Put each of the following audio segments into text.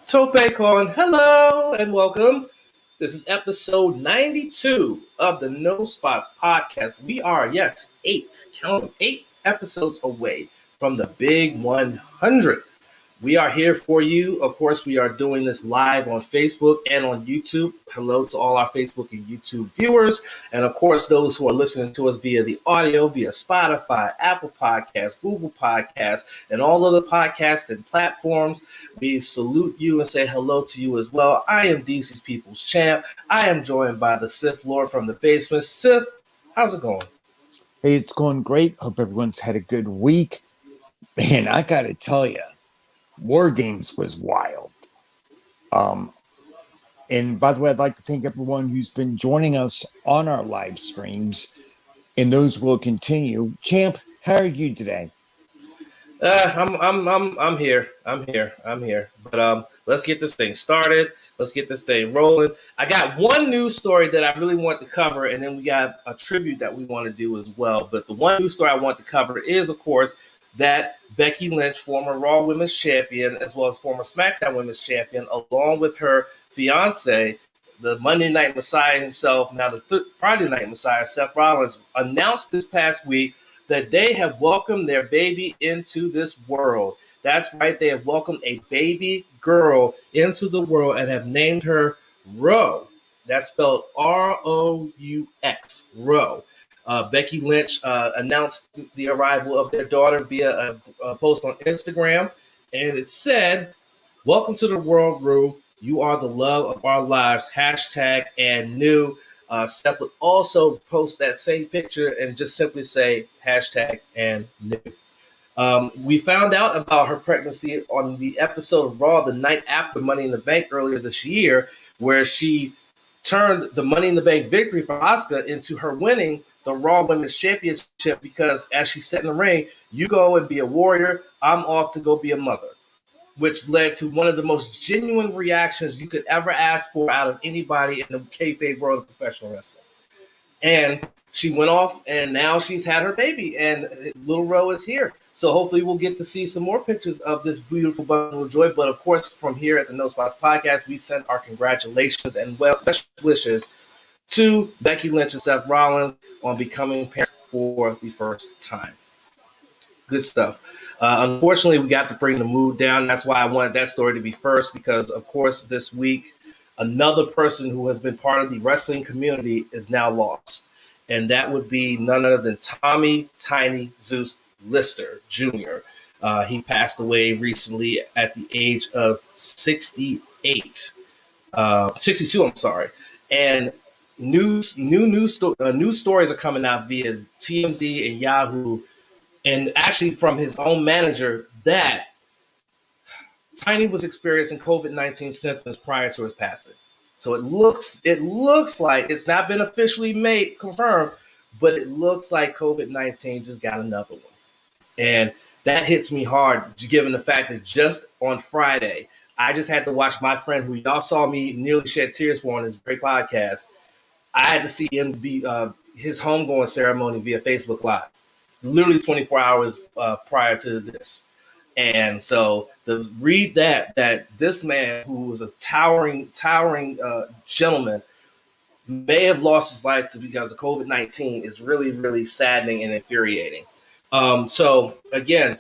Tope calling. Hello and welcome. This is episode 92 of the No Spots podcast. We are, yes, count them, 8 episodes away from the big 100. We are here for you. Of course, we are doing this live on Facebook and on YouTube. Hello to all our Facebook and YouTube viewers. And of course, those who are listening to us via the audio, via Spotify, Apple Podcasts, Google Podcasts, and all other podcasts and platforms. We salute you and say hello to you as well. I am DC's People's Champ. I am joined by the Sith Lord from the basement. Sith, how's it going? Hey, it's going great. Hope everyone's had a good week. Man, I got to tell you, WarGames was wild. And by the way, I'd like to thank everyone who's been joining us on our live streams, and those will continue. Champ, how are you today? I'm here. But let's get this thing started. Let's get this thing rolling. I got one news story that I really want to cover, and then we got a tribute that we want to do as well. But the one news story I want to cover is, of course, that Becky Lynch, former Raw Women's Champion, as well as former SmackDown Women's Champion, along with her fiance, the Monday Night Messiah himself, now the Friday Night Messiah, Seth Rollins, announced this past week that they have welcomed their baby into this world. That's right, they have welcomed a baby girl into the world and have named her Ro. That's spelled R-O-U-X, Ro. Becky Lynch announced the arrival of their daughter via a post on Instagram, and it said, "Welcome to the world, Ru. You are the love of our lives. Hashtag and new." Steph would also post that same picture and just simply say hashtag and new. We found out about her pregnancy on the episode of Raw the night after Money in the Bank earlier this year, where she turned the Money in the Bank victory for Asuka into her winning the Raw Women's Championship, because as she said in the ring, you go and be a warrior, I'm off to go be a mother, which led to one of the most genuine reactions you could ever ask for out of anybody in the kayfabe world of professional wrestling. And she went off, and now she's had her baby, and little Ro is here. So hopefully we'll get to see some more pictures of this beautiful bundle of joy. But of course, from here at the No Spots Podcast, we send our congratulations and best wishes to Becky Lynch and Seth Rollins on becoming parents for the first time. Good stuff. Unfortunately, we got to bring the mood down. That's why I wanted that story to be first, because, of course, this week, another person who has been part of the wrestling community is now lost. And that would be none other than Tommy Tiny Zeus Lister Jr. He passed away recently at the age of 62, I'm sorry. And new stories are coming out via TMZ and Yahoo, and actually from his own manager, that Tiny was experiencing COVID-19 symptoms prior to his passing. So it looks like it's not been officially confirmed, but it looks like COVID-19 just got another one. And that hits me hard, given the fact that just on Friday, I just had to watch my friend, who y'all saw me nearly shed tears for on his great podcast. I had to see him be his homegoing ceremony via Facebook Live, literally 24 hours prior to this. And so to read that this man, who was a towering gentleman, may have lost his life because of COVID-19 is really, really saddening and infuriating. So again,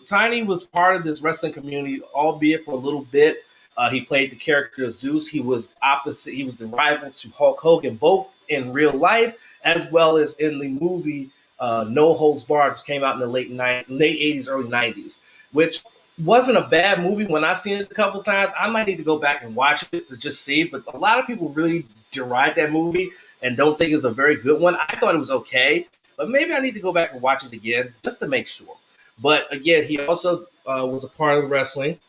Tiny was part of this wrestling community, albeit for a little bit. He played the character of Zeus. He was the rival to Hulk Hogan, both in real life as well as in the movie No Holds Barred, which came out in the late 80s, early 90s, which wasn't a bad movie. When I seen it a couple times, I might need to go back and watch it to just see. But a lot of people really deride that movie and don't think it's a very good one. I thought it was okay, but maybe I need to go back and watch it again just to make sure. But again, he also was a part of wrestling.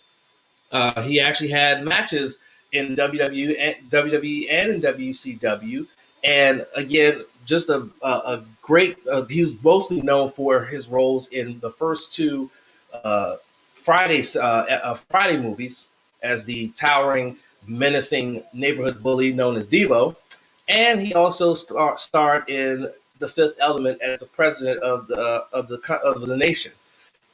He actually had matches in WWE and in WCW. And again, just a great, he was mostly known for his roles in the first two Friday movies as the towering, menacing neighborhood bully known as Devo. And he also starred in The Fifth Element as the president of the nation.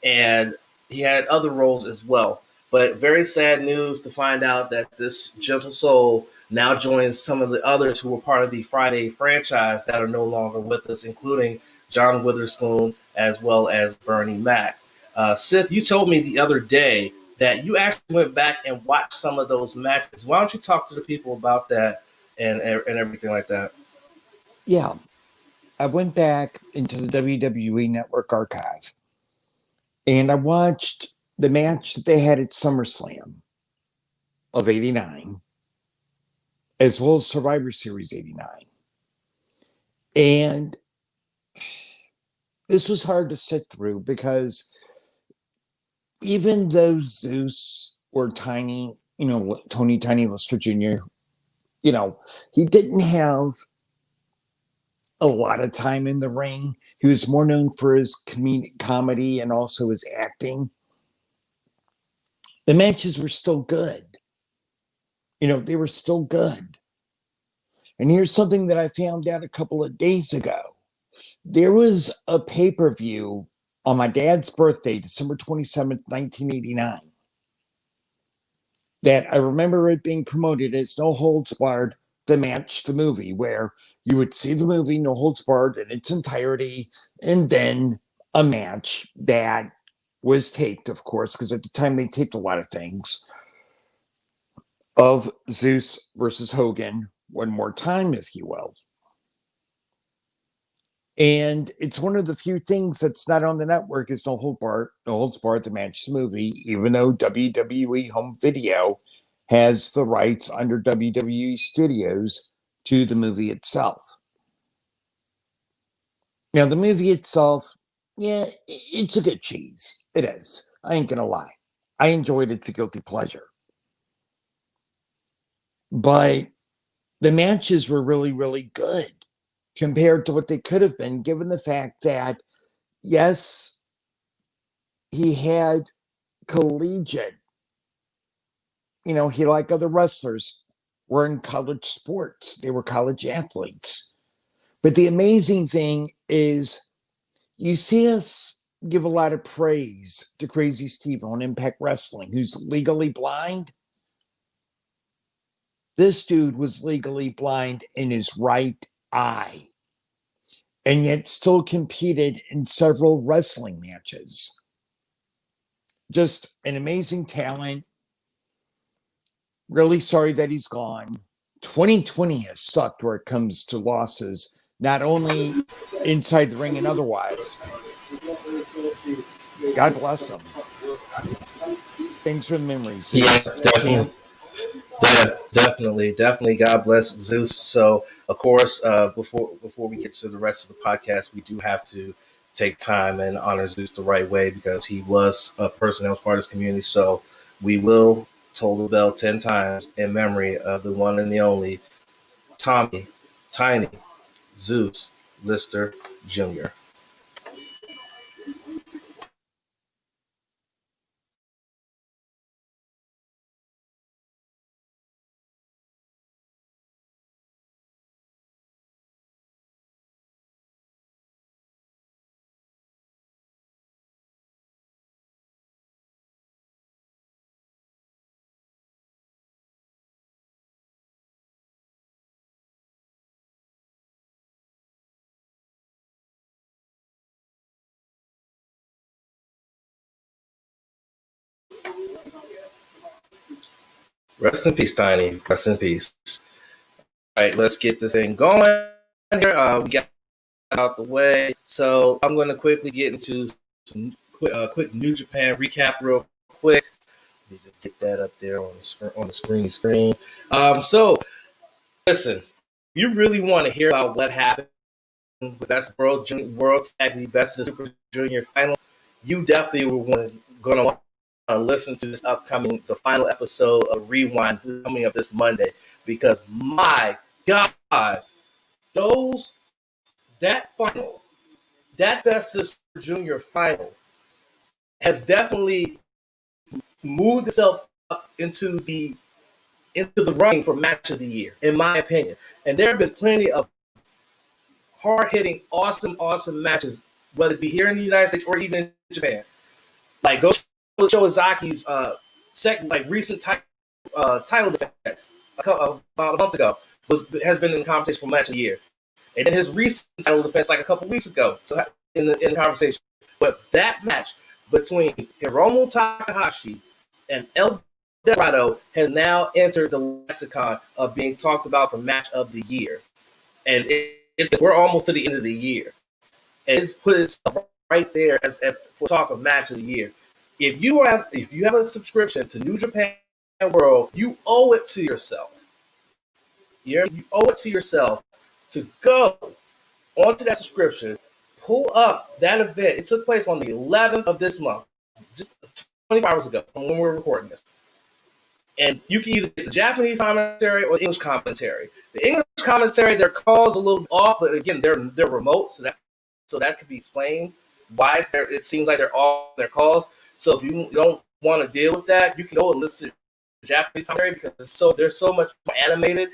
And he had other roles as well. But very sad news to find out that this gentle soul now joins some of the others who were part of the Friday franchise that are no longer with us, including John Witherspoon as well as Bernie Mac. Sith, you told me the other day that you actually went back and watched some of those matches. Why don't you talk to the people about that and everything like that? Yeah, I went back into the WWE Network archive and I watched the match that they had at SummerSlam of 89, as well as Survivor Series 89. And this was hard to sit through because even though Zeus or Tiny, Tony Tiny Lister Jr., he didn't have a lot of time in the ring. He was more known for his comedy and also his acting. The matches were still good. They were still good. And here's something that I found out a couple of days ago. There was a pay-per-view on my dad's birthday, December 27th, 1989, that I remember it being promoted as No Holds Barred, the match, the movie, where you would see the movie No Holds Barred in its entirety, and then a match that was taped, of course, because at the time they taped a lot of things, of Zeus versus Hogan one more time, if you will. And it's one of the few things that's not on the network is No Holds Barred, the match, the movie, even though WWE Home Video has the rights under WWE Studios to the movie itself. Now, the movie itself, yeah, it's a good cheese. It is. I ain't gonna lie. I enjoyed it. It's a guilty pleasure. But the matches were really, really good compared to what they could have been, given the fact that, yes, he had collegiate, he, like other wrestlers, were in college sports. They were college athletes. But the amazing thing is you see us give a lot of praise to Crazy Steve on Impact Wrestling, who's legally blind. This dude was legally blind in his right eye, and yet still competed in several wrestling matches. Just an amazing talent. Really sorry that he's gone. 2020 has sucked where it comes to losses, not only inside the ring and otherwise. God bless him. Thanks for the memories. Yeah, definitely. Definitely. God bless Zeus. So, of course, before we get to the rest of the podcast, we do have to take time and honor Zeus the right way because he was a person that was part of this community. So, we will toll the bell 10 times in memory of the one and the only Tommy Tiny Zeus Lister Jr. Rest in peace, Tiny. Rest in peace. All right, let's get this thing going here. We got out the way. So I'm going to quickly get into some quick New Japan recap real quick. Let me just get that up there on the screen. So listen, you really want to hear about what happened with that World Tag League Best of Super Junior final? You definitely were going to want to listen to the final episode of Rewind coming up this Monday because my God, that Best of Super Junior final has definitely moved itself up into the running for match of the year, in my opinion. And there have been plenty of hard-hitting, awesome matches, whether it be here in the United States or even in Japan. Like go Show Izaki's recent title defense about a month ago has been in the conversation for match of the year. And then his recent title defense like a couple weeks ago, so in the conversation. But that match between Hiromu Takahashi and El Dorado has now entered the lexicon of being talked about for match of the year. And we're almost to the end of the year. And it's put itself right there as for talk of match of the year. If you have a subscription to New Japan World, you owe it to yourself. You owe it to yourself to go onto that subscription, pull up that event. It took place on the 11th of this month, just 24 hours ago from when we were recording this. And you can either get the Japanese commentary or the English commentary. The English commentary, their calls a little off, but again, they're remote, so that could be explained why it seems like they're off their calls. So if you don't want to deal with that, you can go and listen to the Japanese commentary because they're so much more animated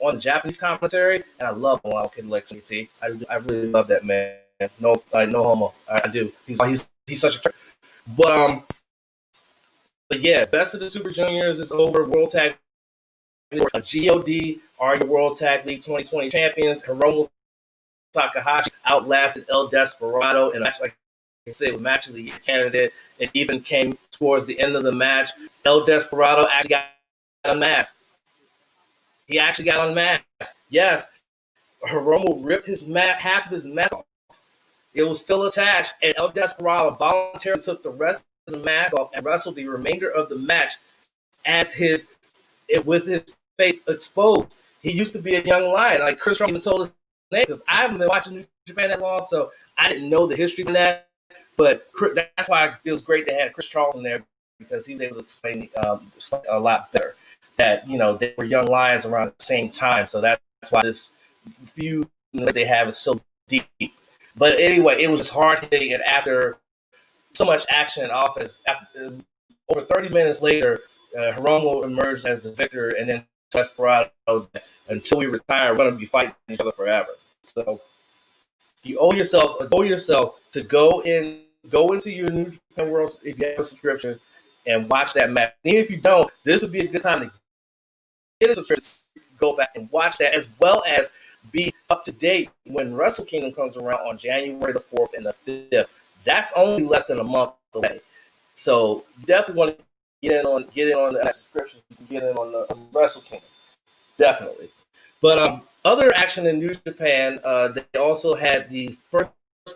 on the Japanese commentary, and I love Milano Kid Electric T. I really love that man. No homo. I do. He's such a. But yeah, Best of the Super Juniors is over. World Tag God are your World Tag League 2020 champions. Hiromu Takahashi outlasted El Desperado in a match, like I said, was match of the year candidate. It even came towards the end of the match. El Desperado actually got unmasked. He actually got unmasked. Yes, Hiromu ripped half of his mask off. It was still attached, and El Desperado voluntarily took the rest of the mask off and wrestled the remainder of the match with his face exposed. He used to be a young lion. Like Chris Rock even told his name because I haven't been watching New Japan that long, so I didn't know the history of that. But that's why it was great to have Chris Charlton there because he was able to explain a lot better. That they were young lions around the same time, so that's why this feud that they have is so deep. But anyway, it was just hard hitting, and after so much action in offense, over 30 minutes later, Hiromu emerged as the victor, and then Desperado. Until we retire, we're going to be fighting each other forever. So you owe yourself to go into your New Japan World if you have a subscription and watch that match. And even if you don't, this would be a good time to get a subscription, go back and watch that, as well as be up to date when Wrestle Kingdom comes around on January the 4th and the 5th. That's only less than a month away. So you definitely want to get in on the subscriptions. You can get in on the Wrestle Kingdom. Definitely. But other action in New Japan, they also had the first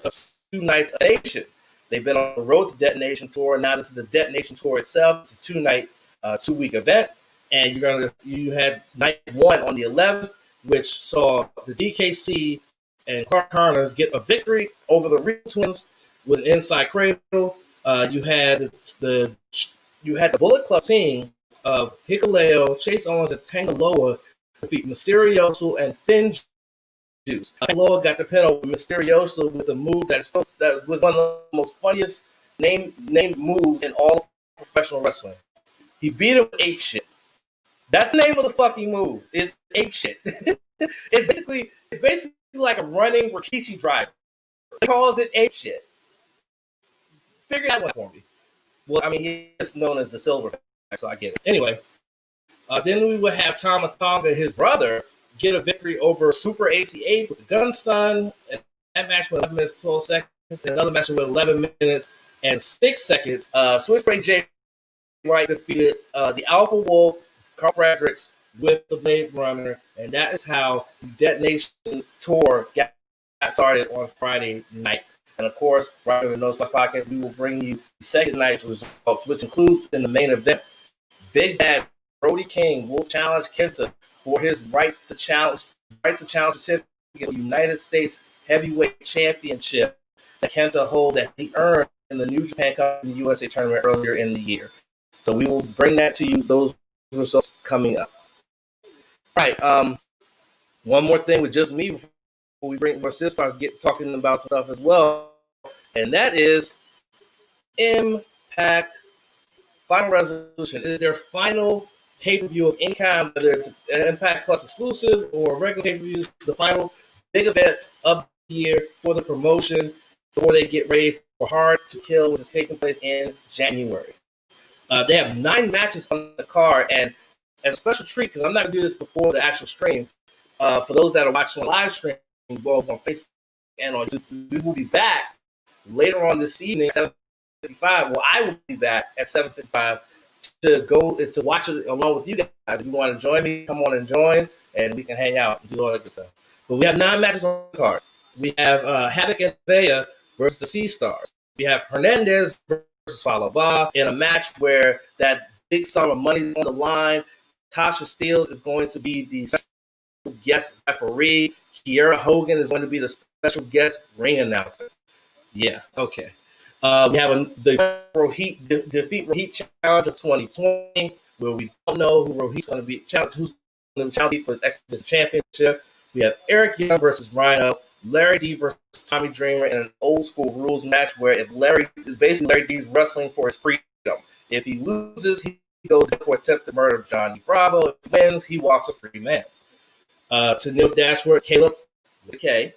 of 2 nights of Detonation. They've been on the road to Detonation Tour. Now this is the Detonation Tour itself. It's a 2-night, 2-week event. And you had night 1 on the 11th, which saw the DKC and Clark Connors get a victory over the Real Twins with an inside cradle. You had the Bullet Club team of Hikuleo, Chase Owens, and Tangaloa defeat Mysterioso and Finn Juice. Tangaloa got the pin over Mysterioso with a move that was one of the most funniest named moves in all professional wrestling. He beat him with ape shit. That's the name of the fucking move. It's ape shit. It's basically like a running Rikishi driver. He calls it ape shit. Figure that one for me. Well, I mean, he's known as the Silver, so I get it. Anyway, then we would have Tama Tonga, his brother, get a victory over Super AC8 with the gun stun. And that match went 11 minutes, 12 seconds. And another match went 11 minutes and 6 seconds. Switchblade Jay White defeated the Alpha Wolf, Carl Fredericks, with the Blade Runner. And that is how the Detonation Tour got started on Friday night. And of course, right in the Nose Podcast, we will bring you the second night's results, which includes in the main event, Big Bad Brody King will challenge Kenta for his right to challenge certificate of the United States Heavyweight Championship that Kenta hold that he earned in the New Japan Cup in the USA tournament earlier in the year. So we will bring that to you, those results coming up. All right. One more thing with just me before we bring more sisters get talking about stuff as well, and that is Impact Final Resolution. It is their final pay-per-view of any kind, whether it's an Impact Plus exclusive or regular pay-per-view. It's the final big event of the year for the promotion before they get ready for Hard to Kill, which is taking place in January. They have 9 matches on the card, and as a special treat, because I'm not going to do this before the actual stream, for those that are watching the live stream, both on Facebook and on YouTube, we will be back later on this evening at 7:55. Well, I will be back at 7:55 to watch it along with you guys. If you want to join me, come on and join, and we can hang out and do all that good stuff. But we have 9 matches on the card. We have Havoc and Vea versus the Sea Stars. We have Hernandez versus Falaba in a match where that big sum of money is on the line. Tasha Steelz is going to be the special guest referee. Kiera Hogan is going to be the special guest ring announcer. Yeah, okay. We have the Defeat Rohit Challenge of 2020, where we don't know who Rohit's going to be who's going to challenge for his X-Division Championship. We have Eric Young versus Rhino, Larry D versus Tommy Dreamer in an old school rules match where if Larry D's wrestling for his freedom. If he loses, he goes for attempted murder of Johnny Bravo. If he wins, he walks a free man. Tennille Dashwood, Caleb with a K,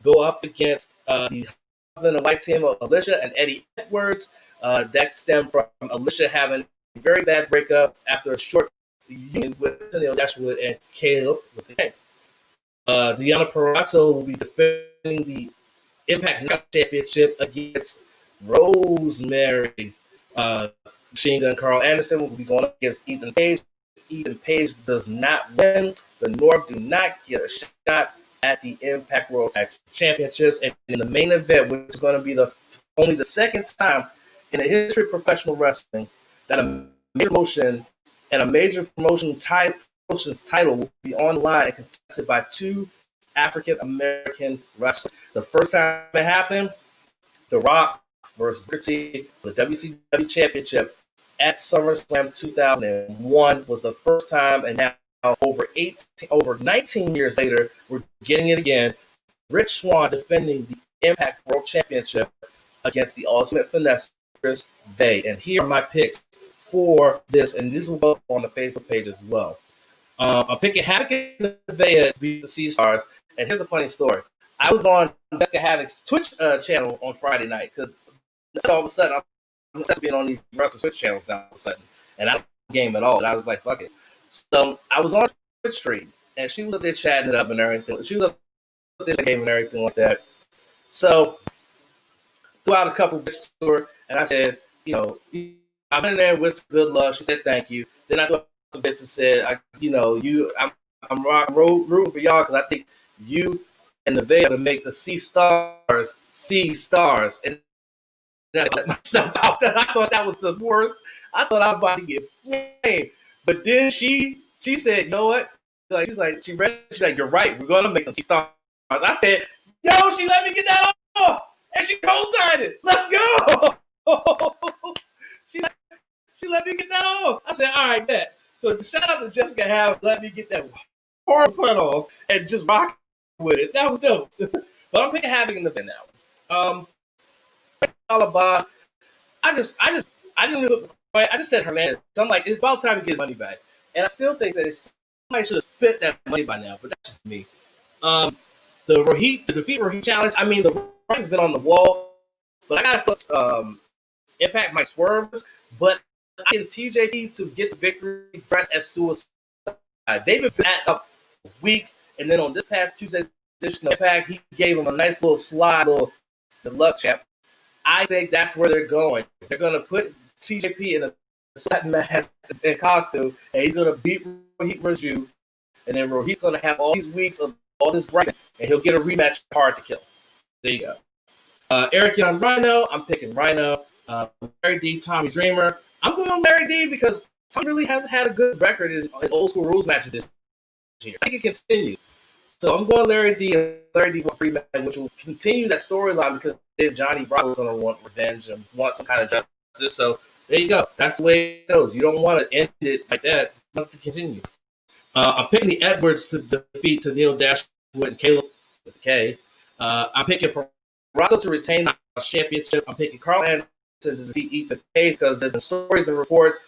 go up against the husband and wife team of Alicia and Eddie Edwards. That stemmed from Alicia having a very bad breakup after a short union with Tennille Dashwood and Caleb with a K. Deonna Purrazzo will be defending the Impact Knockout Championship against Rosemary. Machine Gun Carl Anderson will be going up against Ethan Page. Ethan Page does not win. The North do not get a shot at the Impact World Tag Championships. And in the main event, which is going to be only the second time in the history of professional wrestling that a major promotion title will be on the line and contested by 2 African American wrestlers. The first time it happened, The Rock versus Booker T for the WCW Championship at SummerSlam 2001 was the first time, and now over 19 years later, we're getting it again. Rich Swann defending the Impact World Championship against the Ultimate Finesse, Chris Bay. And here are my picks for this, and these will go on the Facebook page as well. I'm picking Havoc and Vea to be the Sea Stars, and here's a funny story. I was on Jessica Havoc's Twitch channel on Friday night, because all of a sudden I'm being on these wrestling Twitch channels now all of a sudden, and I don't game at all. And I was like, fuck it. So I was on Twitch stream, and she was up there chatting it up and everything. She was up there game and everything like that. So threw out a couple of bits to her, and I said, I'm in there with good luck. She said thank you. Then I threw out some bits and said, I'm rooting for y'all because I think you and the Vea to make the Sea Stars. And I let myself out. I thought that was the worst. I thought I was about to get flamed. But then she said, you know what? She's like, you're right. We're going to make them Sea Stars. I said, yo, she let me get that off. And she co-signed it. Let's go. She let me get that off. I said, all right, bet. So shout out to Jessica Have let me get that hard put off and just rock with it. That was dope. But I'm picking Havoc in the event now. Alaba, I just said Hernandez. So I'm like, it's about time to get his money back. And I still think that somebody should have spent that money by now, but that's just me. The Defeat Rohit Challenge, I mean, the writing's been on the wall, but I gotta put Impact my swerves, but I get TJP to get the victory dressed as suicide. They've been at up weeks, and then on this past Tuesday's edition of Impact, he gave him a nice little slide, the luck champ. I think that's where they're going. They're going to put TJP in a satin mask and costume, and he's going to beat Rohit Raju, and then Rohit's going to have all these weeks of all this writing, and he'll get a rematch hard to kill. There you go. Eric Young, Rhino. I'm picking Rhino. Larry D, Tommy Dreamer. I'm going on Larry D because Tommy really hasn't had a good record in old school rules matches this year. I think it continues. So I'm going Larry D. Larry D wants free match, which will continue that storyline because then Johnny Bravo is going to want revenge and want some kind of justice. So there you go. That's the way it goes. You don't want to end it like that. You want to continue. I'm picking the Edwards to defeat Tennille Dashwood and Caleb with a K. I'm picking Purrazzo to retain the championship. I'm picking Carl Anderson to defeat Ethan Page because there's been stories and reports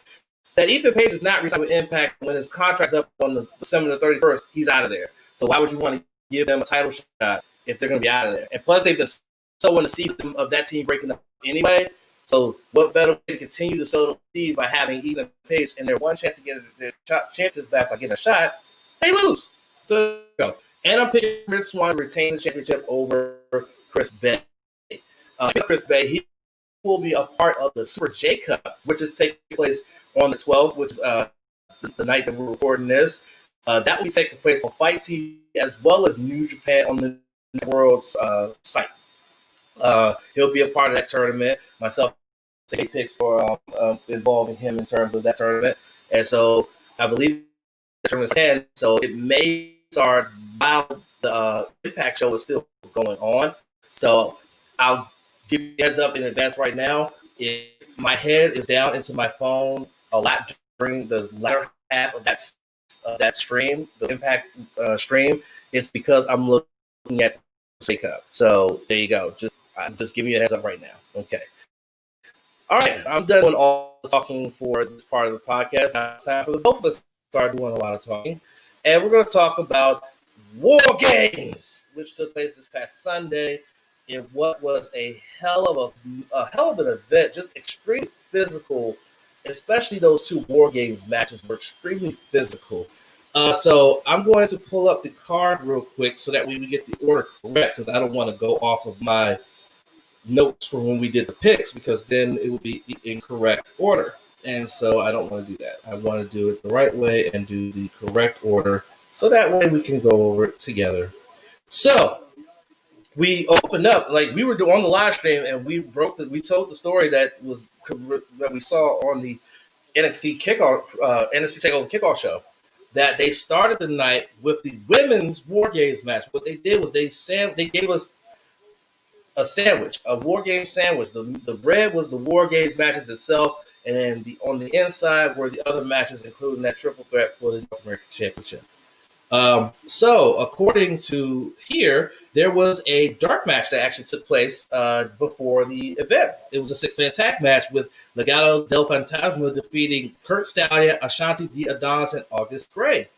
that Ethan Page is not resigning with Impact when his contract's up on the December 31st. He's out of there. So why would you want to give them a title shot if they're going to be out of there? And plus, they've been sowing the seed of that team breaking up anyway. So what better way to continue to sow the seeds by having Ethan Page and their one chance to get their chances back by getting a shot, they lose. So there you go. And I'm picking Chris Swan to retain the championship over Chris Bay. Chris Bay, he will be a part of the Super J Cup, which is taking place on the 12th, which is the night that we're recording this. That will be taking place on Fight TV as well as New Japan on the World's site. He'll be a part of that tournament. Myself, take picks for involving him in terms of that tournament. And so I believe the tournament's 10, so it may start while the Impact show is still going on. So I'll give you a heads up in advance right now. If my head is down into my phone a lot during the latter half of that stream, the Impact stream, it's because I'm looking at the State Cup. So there you go. I'm just giving you a heads up right now. Okay. All right. I'm done doing all the talking for this part of the podcast. Now it's time for the both of us to start doing a lot of talking. And we're going to talk about WarGames, which took place this past Sunday in what was a hell of an event, just extremely physical. Especially those two WarGames matches were extremely physical. So I'm going to pull up the card real quick so that we get the order correct, because I don't want to go off of my notes from when we did the picks, because then it would be the incorrect order. And so I don't want to do that. I want to do it the right way and do the correct order, so that way we can go over it together. So we opened up, like we were doing on the live stream, and we told the story that we saw on the NXT Takeover Kickoff show, that they started the night with the women's WarGames match. What they did was they gave us a sandwich, a WarGames sandwich. The bread was the WarGames matches itself, and then on the inside were the other matches, including that triple threat for the North American Championship. So according to here, there was a dark match that actually took place before the event. It was a 6-man tag match with Legado del Fantasma defeating Kurt Stallion, Ashanti D. Adonis, and August Gray.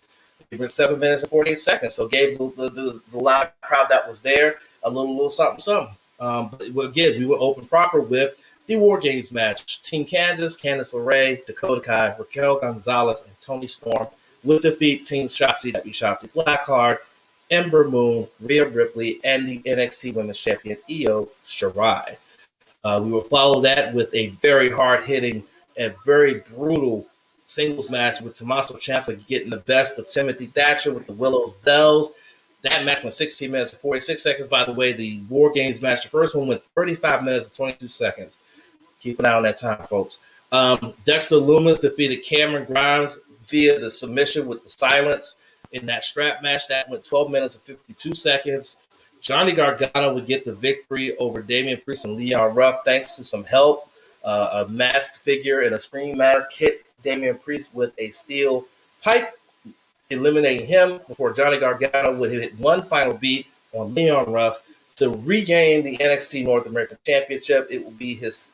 It was 7 minutes and 48 seconds. So gave the loud crowd that was there a little something. But again, we were open proper with the WarGames match. Team Candice LeRae, Dakota Kai, Raquel Gonzalez, and Toni Storm will defeat Team Shotzi, that be Shotzi Blackheart, Ember Moon, Rhea Ripley, and the NXT Women's Champion Io Shirai. We will follow that with a very hard-hitting and very brutal singles match with Tommaso Ciampa getting the best of Timothy Thatcher with the Willow's Bells. That match went 16 minutes and 46 seconds. By the way, the WarGames match, the first one went 35 minutes and 22 seconds. Keep an eye on that time, folks. Dexter Lumis defeated Cameron Grimes via the submission with the silence in that strap match. That went 12 minutes and 52 seconds. Johnny Gargano would get the victory over Damian Priest and Leon Ruff thanks to some help. A masked figure and a screen mask hit Damian Priest with a steel pipe, eliminating him before Johnny Gargano would hit one final beat on Leon Ruff to regain the NXT North American Championship. It will be his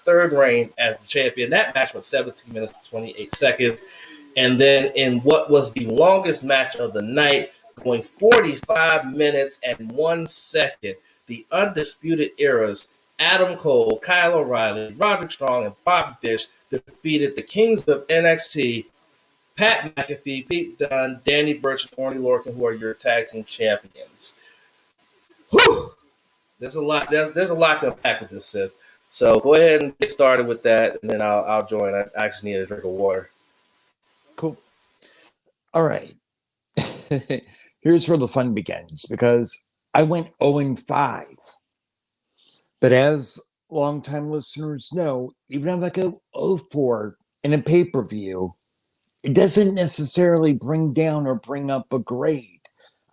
third reign as the champion. That match was 17 minutes and 28 seconds. And then in what was the longest match of the night, going 45 minutes and 1 second, the Undisputed Era's Adam Cole, Kyle O'Reilly, Roderick Strong, and Bobby Fish defeated the Kings of NXT, Pat McAfee, Pete Dunne, Danny Burch, and Orny Lorcan, who are your tag team champions. Whew! There's a lot to unpack with this, Sith. So go ahead and get started with that, and then I'll join. I actually need a drink of water. Cool. All right. Here's where the fun begins, because I went 0-5. But as longtime listeners know, even if I go 0-4 in a pay-per-view, it doesn't necessarily bring down or bring up a grade.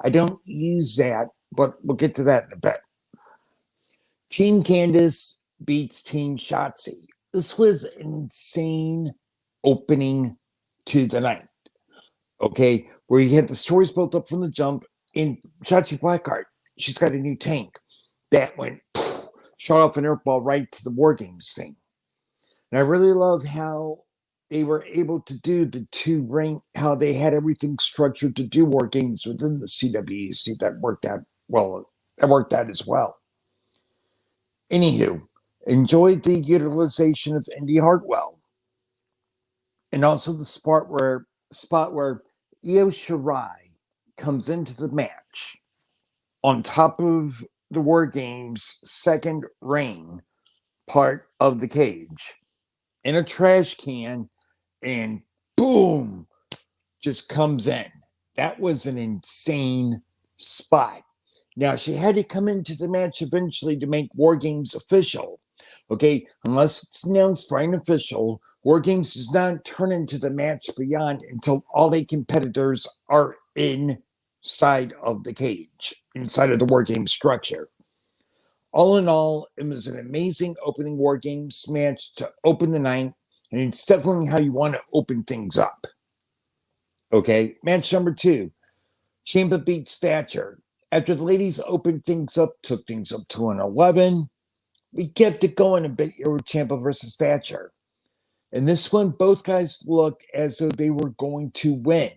I don't use that, but we'll get to that in a bit. Team Candice beats Team Shotzi. This was an insane opening to the night. Okay, where you had the stories built up from the jump. In Shotzi Blackheart, she's got a new tank that went shot off an airball right to the WarGames thing. And I really love how they were able to do the two ring, how they had everything structured to do WarGames within the CWEC. That worked out well. That worked out as well. Anywho, Enjoyed the utilization of Indy Hartwell. And also the spot where Io Shirai comes into the match on top of the War Games second ring part of the cage in a trash can, and boom, just comes in. That was an insane spot. Now, she had to come into the match eventually to make War Games official. Okay, unless it's announced right and official, War Games does not turn into the match beyond until all 8 competitors are inside of the cage, inside of the War Games structure. All in all, it was an amazing opening War Games match to open the night, and it's definitely how you want to open things up. Okay, match number 2. Ciampa beats Thatcher. After the ladies opened things up, took things up to an 11, we kept it going a bit here with Ciampa versus Thatcher. In this one, both guys looked as though they were going to win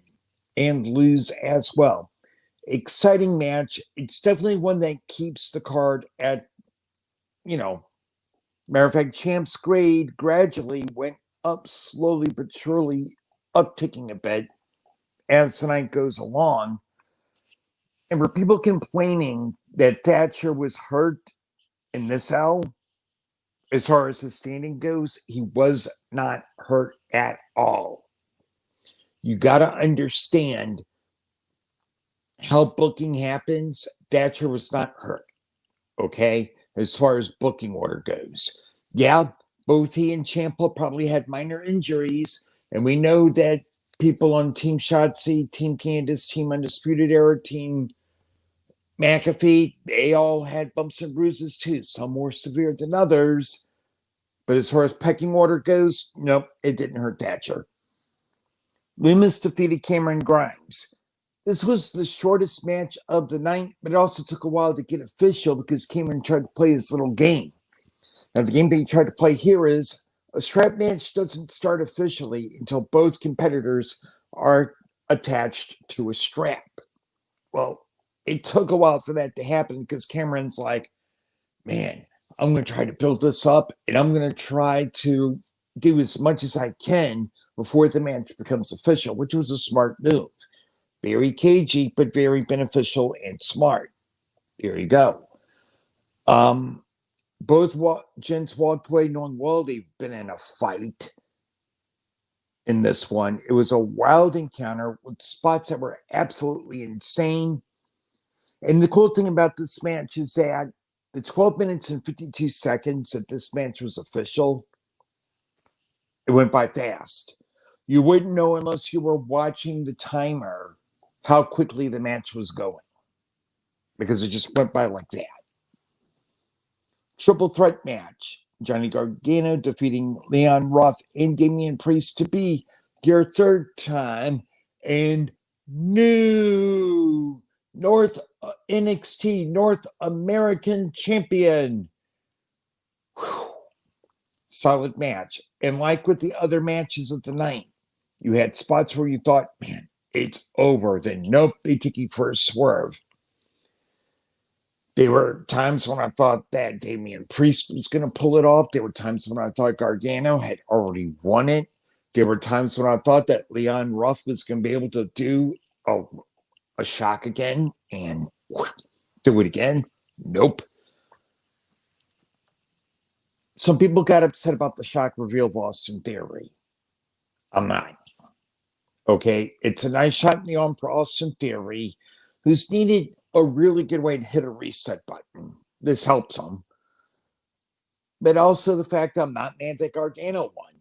and lose as well. Exciting match. It's definitely one that keeps the card at, matter of fact, Champ's grade gradually went up slowly but surely, upticking a bit as the night goes along. And for people complaining that Thatcher was hurt in this L, as far as his standing goes, he was not hurt at all. You got to understand how booking happens. Thatcher was not hurt, okay, as far as booking order goes. Yeah, both he and Ciampa probably had minor injuries, and we know that people on Team Shotzi, Team Candice, Team Undisputed Era, Team McAfee, they all had bumps and bruises too, some more severe than others. But as far as pecking order goes, nope, it didn't hurt Thatcher. Lumis defeated Cameron Grimes. This was the shortest match of the night, but it also took a while to get official because Cameron tried to play his little game. Now, the game that he tried to play here is a strap match doesn't start officially until both competitors are attached to a strap. Well, it took a while for that to happen because Cameron's like, man, I'm going to try to build this up and I'm going to try to do as much as I can before the match becomes official, which was a smart move. Very cagey, but very beneficial and smart. There you go. Both gents walked away knowing, well, they've been in a fight in this one. It was a wild encounter with spots that were absolutely insane. And the cool thing about this match is that the 12 minutes and 52 seconds that this match was official, it went by fast. You wouldn't know unless you were watching the timer how quickly the match was going, because it just went by like that. Triple threat match. Johnny Gargano defeating Leon Ruff and Damian Priest to be your third time and new NXT North American champion. Whew. Solid match. And like with the other matches of the night, you had spots where you thought, man, it's over. Then nope, they take you for a swerve. There were times when I thought that Damian Priest was going to pull it off. There were times when I thought Gargano had already won it. There were times when I thought that Leon Ruff was going to be able to do a shock again and do it again. Nope. Some people got upset about the shock reveal of Austin Theory. I'm not. Okay, it's a nice shot in the arm for Austin Theory, who's needed a really good way to hit a reset button. This helps him. But also the fact I'm not mad that Gargano won,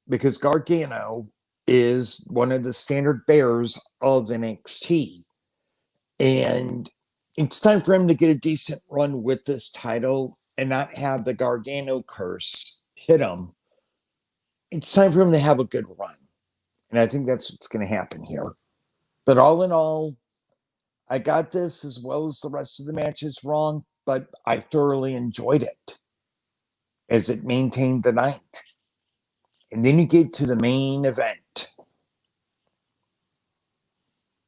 because Gargano is one of the standard bearers of NXT. And it's time for him to get a decent run with this title and not have the Gargano curse hit him. It's time for him to have a good run. And I think that's what's going to happen here. But all in all, I got this as well as the rest of the matches wrong, but I thoroughly enjoyed it as it maintained the night. And then you get to the main event.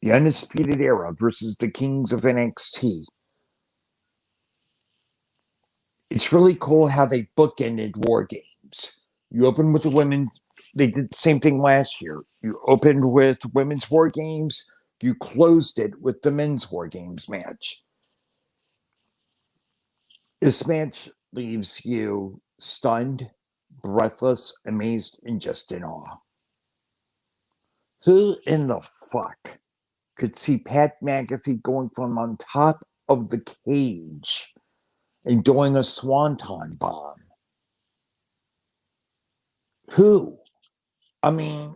The Undisputed Era versus the Kings of NXT. it's really cool how they bookended War Games. You open with the women. They did the same thing last year. You opened with women's War Games. You closed it with the men's War Games match. This match leaves you stunned, breathless, amazed, and just in awe. Who in the fuck could see Pat McAfee going from on top of the cage and doing a swanton bomb? Who? I mean,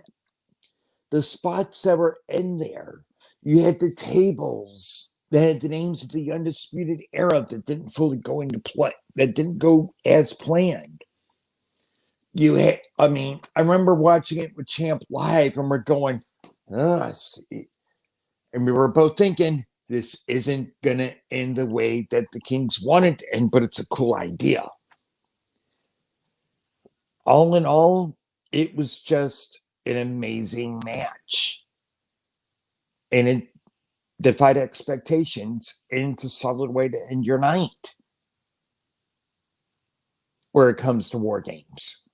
the spots that were in there, you had the tables that had the names of the Undisputed Era that didn't fully go into play, that didn't go as planned. You had, I mean, I remember watching it with Champ live and we're going, and we were both thinking, this isn't going to end the way that the Kings wanted to end, but it's a cool idea. All in all, it was just an amazing match. And it defied expectations, and it's a solid way to end your night where it comes to War Games.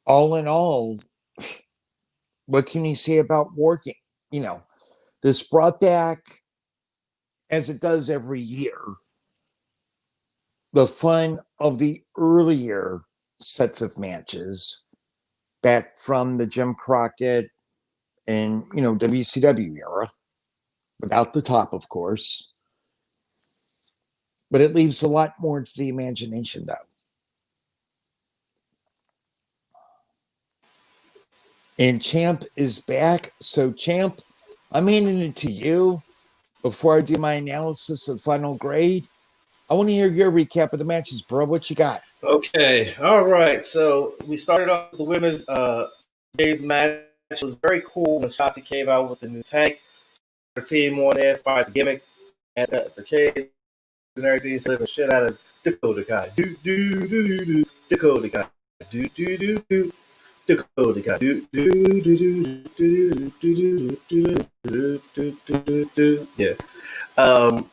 All in all, what can you say about War Games? You know, this brought back, as it does every year, the fun of the earlier sets of matches back from the Jim Crockett and, WCW era, without the top, of course. But it leaves a lot more to the imagination, though. And Champ is back. So, Champ, I'm handing it to you. Before I do my analysis of Final Grade, I want to hear your recap of the matches, bro. What you got? Okay, all right. So we started off with the women's days match. It was very cool when Shotzi came out with the new tank. Her team on there, fired the gimmick and the cage and everything. So the shit out of Dakota Kai. Dakota Kai. Dakota Kai. Yeah.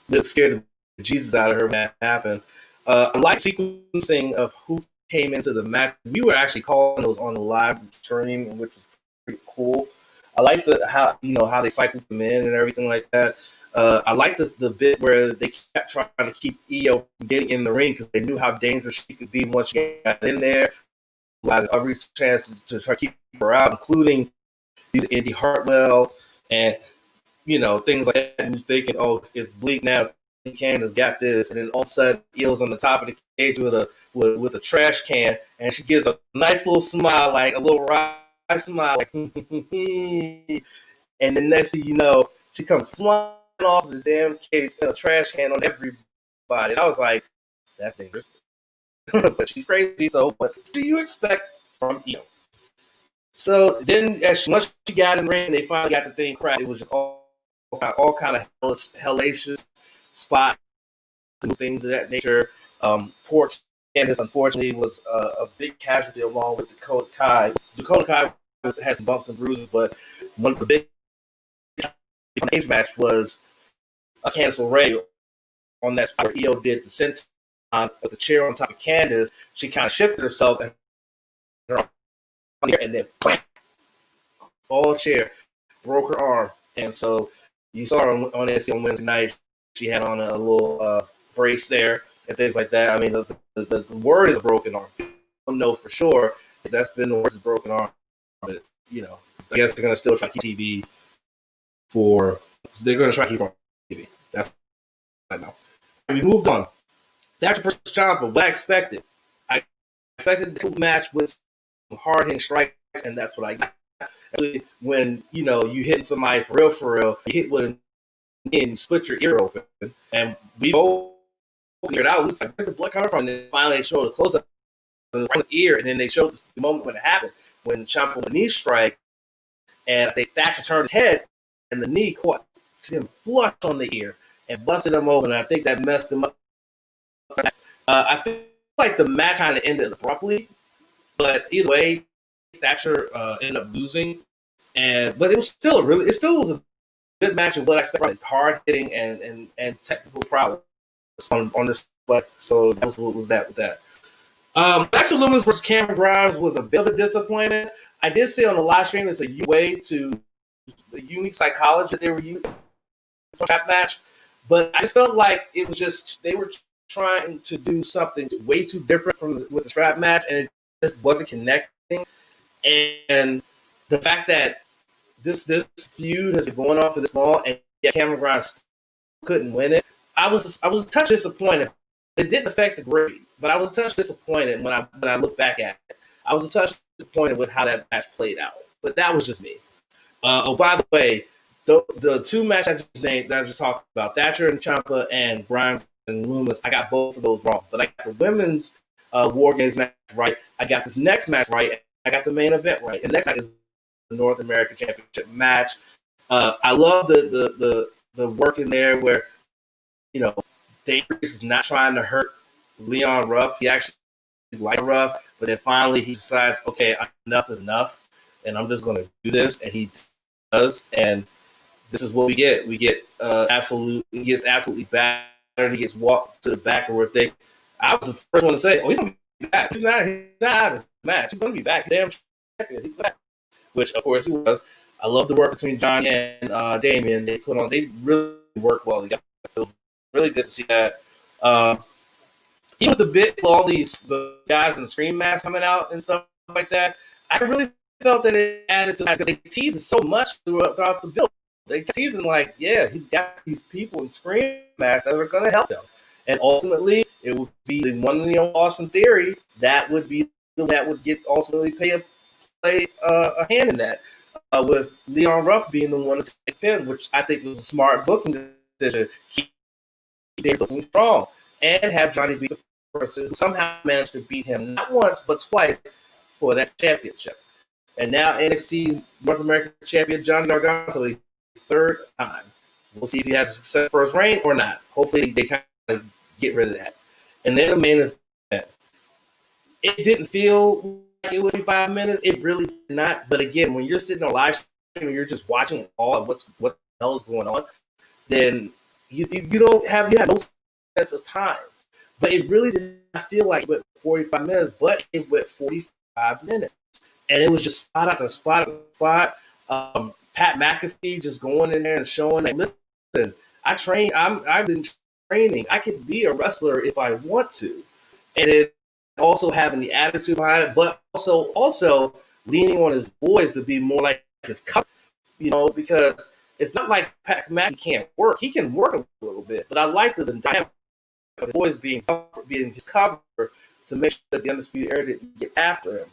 That scared the Jesus out of her when that happened. I like sequencing of who came into the match. We were actually calling those on the live stream, which was pretty cool. I like how they cycled them in and everything like that. I like the bit where they kept trying to keep Io from getting in the ring because they knew how dangerous she could be once she got in there. Every chance to try to keep her out, including Indy Hartwell and things like that. And you're thinking, oh, it's bleak now. Candace got this, and then all of a sudden, Il's on the top of the cage with a trash can, and she gives a nice little smile, like a little wry smile, like, and the next thing you know, she comes flying off the damn cage in a trash can on everybody. And I was like, that's dangerous. But she's crazy, so what do you expect from Il? So then, once she got in the ring, they finally got the thing cracked. It was just all kind of hellacious spots and things of that nature. Poor Candice, unfortunately, was a big casualty along with Dakota Kai. Dakota Kai had some bumps and bruises, but one of the big age match was Candice LeRae on that spot where Io did the senton with the chair on top of Candice. She kind of shifted herself and then bam, all chair, broke her arm. And so you saw her on NXT on Wednesday night. She had on a little brace there and things like that. I mean, the word is a broken arm. I don't know for sure if that's been the word is a broken arm. But, I guess they're going to still try to keep TV they're going to try to keep on TV. That's right now. We moved on. That's the first job, but what I expected. I expected the match with some hard-hitting strikes, and that's what I got. When, you hit somebody for real, you hit with and split your ear open, and we both figured out who's like, where's the blood coming from? And then finally they showed a close up of the ear, and then they showed the moment when it happened, when Ciampa with the knee strike, and Thatcher turned his head, and the knee caught him flush on the ear and busted him open. And I think that messed him up. I feel like the match kind of ended abruptly, but either way, Thatcher ended up losing, but it still was a good match, and what I expect, hard hitting and technical prowess on this But so that was what was that with that. Dexter Lumis versus Cameron Grimes was a bit of a disappointment. I did say on the live stream it's a way to the unique psychology that they were using for that match, but I just felt like it was just they were trying to do something way too different from with the strap match, and it just wasn't connecting. And the fact that this feud has been going on for this long, and yet Cameron Grimes couldn't win it, I was a touch disappointed. It didn't affect the grade, but I was a touch disappointed when I look back at it. I was a touch disappointed with how that match played out, but that was just me. Oh, by the way, the two matches that I just talked about, Thatcher and Ciampa and Grimes and Lumis, I got both of those wrong. But I got the women's War Games match right. I got this next match right. I got the main event right. And next match is the North American Championship match. I love the work in there where, you know, Darius is not trying to hurt Leon Ruff. He actually likes Ruff, but then finally he decides, okay, enough is enough, and I'm just going to do this, and he does, and this is what we get. We get he gets absolutely battered. He gets walked to the back, and we're thinking, I was the first one to say, oh, he's going to be back. He's not out of this match. He's going to be back. Damn, he's back. Which, of course, he was. I love the work between Johnny and Damian. They really worked well together. So really good to see that. Even with the bit, all the guys in the screen masks coming out and stuff like that, I really felt that it added to that because they teased so much throughout the build. They teasing like, yeah, he's got these people in screen masks that are going to help him, and ultimately it would be the one in the Austin Theory that would be that would get ultimately play a hand in that. With Leon Ruff being the one to take the pin, which I think was a smart booking decision. Keep Darius looking strong and have Johnny beat the person who somehow managed to beat him not once but twice for that championship. And now NXT North American Champion Johnny Gargano for the third time. We'll see if he has a successful first reign or not. Hopefully they kind of get rid of that. And then the main event. It didn't feel like it was 5 minutes. It really did not. But again, when you're sitting on live stream and you're just watching all of what the hell is going on, then you have no sense of time. But it really did not feel like it went 45 minutes, but it went 45 minutes. And it was just spot after spot after spot. Pat McAfee just going in there and showing that, listen, I've been training. I can be a wrestler if I want to. And it also having the attitude behind it, but also leaning on his boys to be more like his cover, because it's not like Pat McAfee can't work. He can work a little bit, but I like the dynamic of the boys being his cover to make sure that the Undisputed Era didn't get after him.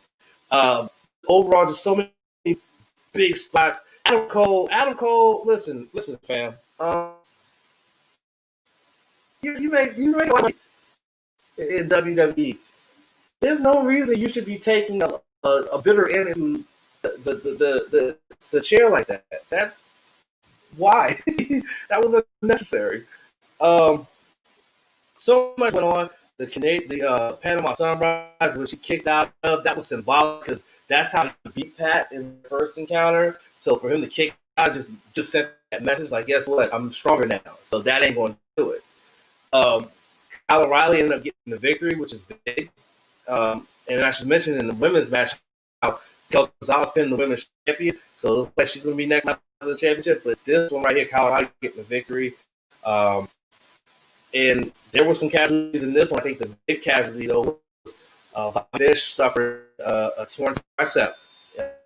Overall, just so many big spots. Adam Cole. Listen, fam. You make money in WWE. There's no reason you should be taking a bitter end into the chair like that. That why? That was unnecessary. So much went on. The Panama Sunrise, which he kicked out of, that was symbolic because that's how he beat Pat in the first encounter. So for him to kick out, just sent that message like, guess what? I'm stronger now. So that ain't going to do it. Kyle O'Reilly ended up getting the victory, which is big. And I should mention in the women's match, how Kel Gonzalez pinned the women's champion. So it looks like she's going to be next to the championship. But this one right here, Kyle O'Reilly getting the victory. And there were some casualties in this one. I think the big casualty, though, was Fish suffered a torn tricep.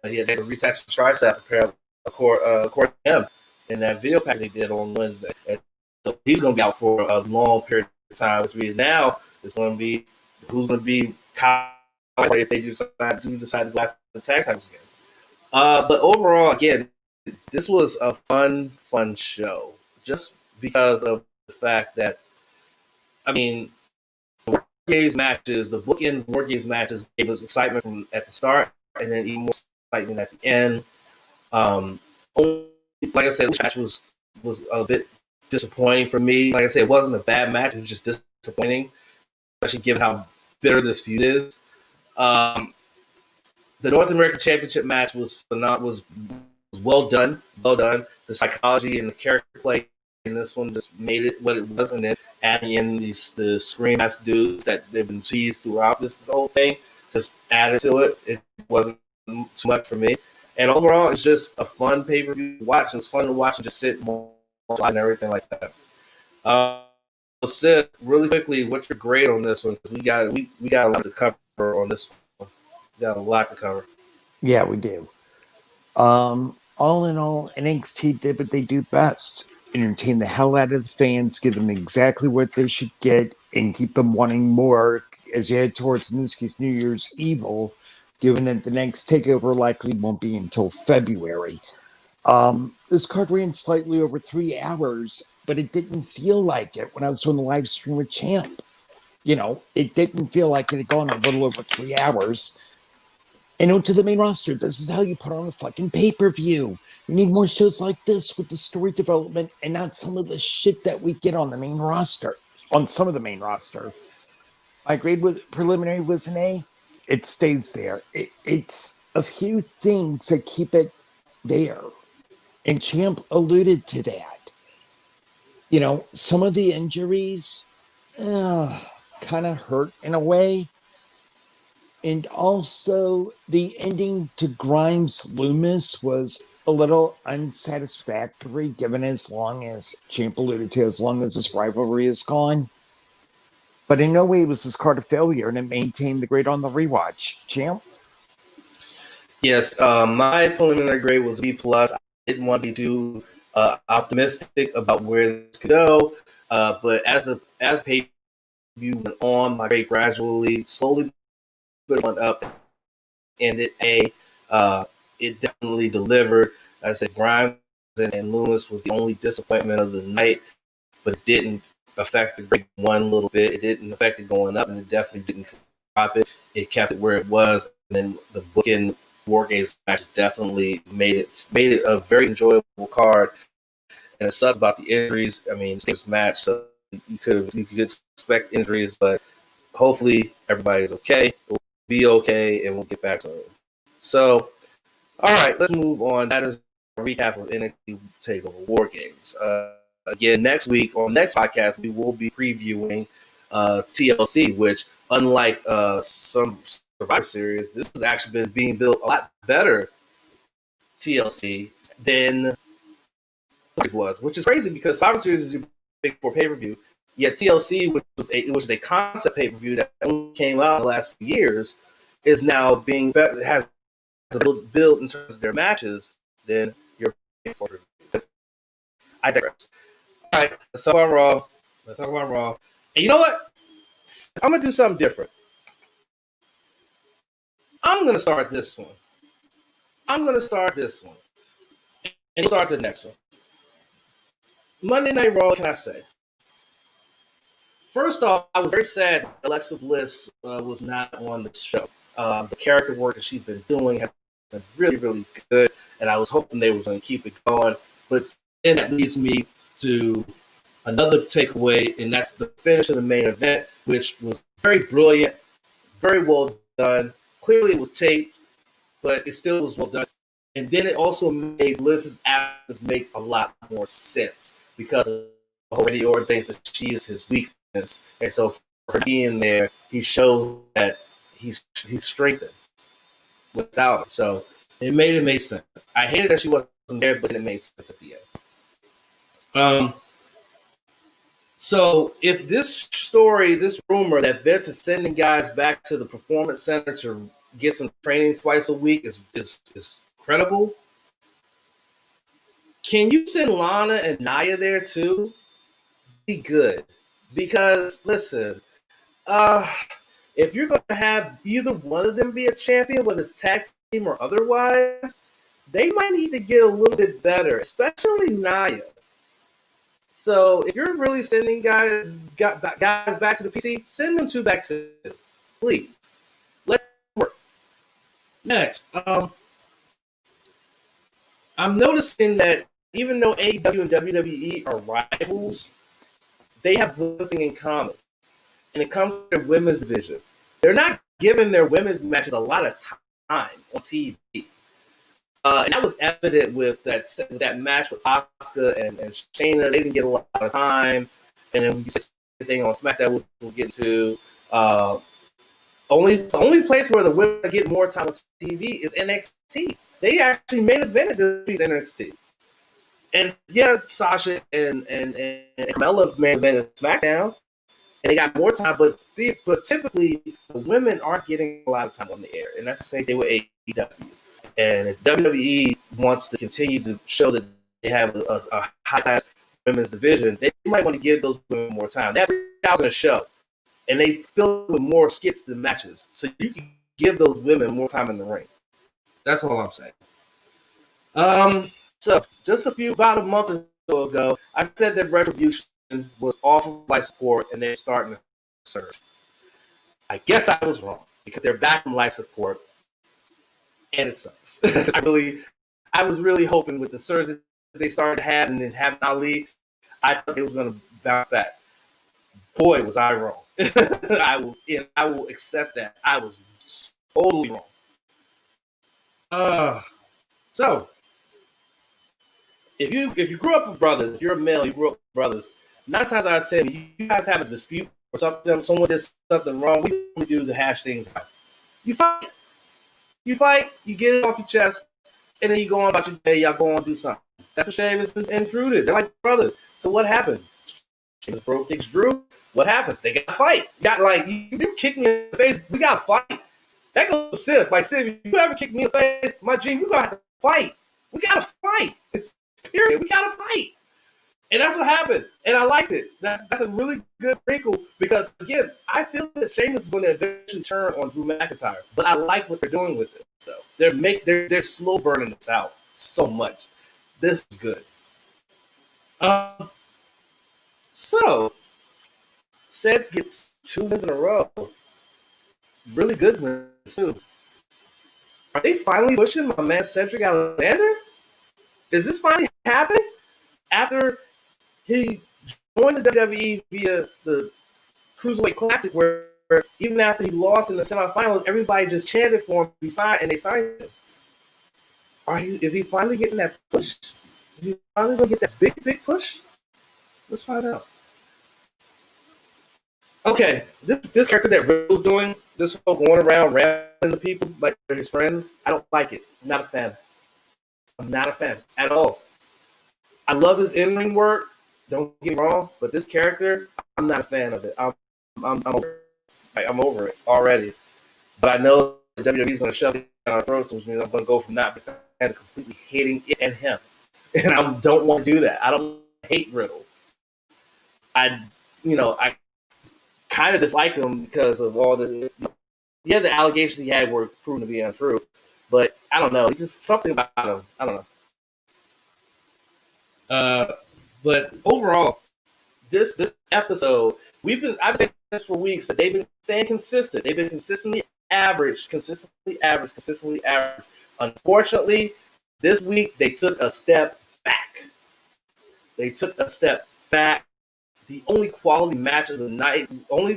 He had to reattach the tricep, according to him, in that video package they did on Wednesday. And so he's going to be out for a long period of time, which means now it's going to be who's going to be Kyle if they decide to go after the tag titles again. But overall, again, this was a fun show just because of the fact that, I mean, the WarGames matches, the bookend WarGames matches gave us excitement from at the start, and then even more excitement at the end. Like I said, this match was a bit disappointing for me. Like I said, it wasn't a bad match; it was just disappointing, especially given how bitter this feud is. The North American Championship match was well done. The psychology and the character play in this one just made it what it was, and then adding in the Scream ass dudes that they've been teased throughout this whole thing. Just added to it. It wasn't too much for me. And overall, it's just a fun pay per view to watch. It was fun to watch and just sit and watch and everything like that. Sid, really quickly, what's your grade on this one? We got a lot to cover on this one. We got a lot to cover. Yeah, we do. All in all, NXT did what they do best: entertain the hell out of the fans, give them exactly what they should get, and keep them wanting more as you head towards, in this case, New Year's Evil, given that the next takeover likely won't be until February. This card ran slightly over 3 hours, but it didn't feel like it when I was doing the live stream with Champ. It didn't feel like it had gone a little over 3 hours. And onto the main roster. This is how you put on a fucking pay-per-view. We need more shows like this with the story development and not some of the shit that we get on the main roster. On some of the main roster. My grade with preliminary was an A. It stays there. It's a few things that keep it there. And Champ alluded to that. Some of the injuries kind of hurt in a way. And also, the ending to Grimes Loomis was a little unsatisfactory, given as long as Champ alluded to, as long as this rivalry is gone. But in no way was this card a failure, and it maintained the grade on the rewatch. Champ? Yes, my preliminary grade was B plus. I didn't want to be too optimistic about where this could go, but as pay view went on, my grade gradually, slowly went up, and it definitely delivered. I said Grimes and Loomis was the only disappointment of the night, but it didn't affect the grade one little bit. It didn't affect it going up, and it definitely didn't drop it. It kept it where it was, and then the booking WarGames match definitely made it a very enjoyable card. And it sucks about the injuries. I mean, it's a match, so you could expect injuries, but hopefully everybody's okay. We'll be okay, and we'll get back to it. So, all right, let's move on. That is a recap of NXT Takeover WarGames. Again, next week on next podcast, we will be previewing TLC, which, unlike some Survivor Series, this has actually been being built a lot better TLC than it was, which is crazy because Survivor Series is your big four pay-per-view. Yet TLC, which was a concept pay-per-view that only came out in the last few years, is now being better, has a build in terms of their matches than your big four pay-per-view. I digress. All right, let's talk about Raw. And you know what? I'm gonna do something different. I'm gonna start this one. And start the next one. Monday Night Raw, what can I say? First off, I was very sad that Alexa Bliss was not on the show. The character work that she's been doing has been really, really good, and I was hoping they were going to keep it going. But then that leads me to another takeaway, and that's the finish of the main event, which was very brilliant, very well done. Clearly, it was taped, but it still was well done. And then it also made Liz's absence make a lot more sense because of Randy Orton thinks that she is his weakness, and so for her being there, he showed that he's strengthened without her. So it made sense. I hated that she wasn't there, but it made sense at the end. So if this story, this rumor that Vince is sending guys back to the Performance Center to get some training twice a week is credible, can you send Lana and Nia there too? Be good. Because listen, if you're going to have either one of them be a champion, whether it's tag team or otherwise, they might need to get a little bit better, especially Nia. So if you're really sending guys back to the PC, send them two back to it, please. Let it work. Next, I'm noticing that even though AEW and WWE are rivals, they have one thing in common. And it comes to their women's division. They're not giving their women's matches a lot of time on TV. And that was evident with that match with Asuka and Shayna. They didn't get a lot of time. And then anything on SmackDown we'll get to. The only place where the women get more time on TV is NXT. They actually main evented this week's NXT. And yeah, Sasha and Carmella main evented SmackDown, and they got more time. But typically, the women aren't getting a lot of time on the air, and that's the same thing with AEW. And if WWE wants to continue to show that they have a high class women's division, they might want to give those women more time. They have 3 hours in a show, and they fill it with more skits than matches. So you can give those women more time in the ring. That's all I'm saying. So just about a month or so ago, I said that Retribution was off of life support and they're starting to surge. I guess I was wrong because they're back from life support, and it sucks. I was really hoping with the surge that they started to have and then having Ali, I thought they was going to bounce back. Boy, was I wrong. I will accept that. I was totally wrong. So if you grew up with brothers, if you're a male, you grew up with brothers, 9 times out of 10, you guys have a dispute or something, someone did something wrong, we only do to hash things out. You fight, you get it off your chest, and then you go on about your day, y'all go on and do something. That's what Sheamus and Drew did. They're like brothers. So what happened? Sheamus broke things Drew. What happens? They got to fight. You kick me in the face, we got to fight. That goes to Sif. Like, Sif, if you ever kick me in the face, my G, we're going to have to fight. We got to fight. It's period. We got to fight. And that's what happened. And I liked it. That's a really good wrinkle because, again, I feel that Sheamus is going to eventually turn on Drew McIntyre. But I like what they're doing with it. So they're slow burning this out so much. This is good. So Seth gets 2 wins in a row. Really good wins, too. Are they finally pushing my man Cedric Alexander? Is this finally happening? After he joined the WWE via the Cruiserweight Classic, where even after he lost in the semifinals, everybody just chanted for him. They signed him. Is he finally getting that push? Is he finally going to get that big push? Let's find out. Okay, this character that Riddle's doing, this whole going around rattling the people like they're his friends, I don't like it. I'm not a fan. I'm not a fan at all. I love his in-ring work. Don't get me wrong, but this character, I'm not a fan of it. I'm over it already. But I know the WWE is going to shove it down our throats, which means I'm going to go from not being a fan to completely hating it and him. And I don't want to do that. I don't hate Riddle. I kind of dislike him because of all the allegations he had were proven to be untrue. But I don't know. It's just something about him. I don't know. But overall, this episode, I've been saying this for weeks that they've been staying consistent. They've been consistently average. Unfortunately, this week they took a step back. The only quality match of the night, only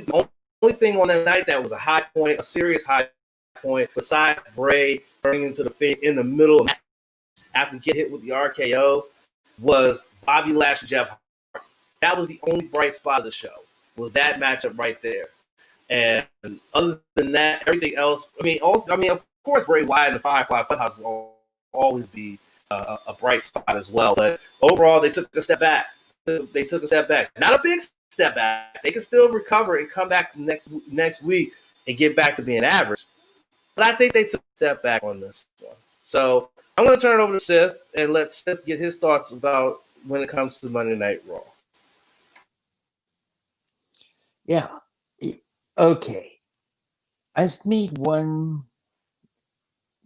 thing on that night that was a high point, a serious high point, besides Bray turning into the thing in the middle of the match after get hit with the RKO, was Bobby Lashley, Jeff Hardy. That was the only bright spot of the show, was that matchup right there. And other than that, everything else, of course, Bray Wyatt and the Firefly Funhouse will always be a bright spot as well. But overall, they took a step back. Not a big step back. They can still recover and come back next week and get back to being average. But I think they took a step back on this one. So I'm going to turn it over to Seth and let Seth get his thoughts about when it comes to Monday Night Raw. Yeah. Okay. I've made one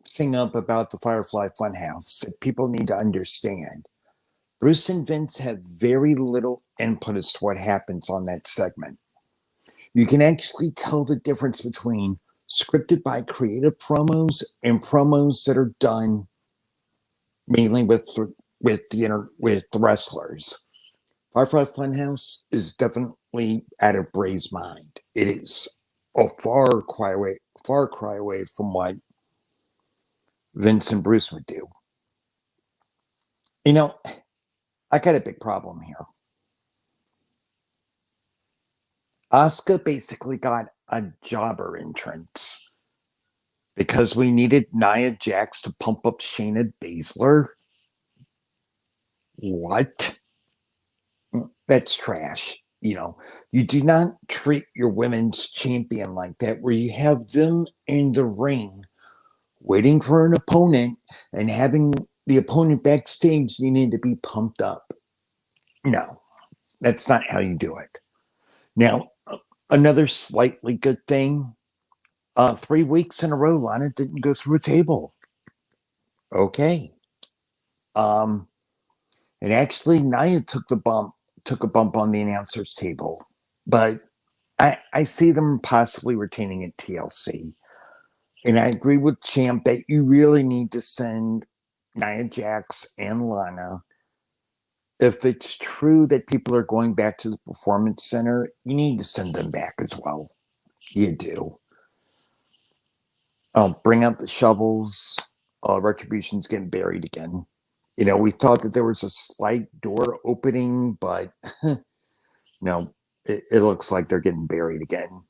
thing up about the Firefly Funhouse that people need to understand. Bruce and Vince have very little input as to what happens on that segment. You can actually tell the difference between scripted by creative promos and promos that are done mainly with the wrestlers. Firefly Funhouse is definitely out of Bray's mind. It is a far cry away from what Vince and Bruce would do. I got a big problem here. Asuka basically got a jobber entrance because we needed Nia Jax to pump up Shayna Baszler. What? That's trash. You do not treat your women's champion like that, where you have them in the ring waiting for an opponent and having the opponent backstage needing to be pumped up. No, that's not how you do it. Now, another slightly good thing, 3 weeks in a row, Lana didn't go through a table. Okay. Um, and actually, Nia took a bump on the announcer's table. But I see them possibly retaining at TLC. And I agree with Champ that you really need to send Nia Jax and Lana. If it's true that people are going back to the Performance Center, you need to send them back as well. You do. Bring out the shovels. Retribution's getting buried again. We thought that there was a slight door opening, but no, it looks like they're getting buried again.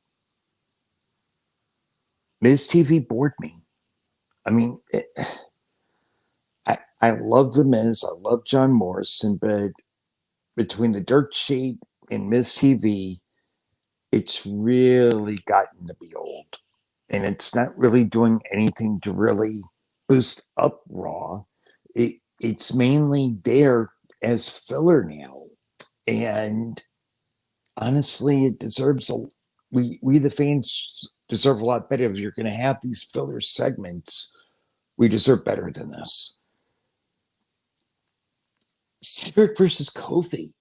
Miz TV bored me. I mean, I love The Miz. I love John Morrison, but between the dirt sheet and Miz TV, it's really gotten to be old. And it's not really doing anything to really boost up Raw. It's mainly there as filler now. And honestly, it deserves we the fans deserve a lot better. If you're going to have these filler segments, we deserve better than this. Cedric versus Kofi.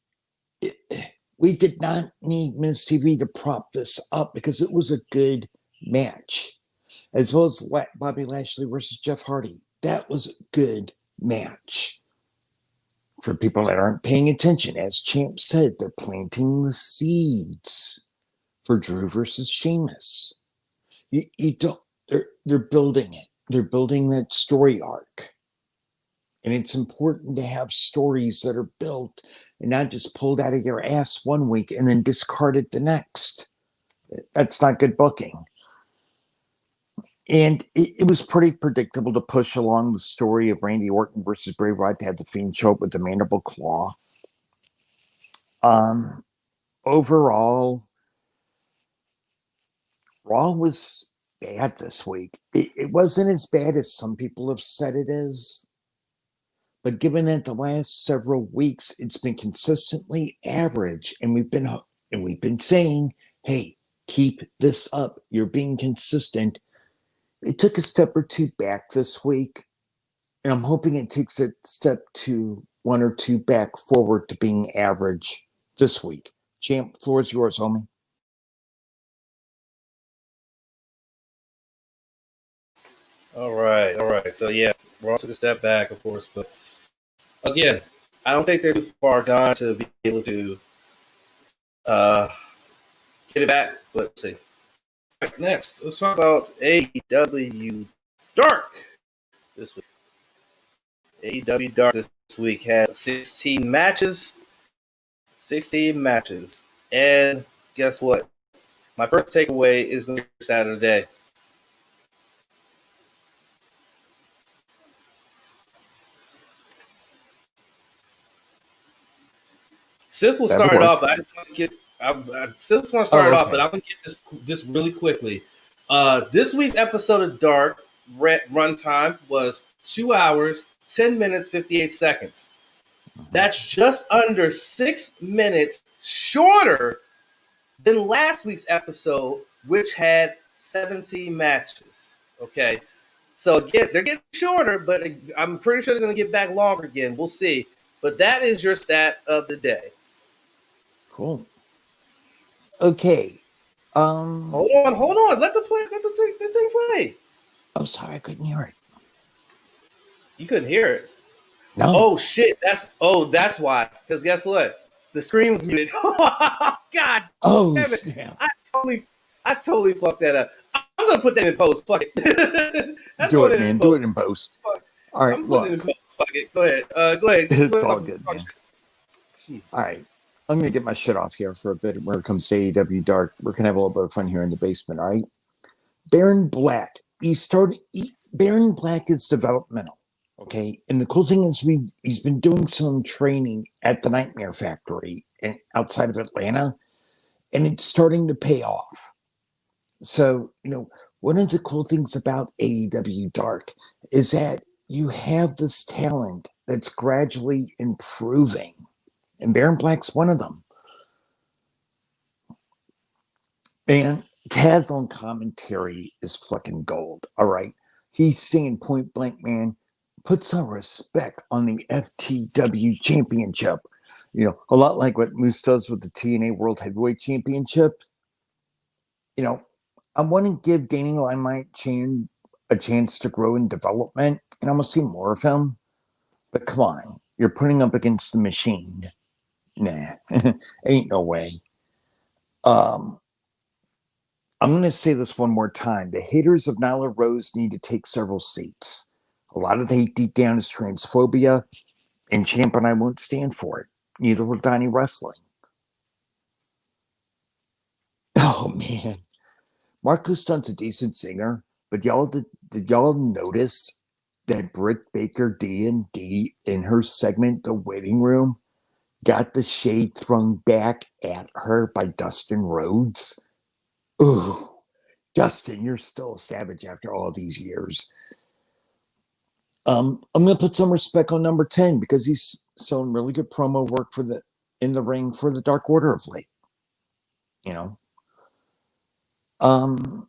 We did not need Miz TV to prop this up because it was a good match, as well as Bobby Lashley versus Jeff Hardy. That was a good match. For people that aren't paying attention, as Champ said, they're planting the seeds for Drew versus Sheamus. You don't. They're building it. They're building that story arc. And it's important to have stories that are built and not just pulled out of your ass one week and then discarded the next. That's not good booking. And it was pretty predictable to push along the story of Randy Orton versus Bray Wyatt to have the Fiend show up with the mandible claw. Overall, Raw was bad this week. It wasn't as bad as some people have said it is. But given that the last several weeks it's been consistently average, and we've been saying, hey, keep this up. You're being consistent. It took a step or two back this week, and I'm hoping it takes a step to one or two back forward to being average this week. Champ, floor is yours, homie. All right. So yeah, we're also a step back, of course, but again, I don't think they're too far gone to be able to uh, get it back. But let's see. Right, next, let's talk about AEW Dark this week. AEW Dark this week had 16 matches. 16 matches. And guess what? My first takeaway is going to be Saturday. Sith will start it off, but I just want to get. Sith want to start it off, but I'm going to get this really quickly. This week's episode of Dark runtime was 2 hours, 10 minutes, 58 seconds. That's just under 6 minutes shorter than last week's episode, which had 17 matches. Okay. So again, they're getting shorter, but I'm pretty sure they're going to get back longer again. We'll see. But that is your stat of the day. Cool. Okay. Hold on. Let the thing play. Oh, sorry, I couldn't hear it. You couldn't hear it. No. Oh shit. That's why. Because guess what? The screen was muted. God. Oh snap. I totally fucked that up. I'm gonna put that in post. Fuck it. Do it, man. Do it in post. All right, look. Fuck it. Go ahead. Go ahead. It's all good, man. All right. I'm gonna get my shit off here for a bit when it comes to AEW Dark. We're gonna have a little bit of fun here in the basement, all right? Baron Black. Baron Black is developmental, okay? And the cool thing is he's been doing some training at the Nightmare Factory and outside of Atlanta, and it's starting to pay off. So, one of the cool things about AEW Dark is that you have this talent that's gradually improving. And Baron Black's one of them. And Taz on commentary is fucking gold. All right. He's saying point blank, man, put some respect on the FTW championship. A lot like what Moose does with the TNA World Heavyweight Championship. I want to give Danny Limelight Chan a chance to grow in development, and I'm going to see more of him. But come on, you're putting up against the machine. Nah, ain't no way. Um, I'm going to say this one more time. The haters of Nyla Rose need to take several seats. A lot of the hate deep down is transphobia, and Champ and I won't stand for it. Neither will Donnie Wrestling. Oh, man. Marcus Stunt's a decent singer, but did y'all notice that Britt Baker D&D in her segment, The Waiting Room, got the shade thrown back at her by Dustin Rhodes? Ooh. Dustin, you're still a savage after all these years. I'm going to put some respect on number 10 because he's shown really good promo work in the ring for the Dark Order of late. Um,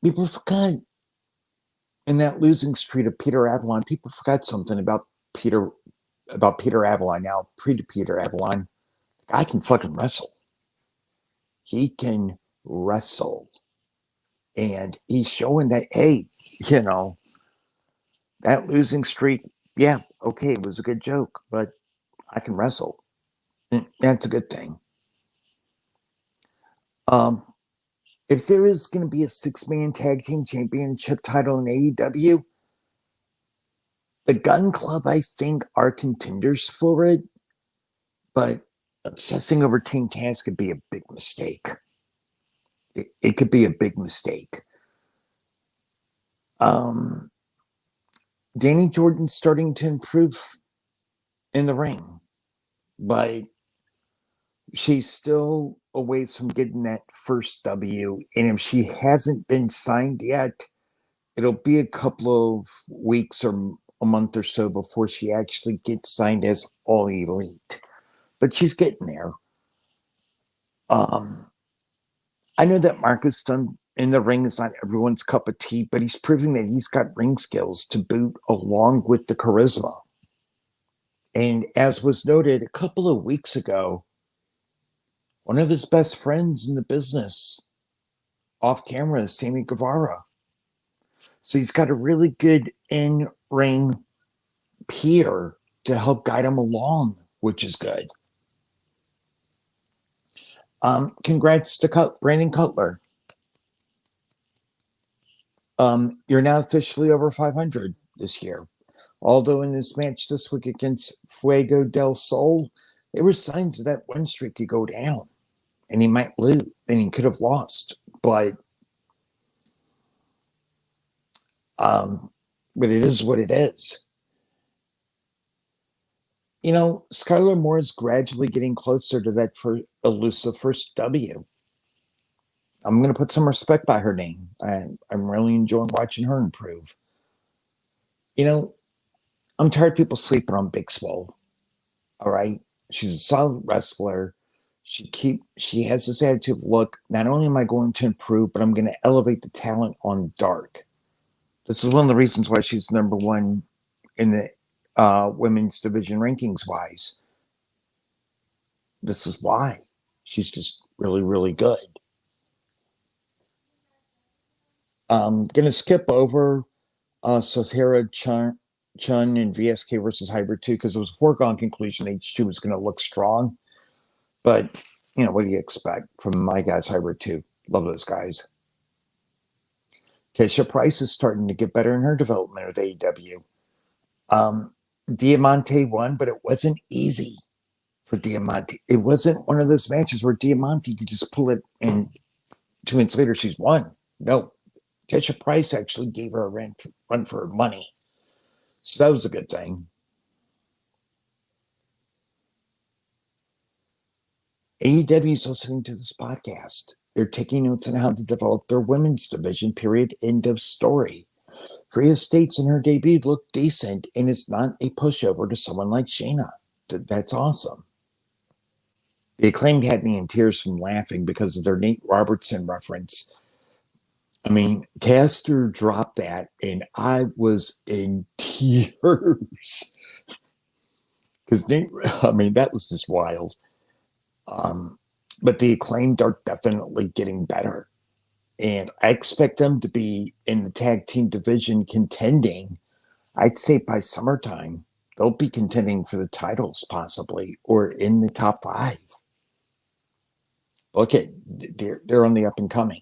People forgot in that losing streak of Peter Avalon. People forgot something Peter Peter Avalon. Now, Peter Avalon, the guy can fucking wrestle. He can wrestle. And he's showing that, hey, that losing streak, yeah, okay, it was a good joke, but I can wrestle. That's a good thing. If there is going to be a 6-man tag team championship title in AEW, the Gun Club, I think, are contenders for it, but obsessing over Team Taz could be a big mistake. It could be a big mistake. Danny Jordan's starting to improve in the ring, but she's still a ways from getting that first W. And if she hasn't been signed yet, it'll be a couple of weeks or a month or so before she actually gets signed as All Elite. But she's getting there. I know that Marcus Stunt in the ring is not everyone's cup of tea, but he's proving that he's got ring skills to boot along with the charisma. And as was noted a couple of weeks ago, one of his best friends in the business off camera is Sammy Guevara. So he's got a really good in-ring peer to help guide him along, which is good. Congrats to Brandon Cutler. You're now officially over 500 this year. Although in this match this week against Fuego del Sol, there were signs that win streak could go down and he might lose and he could have lost. But it is what it is. Skylar Moore is gradually getting closer to that elusive first W. I'm going to put some respect by her name. I'm really enjoying watching her improve. I'm tired of people sleeping on Big Swole. All right. She's a solid wrestler. She has this attitude of, look, not only am I going to improve, but I'm going to elevate the talent on Dark. This is one of the reasons why she's number one in the women's division rankings wise. This is why. She's just really, really good. I'm going to skip over Sothera Chun and VSK versus Hybrid 2 because it was a foregone conclusion H2 was going to look strong. But, what do you expect from my guys, Hybrid 2? Love those guys. Tisha Price is starting to get better in her development with AEW. Diamante won, but it wasn't easy for Diamante. It wasn't one of those matches where Diamante could just pull it and 2 minutes later she's won. No, Tisha Price actually gave her a run for her money. So that was a good thing. AEW is listening to this podcast. They're taking notes on how to develop their women's division, period, end of story. Freya states in her debut looked decent and is not a pushover to someone like Shayna. That's awesome. The Acclaimed had me in tears from laughing because of their Nate Robertson reference. I mean, Caster dropped that and I was in tears. Because Nate, I mean, that was just wild. But the Acclaimed are definitely getting better. And I expect them to be in the tag team division contending. I'd say by summertime, they'll be contending for the titles possibly, or in the top 5. Look at, they're on the up and coming.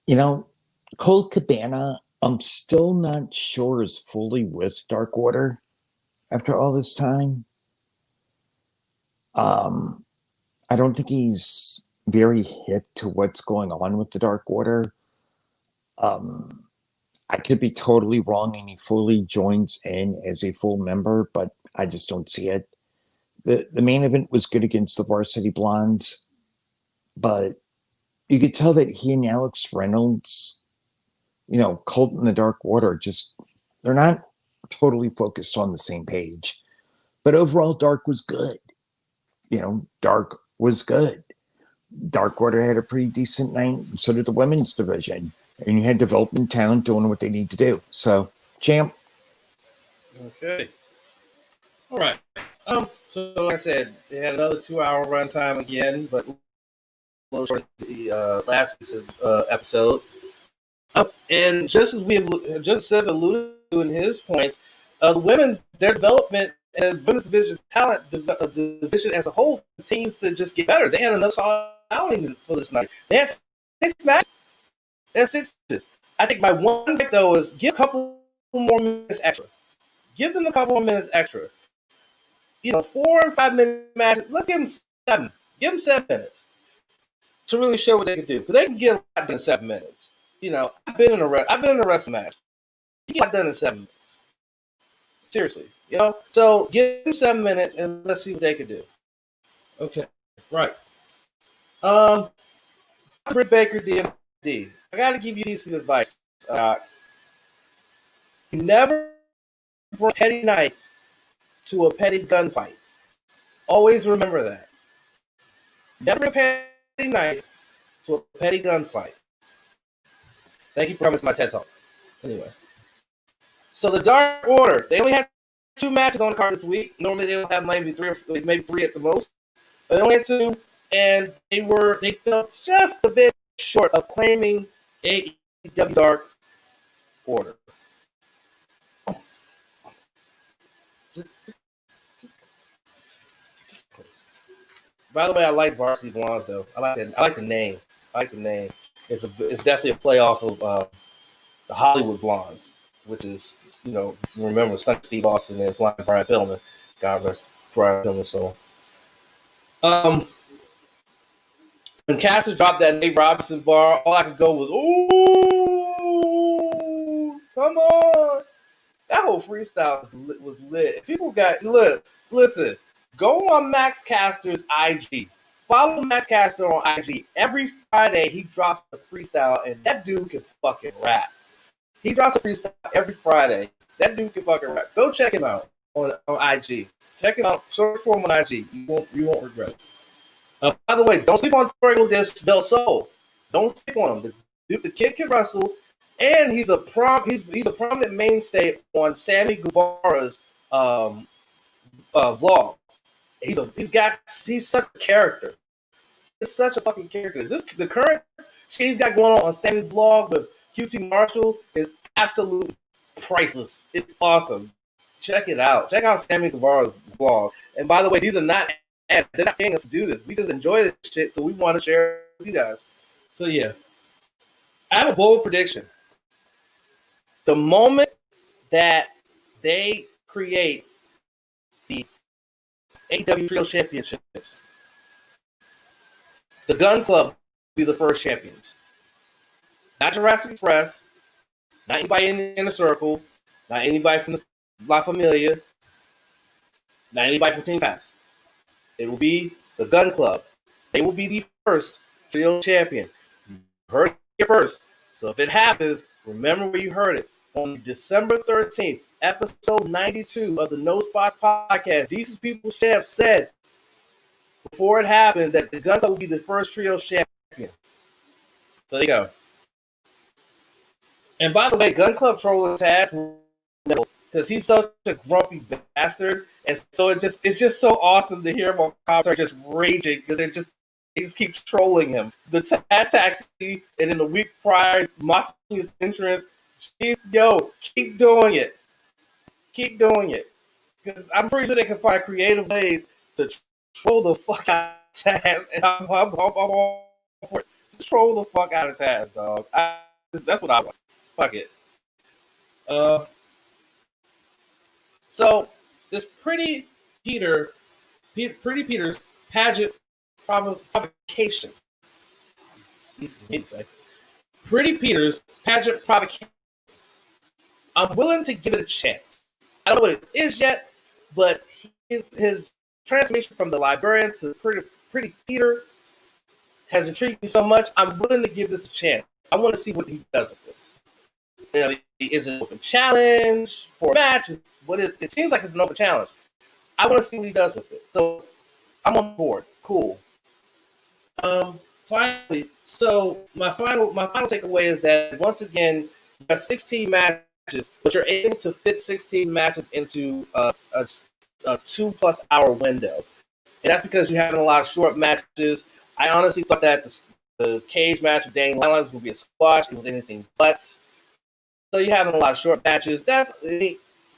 You know, Colt Cabana, I'm still not sure is fully with Dark Order after all this time. I don't think he's very hip to what's going on with the Dark Order. I could be totally wrong and he fully joins in as a full member, but I just don't see it. The main event was good against the Varsity Blondes, but you could tell that he and Alex Reynolds, Colt and the Dark Order, they're not totally focused on the same page. But overall, Dark was good. Dark was good. Dark Order had a pretty decent night, and so did the women's division. And you had development talent doing what they need to do. So, champ. Okay. All right. So like I said, they had another 2-hour runtime again, but for the last week's episode. And just as we just said, alluded to in his points, the women, their development and women's division talent, the division as a whole continues to just get better. They had another solid outing for this night. They had 6 matches. I think my one pick though is give a couple more minutes extra. Give them a couple more minutes extra. 4 and 5 minute matches. Let's give them 7. Give them 7 minutes to really show what they can do, because they can get a lot done in 7 minutes. I've been in a wrestling match. You get a lot done in 7 minutes. Seriously, So give them 7 minutes and let's see what they can do. Okay, right. Britt Baker, DMD. I got to give you decent advice. You never bring a petty night to a petty gunfight. Always remember that. Never bring a petty night to a petty gunfight. Thank you for coming to my TED Talk. Anyway. So the Dark Order, they only had 2 matches on the card this week. Normally they don't have maybe 3 at the most. But they only had 2, and they fell just a bit short of claiming AEW Dark Order. By the way, I like Varsity Blondes though. I like the name. It's definitely a playoff of the Hollywood Blondes, which is remember Steve Austin and Brian Pillman. God rest Brian Pillman's soul. When Caster dropped that Nate Robinson bar, all I could go was, "Ooh, come on!" That whole freestyle was lit. People listen. Go on Max Caster's IG. Follow Max Caster on IG. Every Friday he drops a freestyle, and that dude can fucking rap. He drops a freestyle every Friday. That dude can fucking rap. Go check him out on IG. Check him out. Search for him on IG. You won't regret it. By the way, don't sleep on Fuego del Sol. Don't sleep on him. The kid can wrestle, and he's a prominent mainstay on Sammy Guevara's vlog. He's such a character. He's such a fucking character. The current shit he's got going on Sammy's vlog with QT Marshall is absolutely priceless. It's awesome. Check it out. Check out Sammy Guevara's vlog. And by the way, these are not ads. They're not paying us to do this. We just enjoy this shit, so we want to share it with you guys. So yeah. I have a bold prediction. The moment that they create the AEW Trio Championships. The Gun Club will be the first champions. Not Jurassic Express, not anybody in the Inner Circle, not anybody from the La Familia, not anybody from Team Pass. It will be the Gun Club. They will be the first Trio Champion. You heard it here first. So if it happens, remember where you heard it. On December 13th, episode 92 of the No Spots podcast, These People's Champ said before it happened that the Gun Club will be the first Trio Champion. So there you go. And by the way, Gun Club trolling Taz because he's such a grumpy bastard, and so it's just so awesome to hear him on commentary just raging because they just keep trolling him. The Taz Taxi, and in the week prior, mocking his entrance. Keep doing it. Keep doing it. Because I'm pretty sure they can find creative ways to troll the fuck out of Taz, and I'm all for it. Just troll the fuck out of Taz, dog. That's what I want. Fuck it. So this Pretty Peter's pageant provocation. Easy for me to say. Pretty Peter's pageant provocation. I'm willing to give it a chance. I don't know what it is yet, but his transformation from the librarian to Pretty Peter has intrigued me so much. I'm willing to give this a chance. I want to see what he does with this. Is it an open challenge for a match? It seems like it's an open challenge. I want to see what he does with it. So I'm on board. Cool. Finally, so my final takeaway is that once again, you have 16 matches, but you're able to fit 16 matches into a 2+ hour window. And that's because you're having a lot of short matches. I honestly thought that the cage match with Dane Lyons would be a squash. It was anything but. So you're having a lot of short matches. 5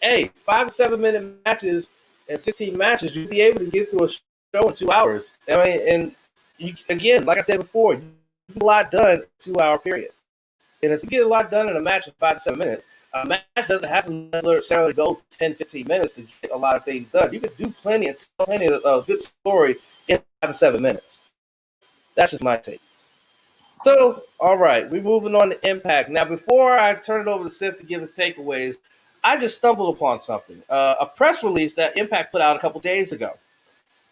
to 7 minute matches and 16 matches, you'd be able to get through a show in 2 hours. I mean, and you, again, like I said before, you get a lot done in a 2 hour period. And if you get a lot done in a match in 5 to 7 minutes, a match doesn't have to necessarily go 10, 15 minutes to get a lot of things done. You can do plenty of good story in 5 to 7 minutes. That's just my take. So, all right, we're moving on to Impact. Now, before I turn it over to Sif to give his takeaways, I just stumbled upon something. A press release that Impact put out a couple days ago,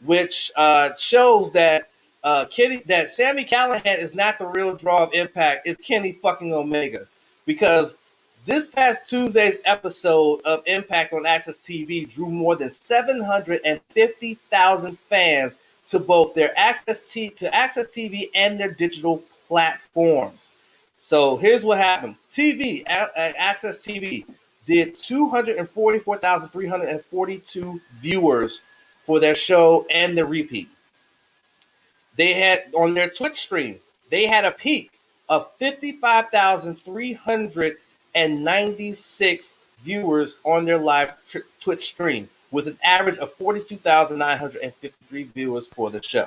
which shows that that Sami Callihan is not the real draw of Impact. It's Kenny fucking Omega. Because this past Tuesday's episode of Impact on Access TV drew more than 750,000 fans to both their Access TV and their digital platforms. So here's what happened. Access TV did 244,342 viewers for their show and the repeat. They had on their Twitch stream, they had a peak of 55,396 viewers on their live Twitch stream, with an average of 42,953 viewers for the show,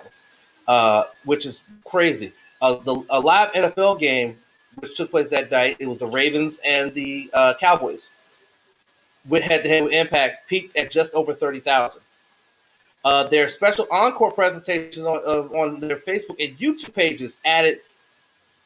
which is crazy. A live NFL game, which took place that night, it was the Ravens and the Cowboys, with head-to-head with Impact, peaked at just over 30,000. Their special encore presentations on their Facebook and YouTube pages added,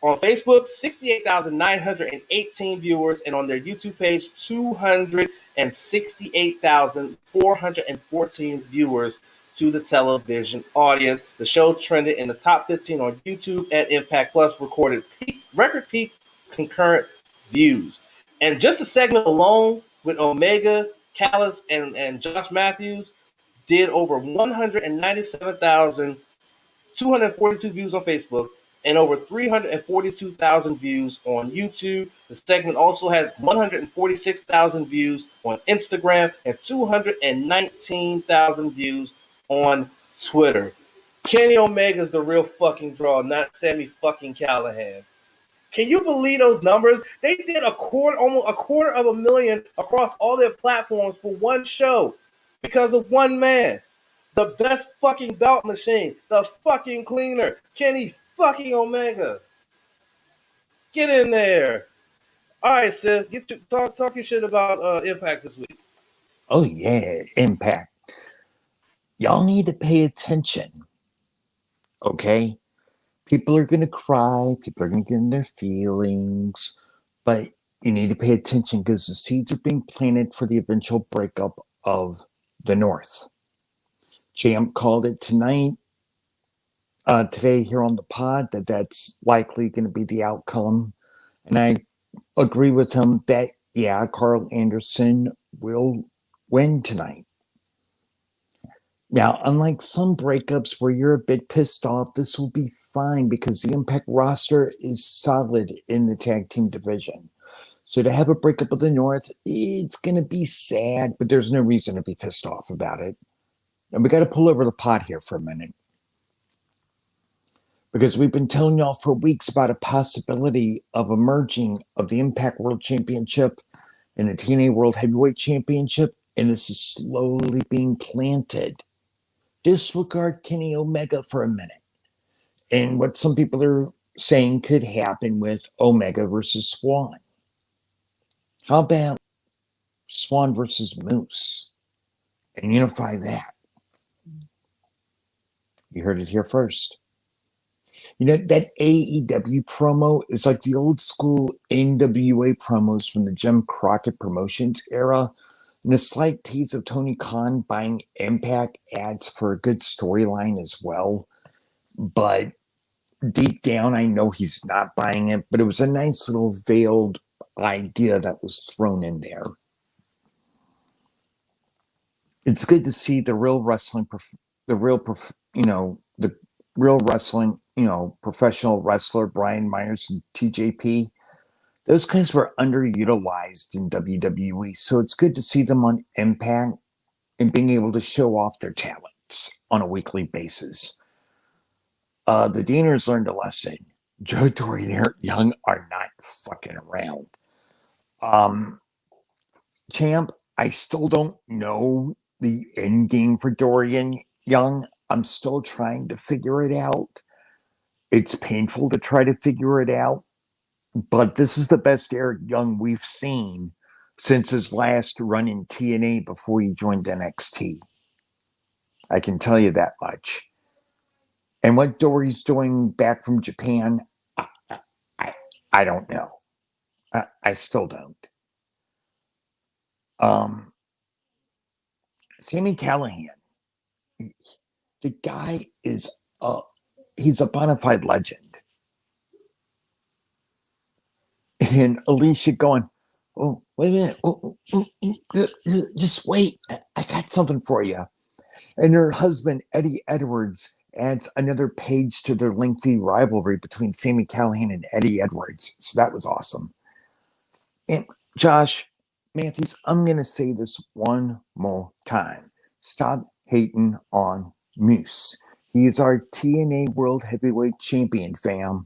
on Facebook, 68,918 viewers, and on their YouTube page, 268,414 viewers to the television audience. The show trended in the top 15 on YouTube, and Impact Plus recorded record peak concurrent views. And just a segment alone with Omega, Callis, and Josh Matthews did over 197,242 views on Facebook and over 342,000 views on YouTube. The segment also has 146,000 views on Instagram and 219,000 views on Twitter. Kenny Omega's the real fucking draw, not Sami fucking Callihan. Can you believe those numbers? They did almost a quarter of a million across all their platforms for one show because of one man. The best fucking belt machine, the fucking cleaner, Kenny fucking Omega. Get in there. All right, Seth, talk your shit about Impact this week. Oh, yeah, Impact. Y'all need to pay attention, okay? People are going to cry. People are going to get in their feelings. But you need to pay attention because the seeds are being planted for the eventual breakup of the North. Champ called it today here on the pod, that's likely going to be the outcome. And I agree with him that, yeah, Carl Anderson will win tonight. Now, unlike some breakups where you're a bit pissed off, this will be fine because the Impact roster is solid in the tag team division. So to have a breakup of the North, it's going to be sad, but there's no reason to be pissed off about it. And we got to pull over the pot here for a minute because we've been telling y'all for weeks about a possibility of emerging of the Impact World Championship and the TNA World Heavyweight Championship, and this is slowly being planted. Disregard Kenny Omega for a minute and what some people are saying could happen with Omega versus Swan. How about Swan versus Moose and unify that? You heard it here first. You know, that AEW promo is like the old school NWA promos from the Jim Crockett Promotions era. And a slight tease of Tony Khan buying Impact adds for a good storyline as well. But deep down, I know he's not buying it, but it was a nice little veiled idea that was thrown in there. It's good to see the real wrestling, the real wrestling, professional wrestler Brian Myers and TJP. Those guys were underutilized in WWE, so it's good to see them on Impact and being able to show off their talents on a weekly basis. The Deaners learned a lesson. Joe Dory and Eric Young are not fucking around. Champ, I still don't know the end game for Dorian Young. I'm still trying to figure it out. It's painful to try to figure it out, but this is the best Eric Young we've seen since his last run in TNA before he joined NXT. I can tell you that much. And what Dory's doing back from Japan, I, I, I don't know. I still don't. Um, Sammy Callahan, the guy is he's a bona fide legend. And Alicia going, oh, wait a minute. Just wait. I got something for you. And her husband, Eddie Edwards, adds another page to their lengthy rivalry between Sammy Callahan and Eddie Edwards. So that was awesome. And Josh Matthews, I'm going to say this one more time. Stop hating on Moose. He is our TNA World Heavyweight Champion, fam.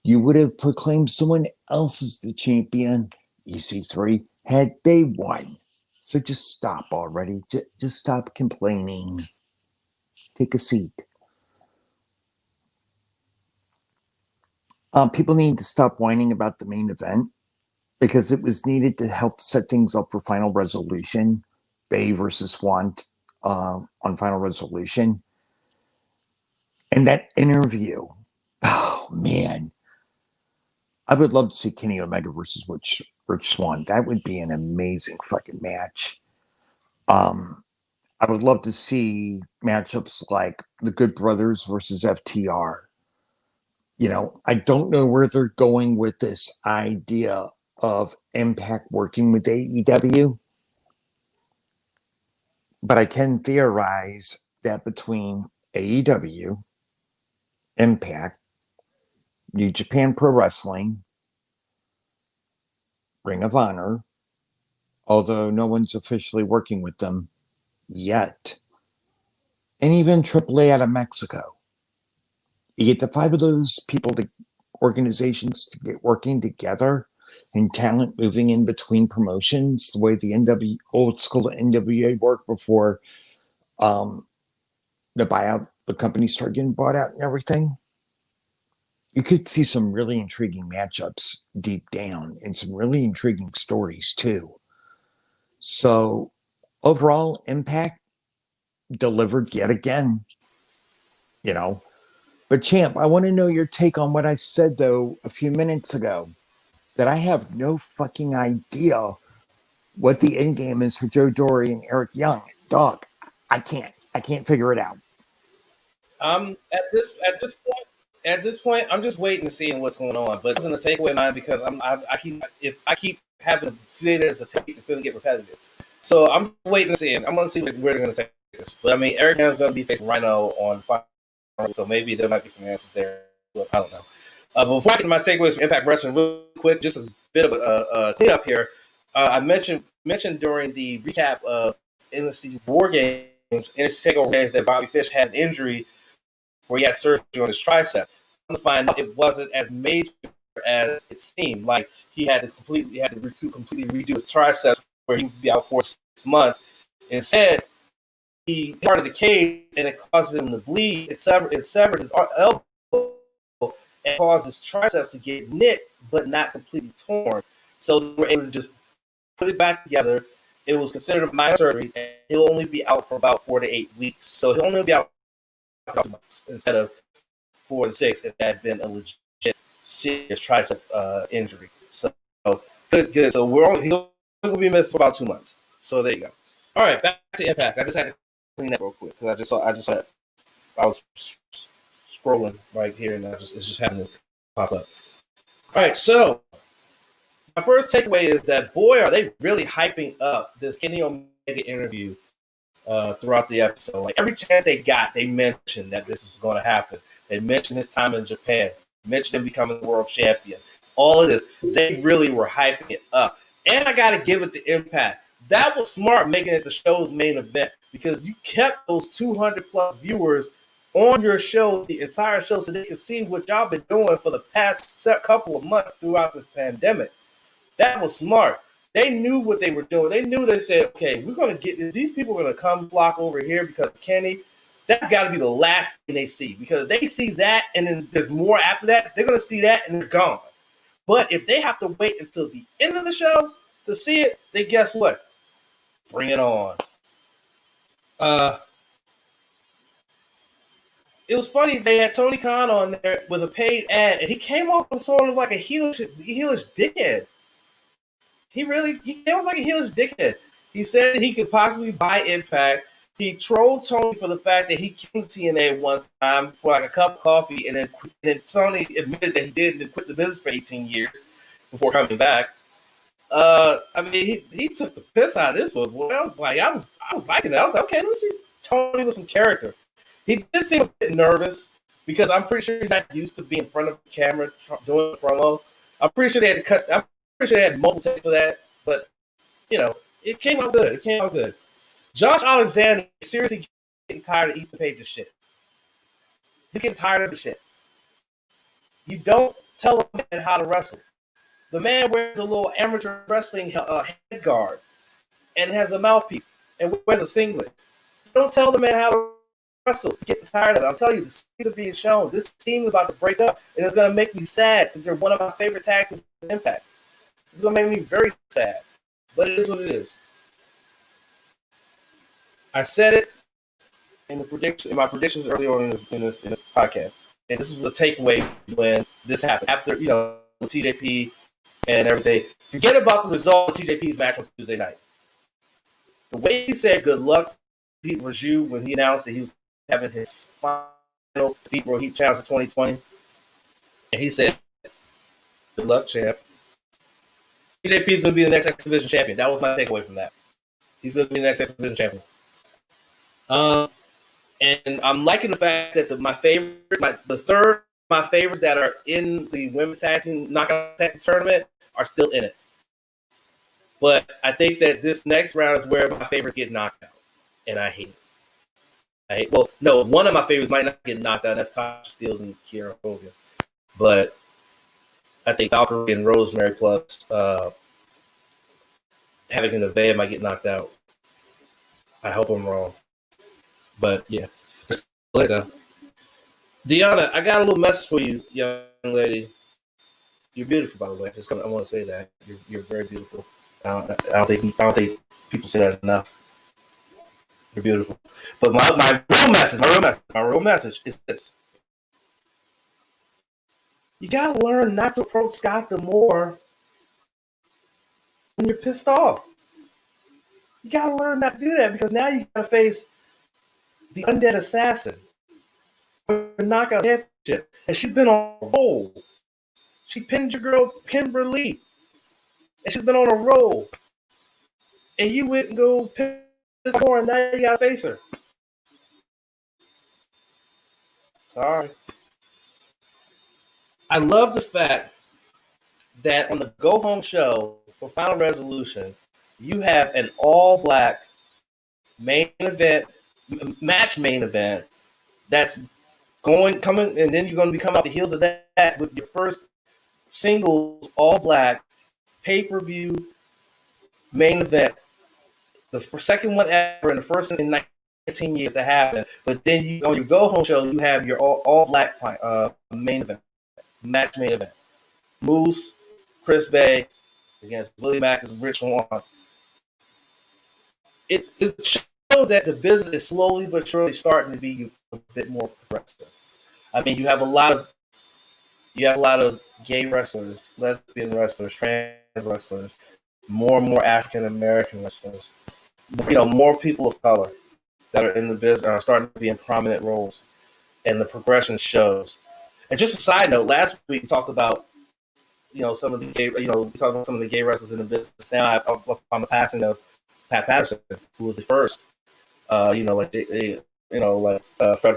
You would have proclaimed someone else as the champion, EC3, had they won. So just stop already. Just stop complaining. Take a seat. People need to stop whining about the main event because it was needed to help set things up for Final Resolution. Bay versus Swan on Final Resolution. And that interview, oh man, I would love to see Kenny Omega versus Rich Swann. That would be an amazing fucking match. I would love to see matchups like the Good Brothers versus FTR. I don't know where they're going with this idea of Impact working with AEW, but I can theorize that between AEW, Impact, New Japan Pro Wrestling, Ring of Honor, although no one's officially working with them yet, and even AAA out of Mexico. You get the five of those organizations to get working together and talent moving in between promotions, the way the old school NWA worked before the company started getting bought out and everything. You could see some really intriguing matchups deep down and some really intriguing stories too. So overall, Impact delivered yet again, you know. But Champ, I want to know your take on what I said though a few minutes ago. That I have no fucking idea what the end game is for Joe Dory and Eric Young. Dog, I can't figure it out. At this point, I'm just waiting to see what's going on. But it doesn't take away mine because I keep having to see it as a take, it's going to get repetitive. So I'm waiting to see. I'm going to see where they're going to take this. But I mean, Eric Young's going to be facing Rhino on Friday, so maybe there might be some answers there. I don't know. But before I get to my takeaways from Impact Wrestling, real quick, just a bit of a cleanup here. I mentioned during the recap of NXT WarGames, NXT Takeover WarGames, that Bobby Fish had an injury where he had surgery on his tricep. To find out it wasn't as major as it seemed. Like he had to completely redo his triceps, where he would be out for 6 months. Instead, he parted the cage and it caused him to bleed. It severed his elbow and caused his triceps to get nicked, but not completely torn. So they were able to just put it back together. It was considered a minor surgery, and he'll only be out for about 4 to 8 weeks. So he'll only be out for 2 months instead of 4 to 6 if that had been a legit serious tricep injury. So good. So he'll be missed for about 2 months. So there you go. All right, back to Impact. I just had to clean that real quick because I was scrolling right here and it's just happened to pop up. All right, so my first takeaway is that boy, are they really hyping up this Kenny Omega interview throughout the episode. Like every chance they got, they mentioned that this is going to happen. They mentioned his time in Japan. They mentioned him becoming the world champion. All of this, they really were hyping it up. And I got to give it to Impact. That was smart, making it the show's main event, because you kept those 200 plus viewers on your show, the entire show, so they could see what y'all been doing for the past couple of months throughout this pandemic. That was smart. They knew what they were doing. They said, okay, we're going to get these people are going to come flock over here because of Kenny. That's got to be the last thing they see, because they see that and then there's more after that. They're going to see that and they're gone. But if they have to wait until the end of the show to see it, then guess what? Bring it on. It was funny. They had Tony Khan on there with a paid ad, and he came off sort of like a heelish dickhead. He came off like a heelish dickhead. He said he could possibly buy Impact. He trolled Tony for the fact that he came to TNA one time for like a cup of coffee, and then Tony admitted that he did and then quit the business for 18 years before coming back. I mean, he took the piss out of this one. Boy, I was liking that. I was like, okay, let me see Tony with some character. He did seem a bit nervous because I'm pretty sure he's not used to being in front of the camera doing a promo. I'm pretty sure they had to cut. I'm pretty sure they had multiple takes for that, but it came out good. Josh Alexander is seriously getting tired of Ethan Page's shit. He's getting tired of the shit. You don't tell a man how to wrestle. The man wears a little amateur wrestling head guard and has a mouthpiece and wears a singlet. You don't tell the man how to wrestle. He's getting tired of it. I'm telling you, the speed of being shown. This team is about to break up, and it's going to make me sad because they're one of my favorite tags in Impact. It's going to make me very sad, but it is what it is. I said it in my predictions earlier on in this podcast, and this is the takeaway when this happened. After TJP and everything, forget about the result of TJP's match on Tuesday night. The way he said good luck to Pete Raju when he announced that he was having his final Pete World Heat Challenge for 2020, and he said, "Good luck, champ." TJP is going to be the next X Division champion. That was my takeaway from that. He's going to be the next X Division champion. And I'm liking the fact that my favorites that are in the women's tag team knockout tag team tournament are still in it. But I think that this next round is where my favorites get knocked out, and I hate it. One of my favorites might not get knocked out. That's Tasha Steelz and Kiera Hogan. But I think Valkyrie and Rosemary plus Havoc and Nevaeh might get knocked out. I hope I'm wrong. But yeah. Later. Deanna, I got a little message for you, young lady. You're beautiful, by the way. I want to say that you're very beautiful. I don't think people say that enough. You're beautiful. But my real message is this. You gotta learn not to approach Scott D'Amore when you're pissed off. You gotta learn not to do that because now you gotta face the undead assassin for knockout championship. And she's been on a roll. She pinned your girl Kimberly. And she's been on a roll. And you went and go piss more and now you gotta face her. Sorry. I love the fact that on the Go Home show for Final Resolution, you have an all-black main event that's coming, and then you're going to be coming off the heels of that with your first singles all-black pay-per-view main event, the second one ever, and the first in 19 years to happen. But then on your Go Home show, you have your all-black main event. Moose, Chris Bay against Willie Mack and Rich Swann. It shows that the business is slowly but surely starting to be a bit more progressive. I mean, you have a lot of gay wrestlers, lesbian wrestlers, trans wrestlers, more and more African American wrestlers. More people of color that are in the business are starting to be in prominent roles, and the progression shows. And just a side note, last week we talked about some of the gay, we talked about some of the gay wrestlers in the business. Now on the passing of Pat Patterson, who was the first, Fred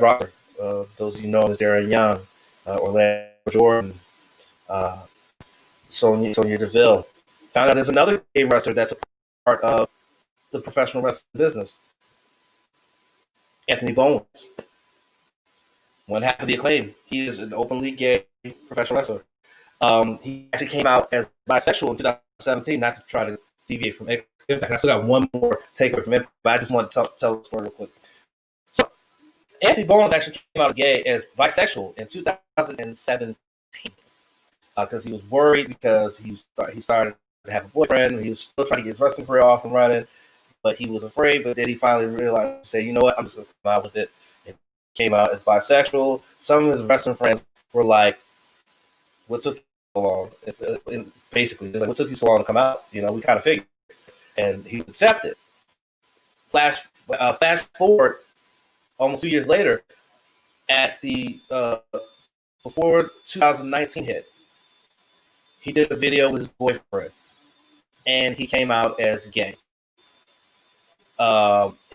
Rocker, those of you know as Darren Young, Orlando Jordan, Sonya Deville. Found out there's another gay wrestler that's a part of the professional wrestling business, Anthony Bowens. One half of the Acclaim. He is an openly gay professional wrestler. He actually came out as bisexual in 2017, not to try to deviate from Impact. I still got one more takeaway from Impact, but I just want to tell the story real quick. So, Anthony Bowens actually came out as gay as bisexual in 2017 because he was worried because he started to have a boyfriend. He was still trying to get his wrestling career off and running, but he was afraid. But then he finally realized, say, you know what, I'm just going to come out with it. And came out as bisexual. Some of his wrestling friends were like, what took you so long? Basically, they're like, what took you so long to come out? We kind of figured. And he accepted. Flash forward almost 2 years later, at the before 2019 hit, he did a video with his boyfriend, and he came out as gay.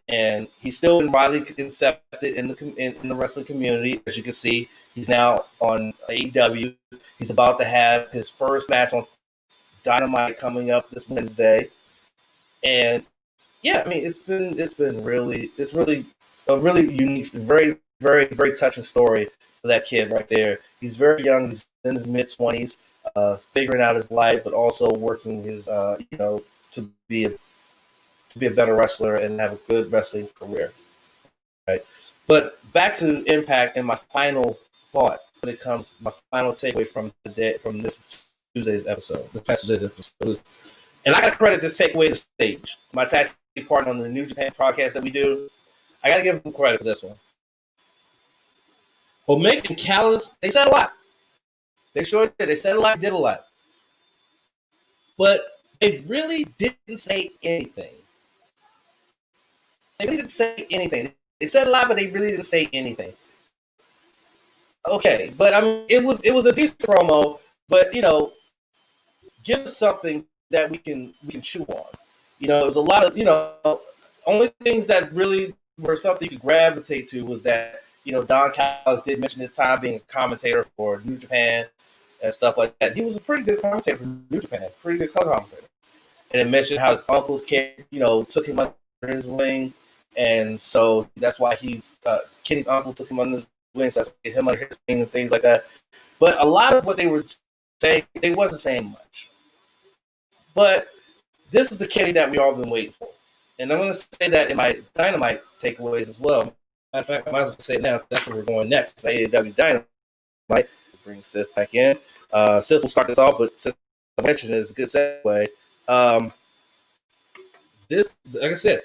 And he's still been widely accepted in the wrestling community. As you can see, he's now on AEW. He's about to have his first match on Dynamite coming up this Wednesday. And yeah, I mean, it's really a really unique, very, very, very touching story for that kid right there. He's very young. He's in his mid-20s, figuring out his life, but also working his, to be a better wrestler and have a good wrestling career. Right. But back to Impact and my final thought when it comes to my final takeaway from this Tuesday's episode, this past Tuesday's episode. And I got to credit this takeaway to Stage, my tag team partner on the New Japan podcast that we do. I got to give them credit for this one. Omega and Callis, they said a lot. They sure did. They said a lot, did a lot. But they really didn't say anything. They really didn't say anything. They said a lot, but they really didn't say anything. Okay, but I mean, it was a decent promo, but give us something that we can chew on. It was a lot of only things that really were something you could gravitate to was that Don Callis did mention his time being a commentator for New Japan and stuff like that. He was a pretty good commentator for New Japan, pretty good color commentator. And it mentioned how his uncle took him under his wing, and so that's why Kenny's uncle took him under his wing, so that's him under his wing and things like that. But a lot of what they were saying, they wasn't saying much. But this is the Kenny that we all been waiting for. And I'm going to say that in my Dynamite takeaways as well. Matter of fact, I might as well say it now. That's where we're going next. AEW Dynamite. Bring Sith back in. Sith will start this off, but since I mentioned it, it's a good segue. This, like I said,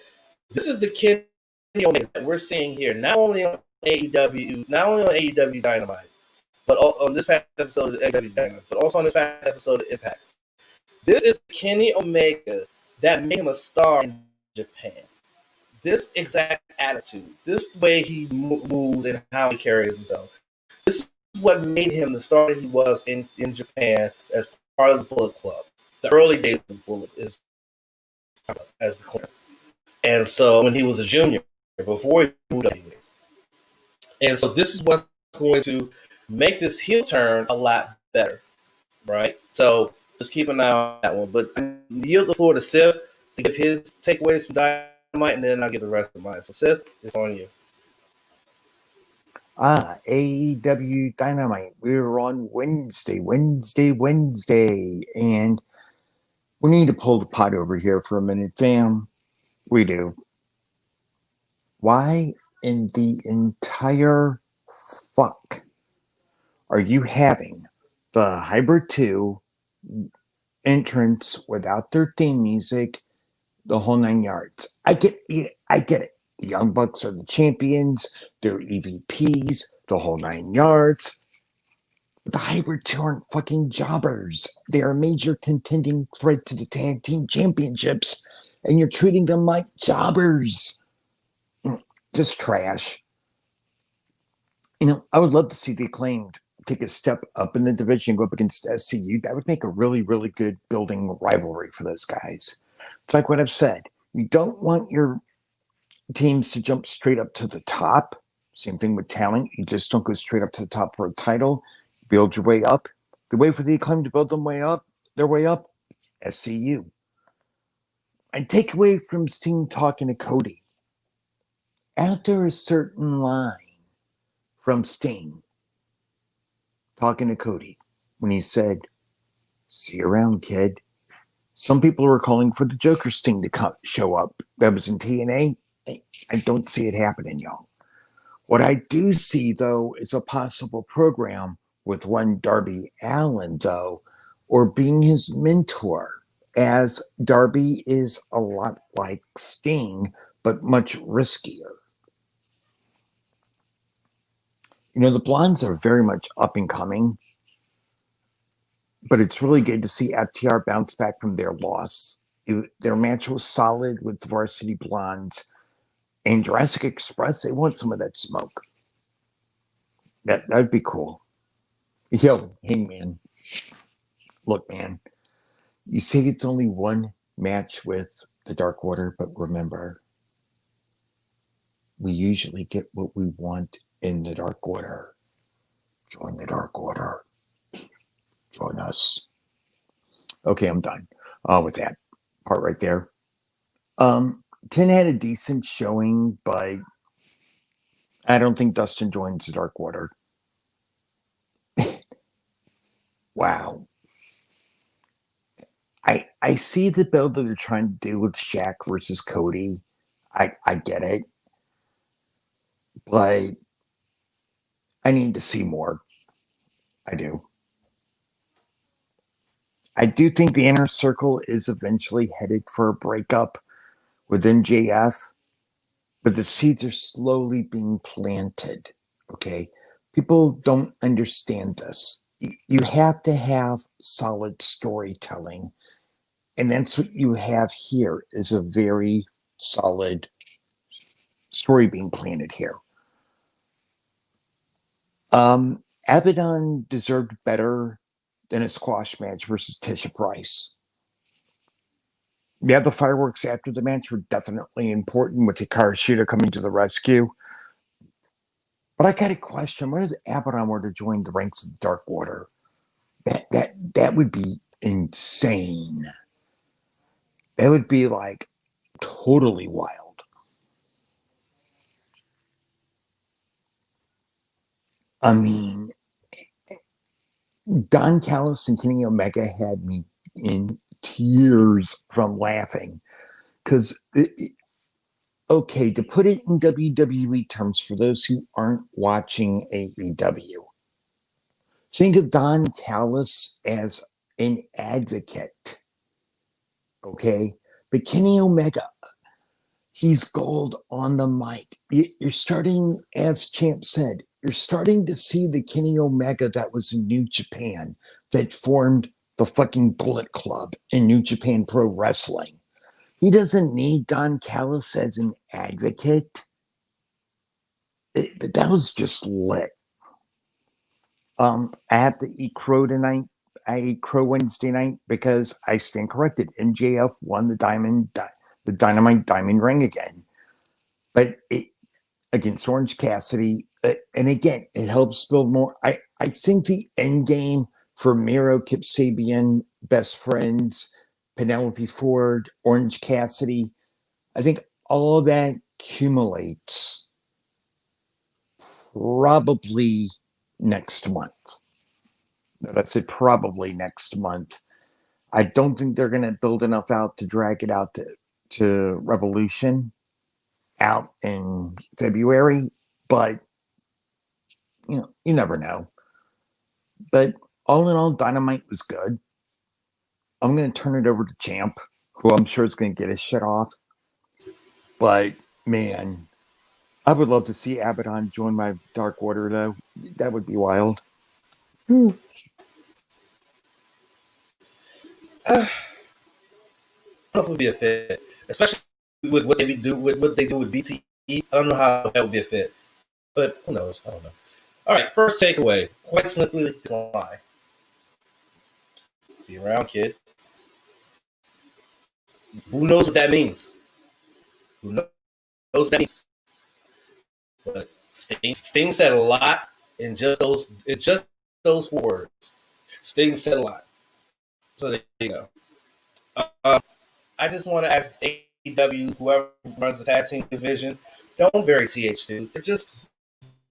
this is the Kenny Omega that we're seeing here, not only on AEW Dynamite, but on this past episode of AEW Dynamite, but also on this past episode of Impact. This is Kenny Omega that made him a star in Japan. This exact attitude, this way he moves and how he carries himself, this is what made him the star that he was in Japan as part of the Bullet Club. The early days of the Bullet is as the club. And so when he was a junior, before he moved up, and so this is what's going to make this heel turn a lot better, right? So just keep an eye on that one. But I yield the floor to Sith to give his takeaways from Dynamite, and then I'll get the rest of mine. So Sith, it's on you. AEW Dynamite. We're on Wednesday, and we need to pull the pot over here for a minute, fam. We do. Why in the entire fuck are you having the Hybrid 2 entrance without their theme music, the whole 9 yards? I get it. The Young Bucks are the champions, they're EVPs, the whole 9 yards. The Hybrid 2 aren't fucking jobbers. They are a major contending threat to the tag team championships, and you're treating them like jobbers. Just trash. I would love to see the Acclaimed take a step up in the division and go up against SCU. That would make a really, really good building rivalry for those guys. It's like what I've said. You don't want your teams to jump straight up to the top. Same thing with talent. You just don't go straight up to the top for a title. Build your way up. The way for the Acclaim to build their way up, SCU. And take away from Sting talking to Cody. After a certain line from Sting talking to Cody, when he said, "See you around, kid," some people were calling for the Joker Sting to show up. That was in TNA. I don't see it happening, y'all. What I do see, though, is a possible program with one Darby Allin, though, or being his mentor, as Darby is a lot like Sting, but much riskier. The Blondes are very much up and coming, but it's really good to see FTR bounce back from their loss. Their match was solid with the Varsity Blondes, and Jurassic Express, they want some of that smoke. That'd be cool. Yo, Hangman. Look, man, you say it's only one match with the Dark Order, but remember, we usually get what we want in the Dark Order. Join the Dark Order. Join us. Okay, I'm done with that part right there. 10 had a decent showing, but I don't think Dustin joins the Dark Order. Wow. I see the build that they're trying to do with Shaq versus Cody. I get it. But I need to see more. I do. I do think the Inner Circle is eventually headed for a breakup with MJF, but the seeds are slowly being planted. Okay? People don't understand this. You have to have solid storytelling. And that's what you have here, is a very solid story being planted here. Abaddon deserved better than a squash match versus Tisha Price. Yeah, the fireworks after the match were definitely important with Hikaru Shida coming to the rescue. But I got a question. What if Abaddon were to join the ranks of the Dark Order? That would be insane. That would be like totally wild. I mean, Don Callis and Kenny Omega had me in tears from laughing. Because, okay, to put it in WWE terms, for those who aren't watching AEW, think of Don Callis as an advocate. Okay? But Kenny Omega, He's gold on the mic. You're starting, as Champ said, you're starting to see the Kenny Omega that was in New Japan, that formed the fucking Bullet Club in New Japan Pro Wrestling. He doesn't need Don Callis as an advocate. But that was just lit. I have to eat crow tonight. I ate crow Wednesday night because I stand corrected. MJF won the Dynamite Diamond Ring again. But against Orange Cassidy, and again, it helps build more. I think the end game for Miro, Kip Sabian, Best Friends, Penelope Ford, Orange Cassidy, I think all of that accumulates probably next month. I said probably next month. I don't think they're going to build enough out to drag it out to Revolution out in February, but you never know. But all in all, Dynamite was good. I'm going to turn it over to Champ, who I'm sure is going to get his shit off. But man, I would love to see Abaddon join my Dark Order, though. That would be wild. I don't know if it would be a fit, especially with what they do with BTE. I don't know how that would be a fit, but who knows? I don't know. All right, first takeaway. Quite simply, it's a lie. See you around, kid. Who knows what that means? Who knows what that means? But Sting said a lot in just those words. Sting said a lot. So there you go. I just want to ask AEW, whoever runs the tag team division, don't bury TH2. They're just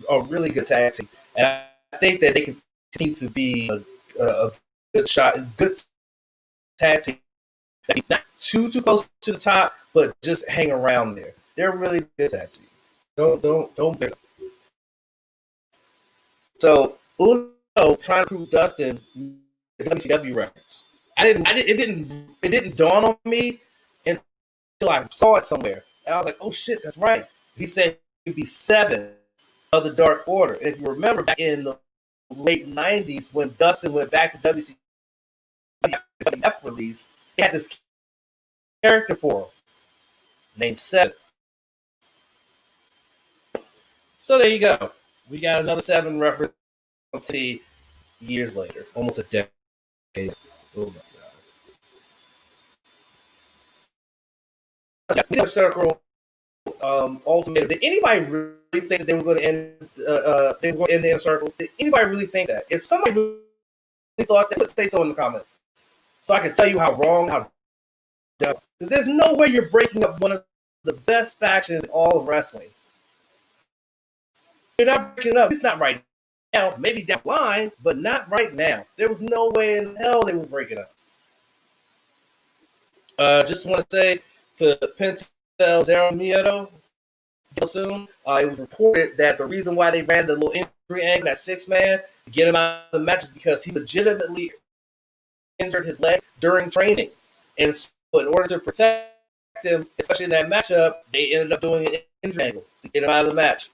a really good tag team, and I think that they continue to be a good tag team. Not too close to the top, but just hang around there. They're a really good tag team. Don't bury them. So Uno trying to prove Dustin the WCW records. It didn't dawn on me until I saw it somewhere, and I was like, oh shit, that's right. He said he'd be 7 of the Dark Order. And if you remember back in the late 90s when Dustin went back to WCW release, he had this character for him named 7. So there you go. We got another 7 reference years later, almost a decade. Oh my god. Yeah, circle ultimatum. Did anybody really think that they were going to end? They were going to end the Inner Circle? Did anybody really think that? If somebody really thought that, say so in the comments, so I can tell you how wrong, how dumb. Because there's no way you're breaking up one of the best factions in all of wrestling. You're not breaking it up. It's not right now. Maybe down the line, but not right now. There was no way in hell they would break it up. Just want to say to Pentel Zero Miedo, soon, it was reported that the reason why they ran the little injury angle, that 6-man, to get him out of the match is because he legitimately injured his leg during training. And so in order to protect him, especially in that matchup, they ended up doing an injury angle to get him out of the match.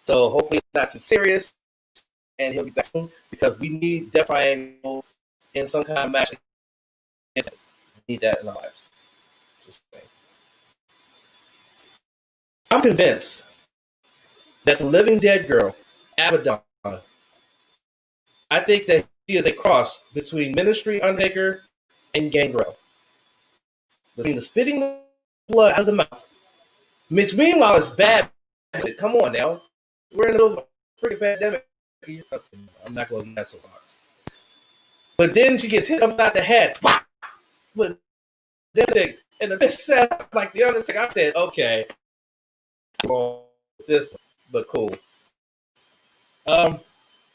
So hopefully it's not too serious, and he'll be back soon, because we need Death Triangle in some kind of match. We need that in our lives. Just saying. I'm convinced that the Living Dead girl, Abaddon, I think that she is a cross between Ministry, Undertaker, and Gangrel. Between the spitting blood out of the mouth, which meanwhile is bad. Come on now. We're in the middle of a freaking pandemic. I'm not going to get that so much. But then she gets hit upside the head. But then and the bitch set up like the Undertaker. I said, okay, this one, but cool.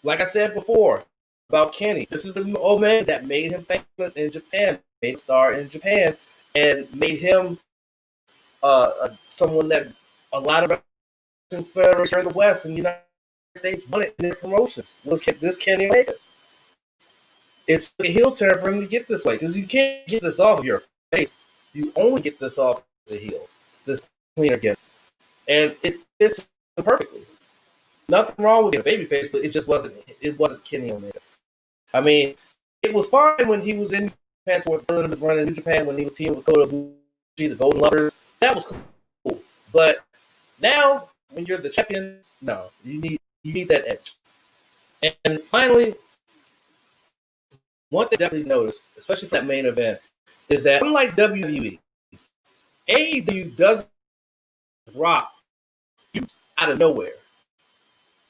Like I said before about Kenny, this is the old man that made him famous in Japan, made a star in Japan, and made him someone that a lot of federation in the West and the United States wanted in their promotions. Was this Kenny Omega? It's a heel turn for him to get this way, because you can't get this off of your face. You only get this off as a heel. This cleaner gimmick, and it fits perfectly. Nothing wrong with being a babyface, but it wasn't Kenny Omega. I mean, it was fine when he was in Japan towards the end of his run in New Japan when he was teaming with Kota Ibushi, the Golden Lovers. That was cool. But now, when you're the champion, no, you need that edge. And finally, one thing I definitely noticed, especially for that main event, is that unlike WWE, AEW doesn't drop views out of nowhere.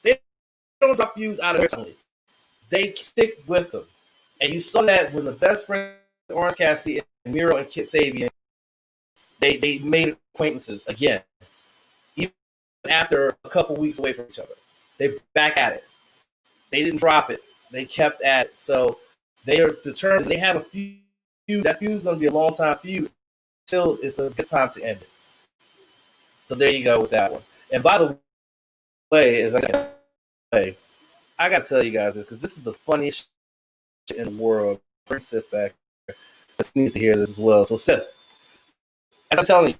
They don't drop views out of nowhere. They stick with them. And you saw that when the best friends, Orange Cassidy and Miro and Kip Sabian, they made acquaintances again. Even after a couple weeks away from each other. They're back at it. They didn't drop it. They kept at it. So they are determined. They have a feud. That feud is going to be a long time feud until it's a good time to end it. So there you go with that one. And by the way, I got to tell you guys this because this is the funniest shit in the world. Sit back. This needs to hear this as well. So, Seth, as I'm telling you,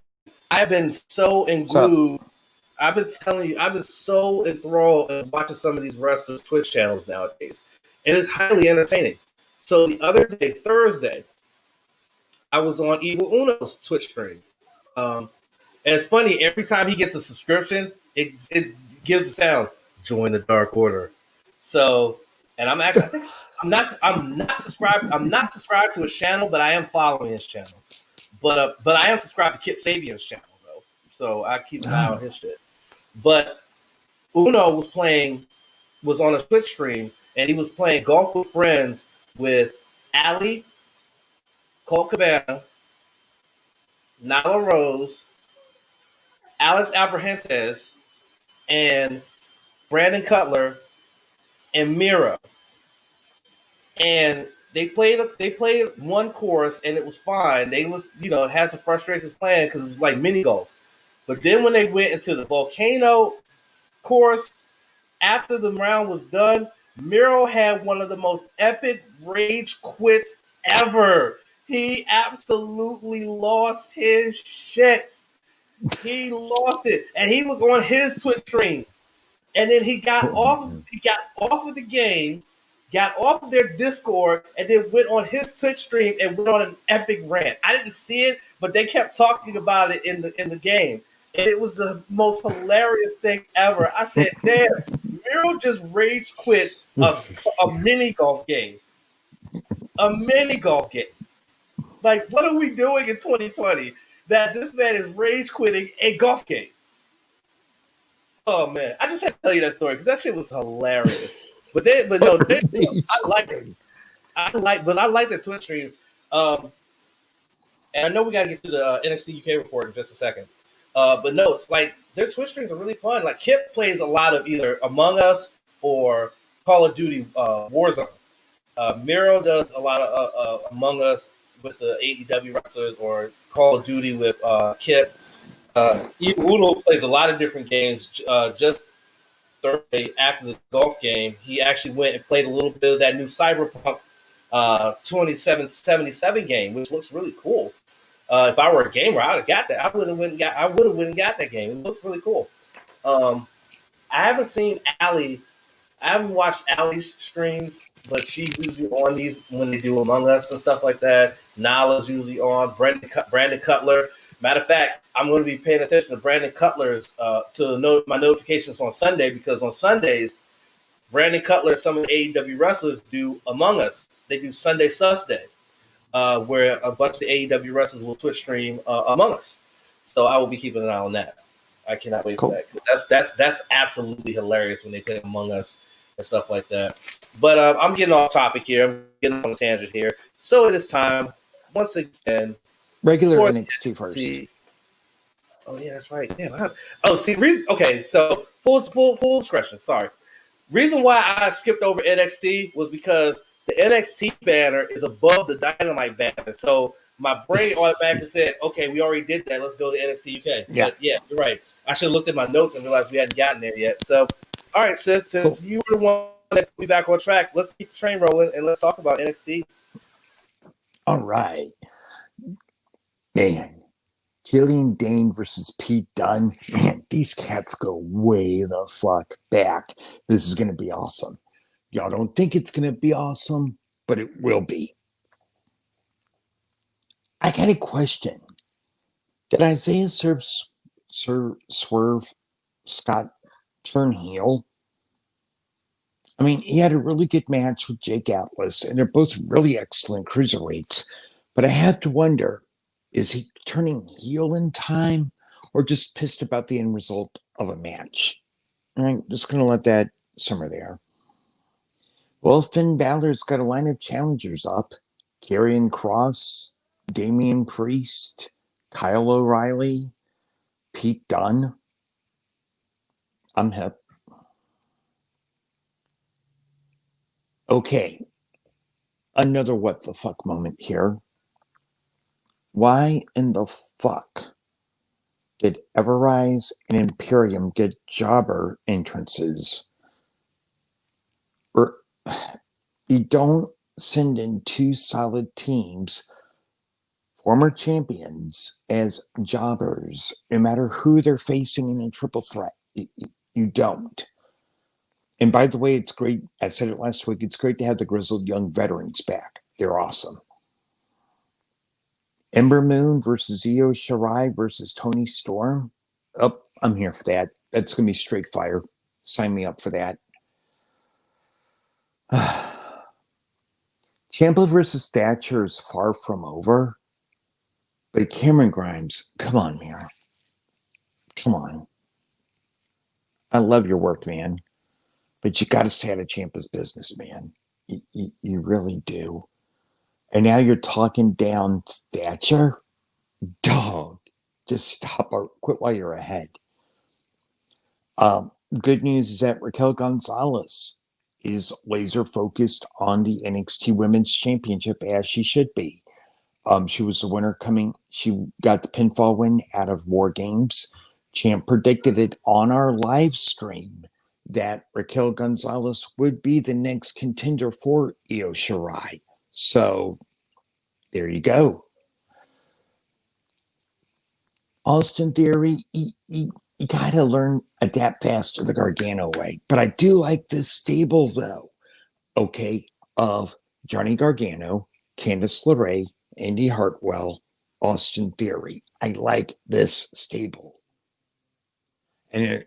I've been so glued. I've been so enthralled in watching some of these wrestlers' Twitch channels nowadays. It is highly entertaining. So the other day, Thursday, I was on Evil Uno's Twitch stream. And it's funny, every time he gets a subscription, it gives a sound, join the Dark Order. So, and I'm not subscribed to his channel, but I am following his channel. But I am subscribed to Kip Sabian's channel though. So I keep an eye on his shit. But Uno was on a Twitch stream, and he was playing Golf with Friends with Ali, Colt Cabana, Nyla Rose, Alex Abrahantes, and Brandon Cutler, and Mira. And they played one course, and it was fine. They was, had some frustrations playing because it was like mini golf. But then when they went into the volcano course, after the round was done, Miro had one of the most epic rage quits ever. He absolutely lost his shit. He lost it, and he was on his Twitch stream. And then he got off of the game, got off of their Discord, and then went on his Twitch stream and went on an epic rant. I didn't see it, but they kept talking about it in the game. And it was the most hilarious thing ever. I said, damn, Miro just rage quit a mini golf game. A mini golf game. Like, what are we doing in 2020 that this man is rage quitting a golf game? Oh man, I just had to tell you that story because that shit was hilarious. But I like it. I like their Twitch streams. And I know we gotta get to the NXT UK report in just a second. But no, it's like their Twitch streams are really fun. Like Kip plays a lot of either Among Us or Call of Duty Warzone. Miro does a lot of Among Us with the AEW wrestlers or Call of Duty with Kip. Uno plays a lot of different games. Just Thursday after the golf game, he actually went and played a little bit of that new Cyberpunk 2777 game, which looks really cool. If I were a gamer, I'd have got that. I would have went and got that game. It looks really cool. I haven't seen Ali. I haven't watched Ali's streams, but she's usually on these when they do Among Us and stuff like that. Nala's usually on. Brandon Cutler. Matter of fact, I'm going to be paying attention to Brandon Cutler's my notifications on Sunday because on Sundays, Brandon Cutler, some of the AEW wrestlers do Among Us. They do Sunday Sus Day, where a bunch of the AEW wrestlers will Twitch stream Among Us. So I will be keeping an eye on that. I cannot wait for that. That's absolutely hilarious when they play Among Us and stuff like that. But I'm getting off topic here. I'm getting on a tangent here. So it is time once again. Regular NXT first. Oh yeah, that's right. Damn. So full discretion. Sorry. Reason why I skipped over NXT was because the NXT banner is above the Dynamite banner. So my brain automatically said, "Okay, we already did that. Let's go to NXT UK." Yeah, but yeah, you're right. I should have looked at my notes and realized we hadn't gotten there yet. So, all right, since you were the one that put me back on track, let's keep the train rolling and let's talk about NXT. All right. Man, Killian Dane versus Pete Dunne. Man, these cats go way the fuck back. This is going to be awesome. Y'all don't think it's going to be awesome, but it will be. I got a question. Did Isaiah Swerve Scott turn heel? I mean, he had a really good match with Jake Atlas, and they're both really excellent cruiserweights. But I have to wonder, is he turning heel in time or just pissed about the end result of a match? I'm just going to let that simmer there. Well, Finn Balor's got a line of challengers up. Karrion Kross, Damian Priest, Kyle O'Reilly, Pete Dunne. I'm hip. Okay, another what the fuck moment here. Why in the fuck did Everrise and Imperium get jobber entrances? Or you don't send in two solid teams, former champions, as jobbers, no matter who they're facing in a triple threat. You don't. And by the way, it's great. I said it last week. It's great to have the grizzled young veterans back. They're awesome. Ember Moon versus Io Shirai versus Toni Storm. Oh, I'm here for that. That's going to be straight fire. Sign me up for that. Ciampa versus Thatcher is far from over. But Cameron Grimes, come on, man. Come on. I love your work, man. But you got to stay out of Ciampa's business, man. You really do. And now you're talking down Thatcher? Dog. Just stop or quit while you're ahead. Good news is that Raquel Gonzalez is laser focused on the NXT Women's Championship, as she should be. She was the winner coming. She got the pinfall win out of WarGames. Champ predicted it on our live stream that Raquel Gonzalez would be the next contender for Io Shirai. So there you go. Austin Theory, you got to learn, adapt fast to the Gargano way. But I do like this stable, though, okay, of Johnny Gargano, Candice LeRae, Andy Hartwell, Austin Theory. I like this stable. And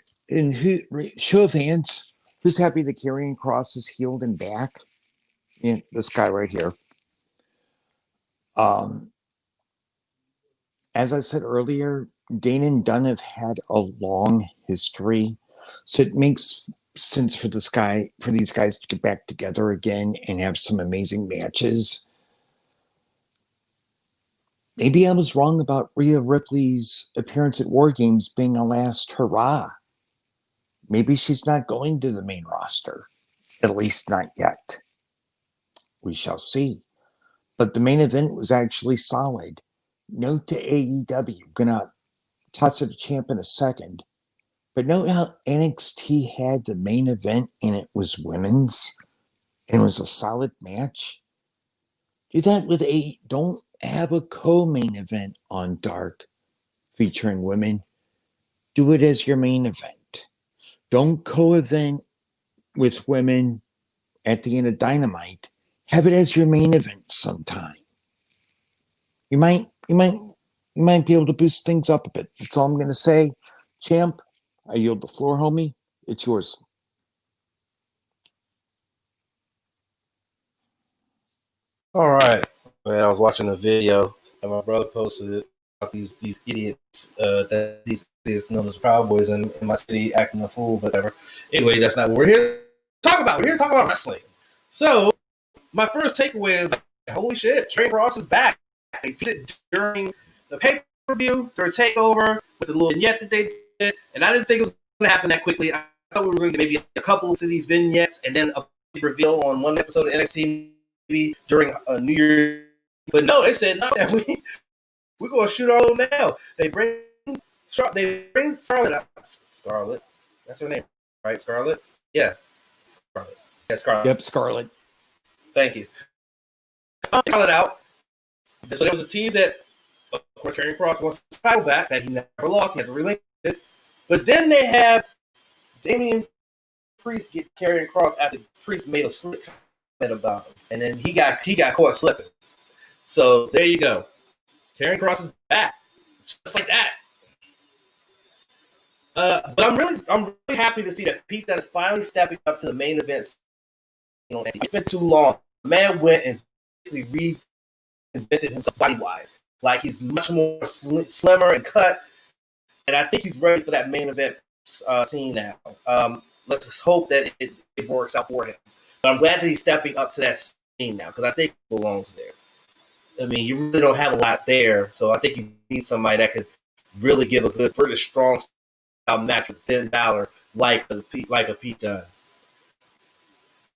show of hands, who's happy that Karrion Kross is healed and back? Yeah, this guy right here. As I said earlier, Dane and Dunn have had a long history, so it makes sense for these guys to get back together again and have some amazing matches. Maybe I was wrong about Rhea Ripley's appearance at WarGames being a last hurrah. Maybe she's not going to the main roster, at least not yet. We shall see. But the main event was actually solid. Note to AEW, gonna toss it to Champ in a second. But note how NXT had the main event and it was women's and it was a solid match. Do that with don't have a co-main event on Dark featuring women. Do it as your main event. Don't co-event with women at the end of Dynamite. Have it as your main event sometime. You might be able to boost things up a bit. That's all I'm going to say. Champ, I yield the floor, homie. It's yours. All right, man. I was watching a video and my brother posted it about these idiots, these idiots known as Proud Boys in my city acting a fool, whatever. Anyway, that's not what we're here to talk about. We're here to talk about wrestling. So my first takeaway is, holy shit, Trey Ross is back. They did it during the pay-per-view, during TakeOver, with the little vignette that they did, and I didn't think it was going to happen that quickly. I thought we were going to get maybe a couple of these vignettes and then a reveal on one episode of NXT maybe during a New Year. But no, they said not that we're going to shoot our own now. They bring Scarlett up. Scarlett. That's her name, right? Scarlett? Yeah. Scarlett. Yeah, Scarlett. Yep, Scarlett. Thank you. Scarlett out. So there was a tease that, of course, Karrion Kross wants the title back that he never lost. He had to relinquish it. But then they have Damian Priest get Karrion Kross after Priest made a slick comment about him, and then he got caught slipping. So there you go. Karrion Kross is back, just like that. But I'm really happy to see that Pete Dunne is finally stepping up to the main events. You know, it's been too long. The man went and basically reinvented himself body wise. Like, he's much more slimmer and cut, and I think he's ready for that main event scene now. Let's just hope that it works out for him. But I'm glad that he's stepping up to that scene now, because I think he belongs there. I mean, you really don't have a lot there, so I think you need somebody that could really give a good, pretty strong match with Finn Balor like a Pete Dunne.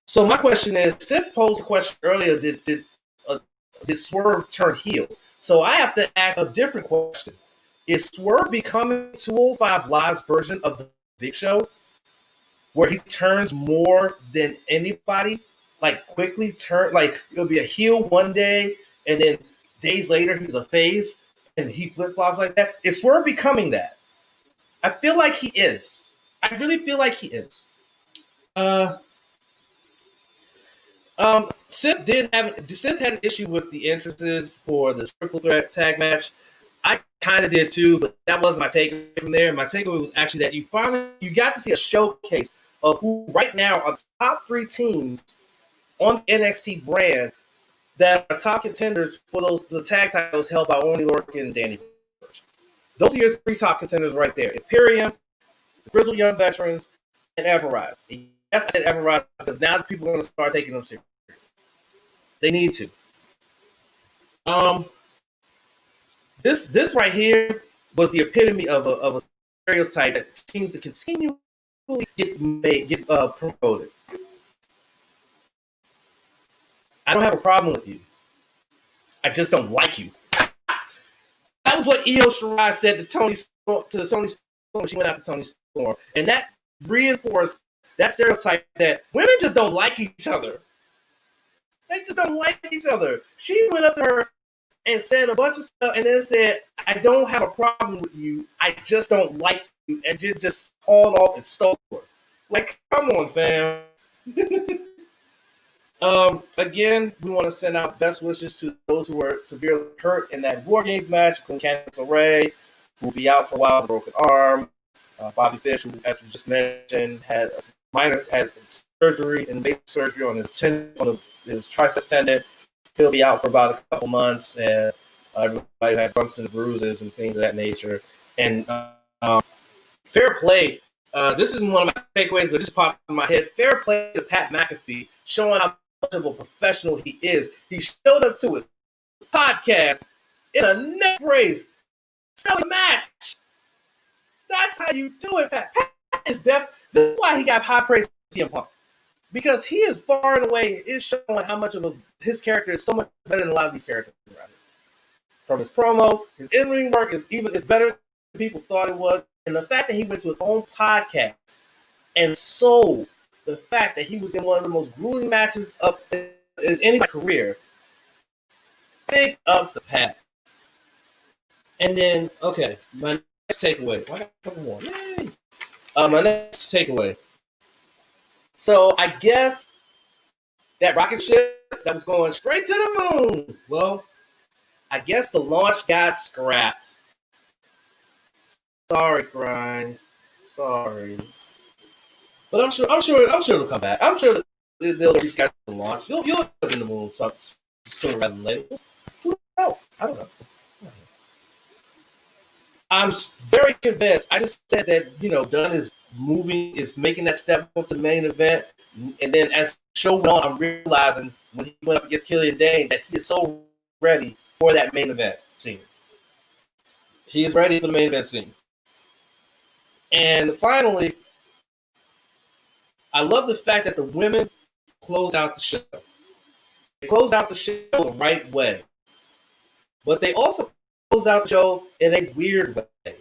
So my question is, Sid posed a question earlier, did Swerve turn heel? So I have to ask a different question. Is Swerve becoming 205 Live's version of the Big Show, where he turns more than anybody? Like, quickly turn, like, it'll be a heel one day, and then days later he's a face, and he flip-flops like that? Is Swerve becoming that? I feel like he is. I really feel like he is. Sip had an issue with the entrances for the triple threat tag match. I kind of did too, but that wasn't my takeaway from there. My takeaway was actually that you got to see a showcase of who right now are the top 3 teams on the NXT brand that are top contenders for the tag titles held by Oney Lorcan and Danny Burch. Those are your 3 top contenders right there: Imperium, the Grizzled Young Veterans, and Everrise. Yes, I said Everrise because now people are going to start taking them seriously. They need to. This right here was the epitome of a stereotype that seems to continually get promoted. I don't have a problem with you. I just don't like you. That was what Io Shirai said to Toni Storm when she went out to Toni Storm, and that reinforced that stereotype that women just don't like each other. They just don't like each other. She went up to her and said a bunch of stuff, and then said, "I don't have a problem with you. I just don't like you," and just hauled off and stole her. Like, come on, fam. Again, we want to send out best wishes to those who were severely hurt in that WarGames match, including Candice LeRae, who will be out for a while with a broken arm. Bobby Fish, who, as we just mentioned, had surgery and basic surgery on his triceps tendon. He'll be out for about a couple months, and everybody had bumps and bruises and things of that nature. And fair play. This isn't one of my takeaways, but just popped in my head. Fair play to Pat McAfee, showing how much of a professional he is. He showed up to his podcast in a neck brace, selling a match. That's how you do it, Pat. Pat is deaf. That's why he got high praise from CM Punk. Because he is far and away is showing how much of his character is so much better than a lot of these characters around here. From his promo, his in-ring work is better than people thought it was. And the fact that he went to his own podcast and sold the fact that he was in one of the most grueling matches of in anybody's career. Big ups to Pat. And then, okay, my next takeaway. Why got a couple more? Yay! My next takeaway. So I guess that rocket ship that was going straight to the moon. Well, I guess the launch got scrapped. Sorry, Grimes. Sorry. But I'm sure it'll come back. I'm sure they'll reschedule the launch. You'll end up in the moon sooner rather than later. Who knows? I don't know. I'm very convinced. I just said that, Dunn is making that step up to the main event. And then as the show went on, I'm realizing when he went up against Killian Dane that he is so ready for that main event scene. He is ready for the main event scene. And finally, I love the fact that the women closed out the show. They closed out the show the right way. But they also closed out the show in a weird way.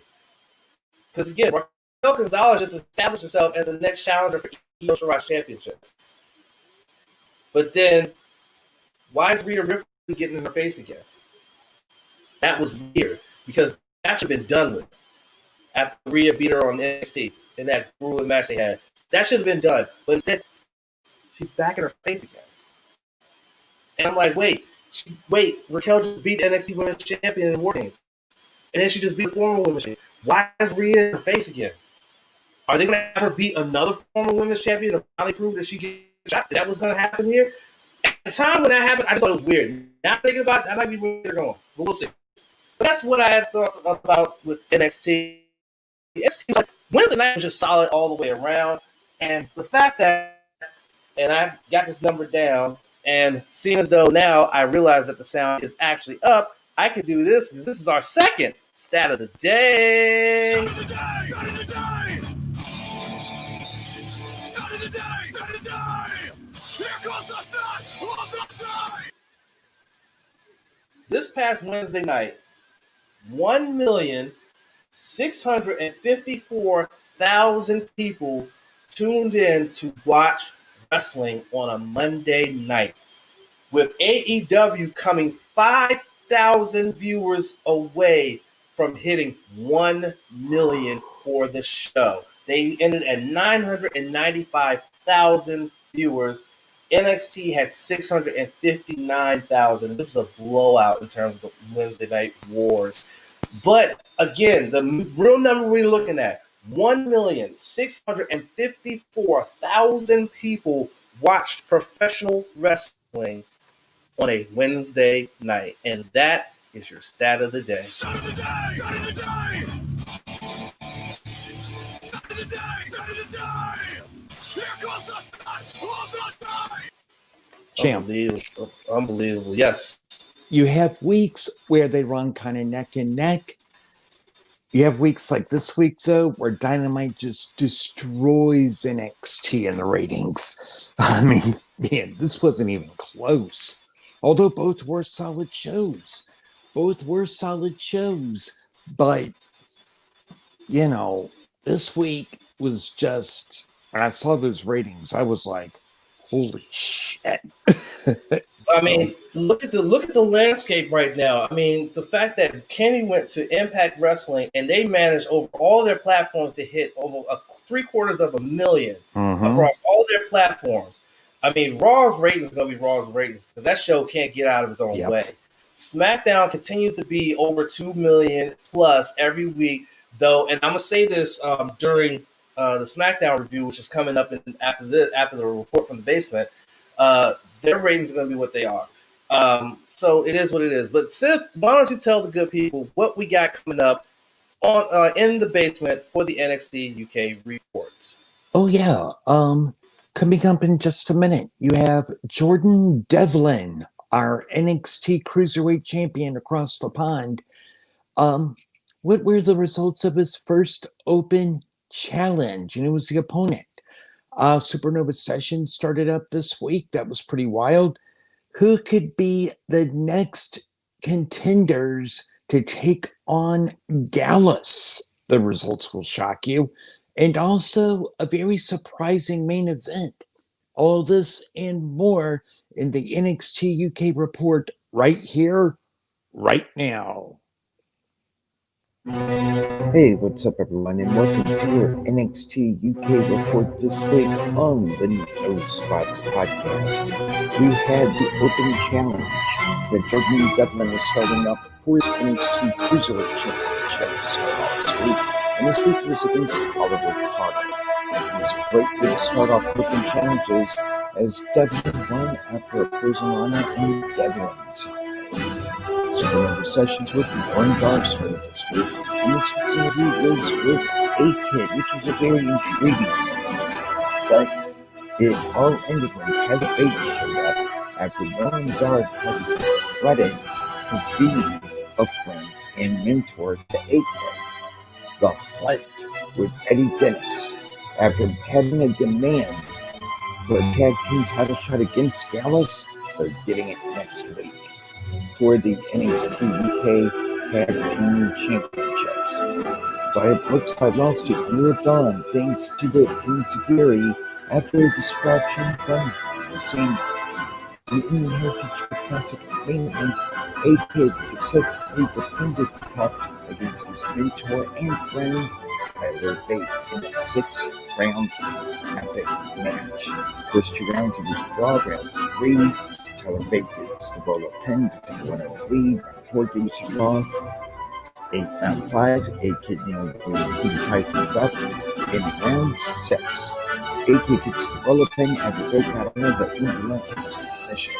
Because again, Raquel Gonzalez just established herself as the next challenger for Io Shirai's championship. But then, why is Rhea Ripley getting in her face again? That was weird. because that should have been done with after Rhea beat her on NXT in that grueling match they had. That should have been done, but instead she's back in her face again. And I'm like, wait, Raquel just beat NXT Women's Champion in WarGames. And then she just beat the former Women's Champion. Why is Rhea in her face again? Are they going to have her beat another former Women's Champion to finally prove that she can shot? That was going to happen here? At the time when that happened, I just thought it was weird. Now thinking about it, that might be where they're going. But we'll see. But that's what I had thought about with NXT. It seems like Wednesday night was just solid all the way around. And the fact that, and I got this number down, and seeing as though now I realize that the sound is actually up, I could do this because this is our second stat of the day. Stat of the day! Stat of the day! Stat of the day! Stat of the day! Here comes the stat of the day! This past Wednesday night, 1,654,000 people tuned in to watch wrestling on a Monday night, with AEW coming 5,000 viewers away from hitting 1 million for the show. They ended at 995,000 viewers. NXT had 659,000. This was a blowout in terms of Wednesday Night Wars. But again, the real number we're looking at, 1,654,000 people watched professional wrestling on a Wednesday night. And that is your stat of the day. Stat of the day! Stat of the day! Stat of the day! Stat of the day! Here comes the stat of the day! Champ, Unbelievable. Yes. you have weeks where they run kind of neck and neck. You have weeks like this week, though, where Dynamite just destroys NXT in the ratings. I mean, man, this wasn't even close. Although both were solid shows. But, you know, this week was just, when I saw those ratings, I was like, holy shit. I mean, look at the landscape right now. I mean, the fact that Kenny went to Impact Wrestling and they managed over all their platforms to hit over 750,000 across all their platforms. I mean, Raw's ratings is going to be Raw's ratings because that show can't get out of its own way. Smackdown continues to be over 2 million plus every week, though. And I'm going to say this during the Smackdown review, which is coming up after the report from the basement. Their ratings are going to be what they are. So it is what it is. But Sid, why don't you tell the good people what we got coming up on in the basement for the NXT UK report? Oh, yeah. Coming up in just a minute, you have Jordan Devlin, our NXT Cruiserweight Champion across the pond. What were the results of his first open challenge? And it was the opponent. Supernova Session started up this week. That was pretty wild. Who could be the next contenders to take on Gallus? The results will shock you. And also a very surprising main event. All this and more in the NXT UK report right here, right now. Hey, what's up, everyone, and welcome to your NXT UK report this week on the No Spots podcast. We had the Open Challenge that Jordan Devlin is starting up for his NXT Cruiserweight Championship to start off this week. And this week he was against Oliver Carter. It was a great way to start off Open Challenges as Devlin won after opposing Lana and Devlin's. Supernova Sessions with Warren Garster this week, and this week's interview was with A-Kid, which was a very intriguing interview. But it all ended when Kevin Bates showed up after Warren Gar tried to take credit for being a friend and mentor to A-Kid. The Hunt with Eddie Dennis, after having a demand for a tag team title shot against Gallus, they're getting it next week for the NXT UK Tag Team Championships. Xia Brookside lost to Ira Dawn thanks to the Enziguri after a distraction from the Sanders. In the Heritage Classic main event, A-Kid successfully defended the cup against his mentor and friend, Tyler Bate, in a 6-round epic match. First 2 rounds, it was a draw. Round 3, Tyler Bate gets the ball pinned to take a 1-0 lead. Round 4 gives a draw. Round 5, A-Kid nailed the ties things up. In round 6, A-Kid gets the ball pin after Bate got another relentless submission.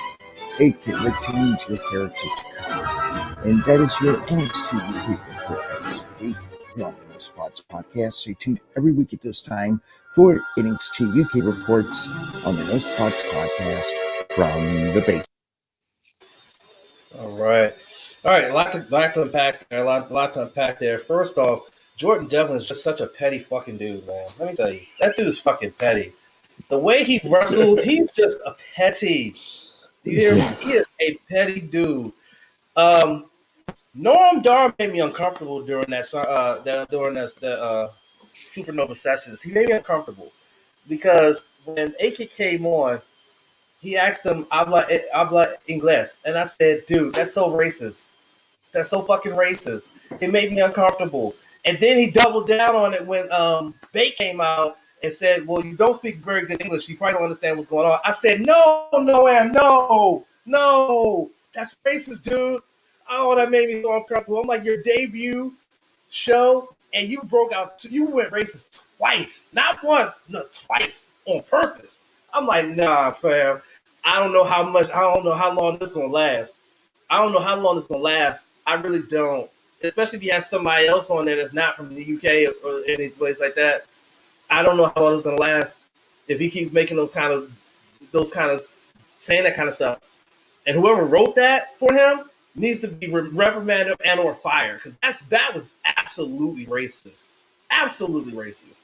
A-Kid retains your heritage card. And that is your NXT UK report for this week here on the No Spots Podcast. Stay tuned every week at this time for NXT UK reports on the No Spots Podcast from the base. All right. A lot to unpack there. A lot to unpack there. First off, Jordan Devlin is just such a petty fucking dude, man. Let me tell you, that dude is fucking petty. The way he wrestled, he's just a petty. You hear me? He is a petty dude. Norm Dar made me uncomfortable during that Supernova sessions. He made me uncomfortable because when AK came on, he asked him, habla inglés. And I said, dude, that's so racist. That's so fucking racist. It made me uncomfortable. And then he doubled down on it when Bate came out and said, well, you don't speak very good English. You probably don't understand what's going on. I said, no, that's racist, dude. Oh, that made me so uncomfortable. I'm like, your debut show, and you broke out. You went racist twice. Not once, no, twice on purpose. I'm like, nah, fam. I don't know how long this is going to last. I really don't. Especially if you have somebody else on there that's not from the UK or any place like that. I don't know how long it's going to last if he keeps making those kind of saying that kind of stuff. And whoever wrote that for him needs to be reprimanded and or fired because that was absolutely racist. Absolutely racist.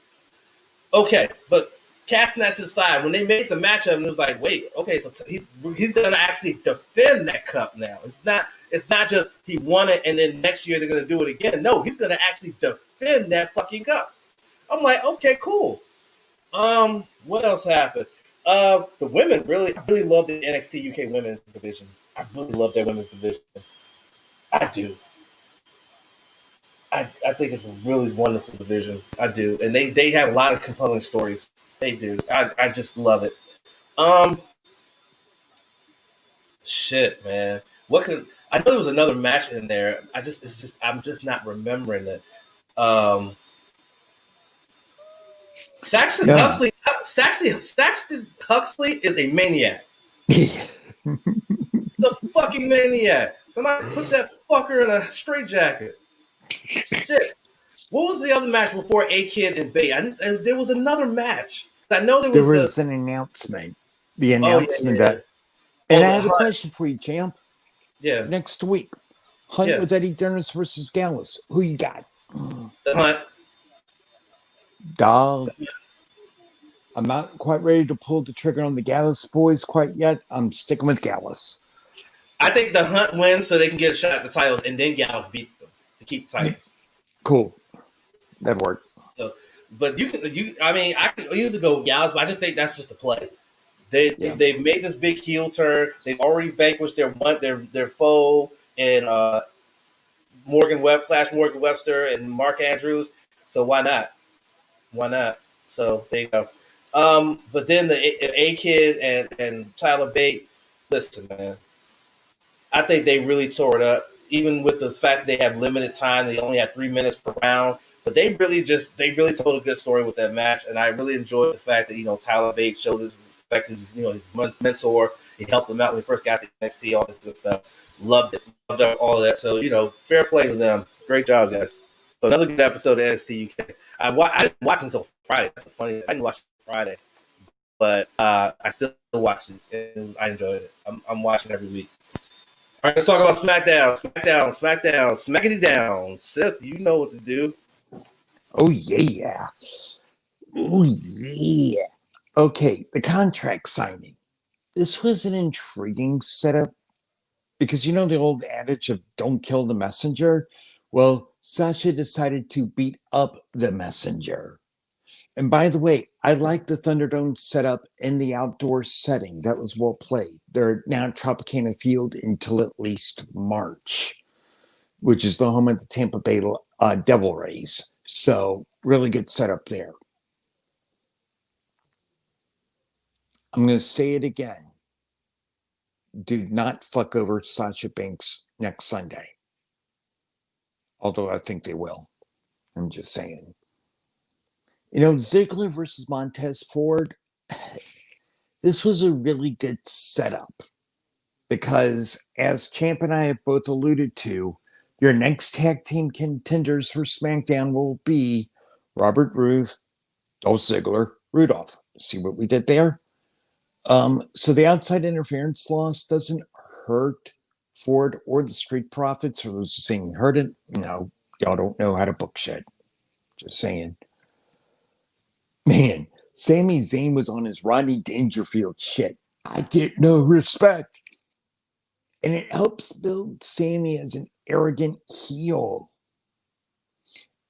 Okay, but casting that to the side, when they made the matchup, it was like, wait, okay, so he's going to actually defend that cup now. It's not just he won it and then next year they're going to do it again. No, he's going to actually defend that fucking cup. I'm like, okay, cool. What else happened? The women I really love the NXT UK women's division. I really love their women's division. I do. I think it's a really wonderful division. I do. And they have a lot of compelling stories. They do. I just love it. Shit, man. I know there was another match in there. I'm just not remembering it. Saxton Huxley is a maniac. He's a fucking maniac. Somebody put that fucker in a straitjacket. Shit. What was the other match before A-Kid and Bate? There was another match. I know there was an announcement. The announcement that. And I have a question for you, champ. Yeah. Next week, Hunt with Eddie Dennis versus Gallus. Who you got? The Hunt. Dog. I'm not quite ready to pull the trigger on the Gallus boys quite yet. I'm sticking with Gallus. I think the Hunt wins so they can get a shot at the titles, and then Gallus beats them to keep the titles. Cool. That worked. So, but I can easily go with Gallus, but I just think that's just a play. They've made this big heel turn. They've already vanquished their foe and Morgan Webster and Mark Andrews. So why not? So there you go. But then the A-Kid and Tyler Bate, listen, man. I think they really tore it up, even with the fact that they have limited time. They only have 3 minutes per round. But they really told a good story with that match. And I really enjoyed the fact that, Tyler Bate showed his respect as, his mentor. He helped him out when he first got to NXT, all this good stuff. Loved it. Loved all of that. So, fair play to them. Great job, guys. So another good episode of NXT UK. I didn't watch it until Friday. That's funny. I didn't watch it Friday. But I still watched it, and I enjoyed it. I'm watching every week. All right, let's talk about Smackdown. Smackity down. Seth, you know what to do. Oh, yeah. Okay, the contract signing. This was an intriguing setup because the old adage of don't kill the messenger? Well, Sasha decided to beat up the messenger. And by the way, I like the Thunderdome setup in the outdoor setting. That was well played. They're now at Tropicana Field until at least March. which is the home of the Tampa Bay Devil Rays. So really good setup there. I'm going to say it again. Do not fuck over Sasha Banks next Sunday. Although I think they will. I'm just saying. Ziggler versus Montez Ford. This was a really good setup. Because as Champ and I have both alluded to, your next tag team contenders for SmackDown will be Robert Roode, Dolph Ziggler, Rudolph. See what we did there? So the outside interference loss doesn't hurt Ford or the Street Profits. For those saying hurt it, no, y'all don't know how to book shit. Just saying. Man, Sami Zayn was on his Rodney Dangerfield shit. I get no respect. And it helps build Sami as an arrogant heel.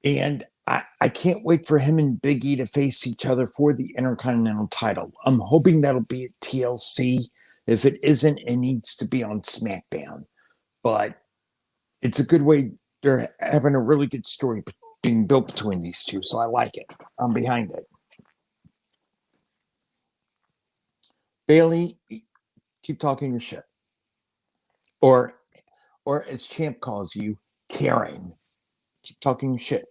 And I can't wait for him and Big E to face each other for the Intercontinental title. I'm hoping that'll be at TLC. If it isn't, it needs to be on SmackDown. But it's a good way. They're having a really good story being built between these two. So I like it. I'm behind it. Bailey, keep talking your shit. Or as Champ calls you, Karen. Keep talking your shit.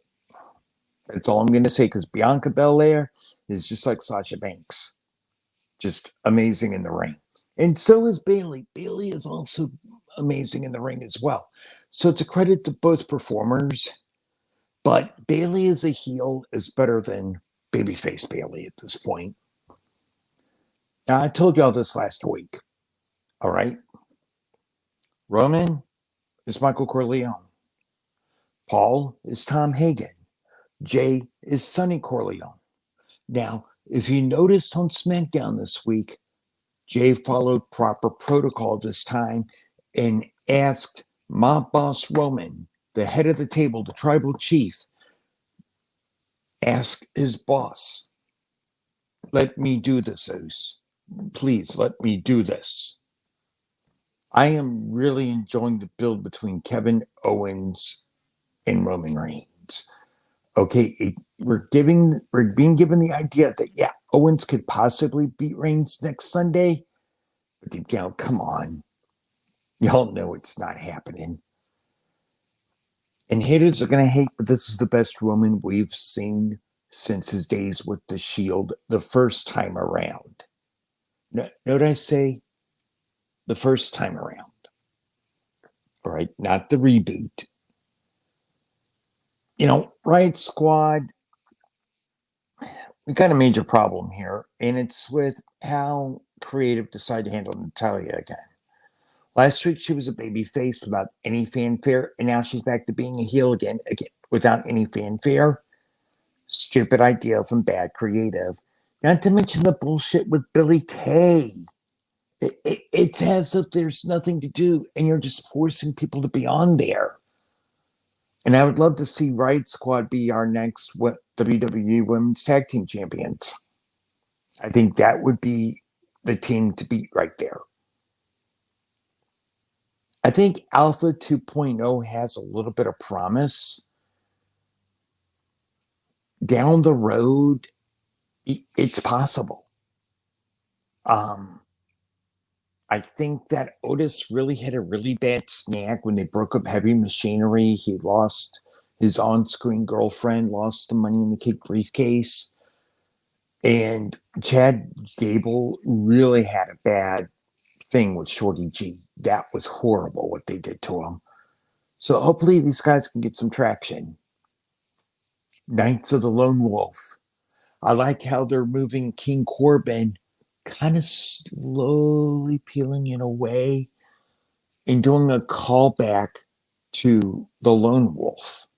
That's all I'm going to say, because Bianca Belair is just like Sasha Banks. Just amazing in the ring. And so is Bailey. Bailey is also amazing in the ring as well. So it's a credit to both performers. But Bailey as a heel is better than babyface Bailey at this point. Now, I told y'all this last week. All right? Roman is Michael Corleone. Paul is Tom Hagen. Jay is Sonny Corleone. Now, if you noticed on SmackDown this week, Jay followed proper protocol this time and asked Mob Boss Roman, the head of the table, the tribal chief, ask his boss, let me do this, Zeus. Please let me do this. I am really enjoying the build between Kevin Owens and Roman Reigns. Okay, we're being given the idea that, Owens could possibly beat Reigns next Sunday. But deep down, come on. Y'all know it's not happening. And haters are going to hate, but this is the best Roman we've seen since his days with the Shield the first time around. Note I say the first time around. All right, not the reboot. Riot Squad, we got a major problem here, and it's with how creative decided to handle Natalya again. Last week, she was a baby face without any fanfare, and now she's back to being a heel again without any fanfare. Stupid idea from bad creative. Not to mention the bullshit with Billy Kay. It's as if there's nothing to do, and you're just forcing people to be on there. And I would love to see Riot Squad be our next WWE Women's Tag Team Champions. I think that would be the team to beat right there. I think Alpha 2.0 has a little bit of promise. Down the road, it's possible. I think that Otis really had a really bad snag when they broke up Heavy Machinery. He lost his on-screen girlfriend, lost the Money in the Cake briefcase. And Chad Gable really had a bad thing with Shorty G. That was horrible what they did to him. So hopefully these guys can get some traction. Knights of the Lone Wolf. I like how they're moving King Corbin kind of slowly peeling it away and doing a callback to the Lone Wolf,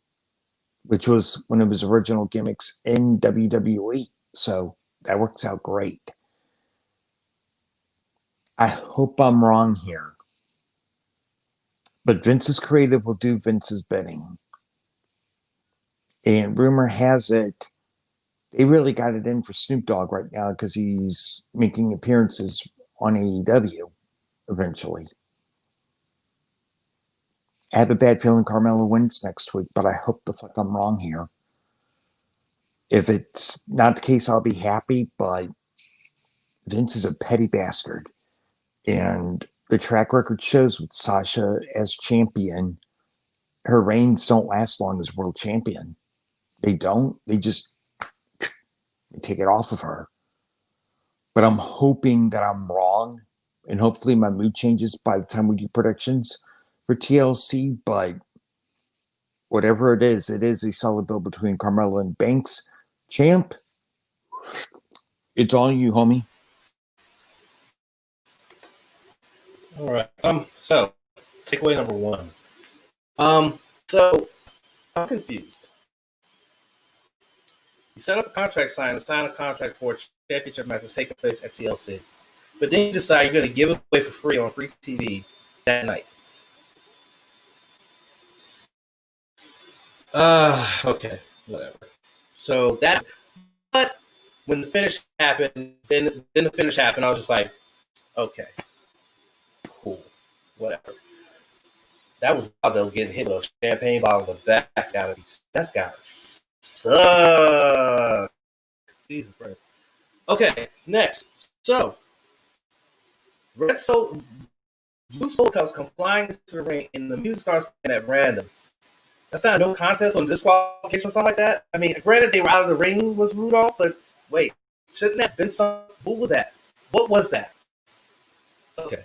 which was one of his original gimmicks in WWE. So that works out great. I hope I'm wrong here. But Vince's creative will do Vince's bidding. And rumor has it, they really got it in for Snoop Dogg right now because he's making appearances on AEW eventually. I have a bad feeling Carmella wins next week, but I hope the fuck I'm wrong here. If it's not the case, I'll be happy, but Vince is a petty bastard. And the track record shows with Sasha as champion, her reigns don't last long as world champion. They don't. They just take it off of her. But I'm hoping that I'm wrong. And hopefully my mood changes by the time we do predictions for TLC. But whatever it is a solid build between Carmella and Banks. Champ, it's on you, homie. All right. So takeaway number one. So I'm confused. You set up a contract sign a contract for a championship match that's taking place at TLC. But then you decide you're going to give it away for free on free TV that night. Okay, whatever. So that, but when the finish happened, then the finish happened, I was just like, okay, cool, whatever. That was wild though, getting hit with a champagne bottle in the back out of you. That's gotta suck. Jesus Christ. Okay, next. So, Blue Soul Cups come flying into the ring and the music starts playing at random. That's not a no contest on disqualification or something like that. I mean, granted, they were out of the ring was Rudolph, but wait, shouldn't that have been something? What was that? What was that? Okay.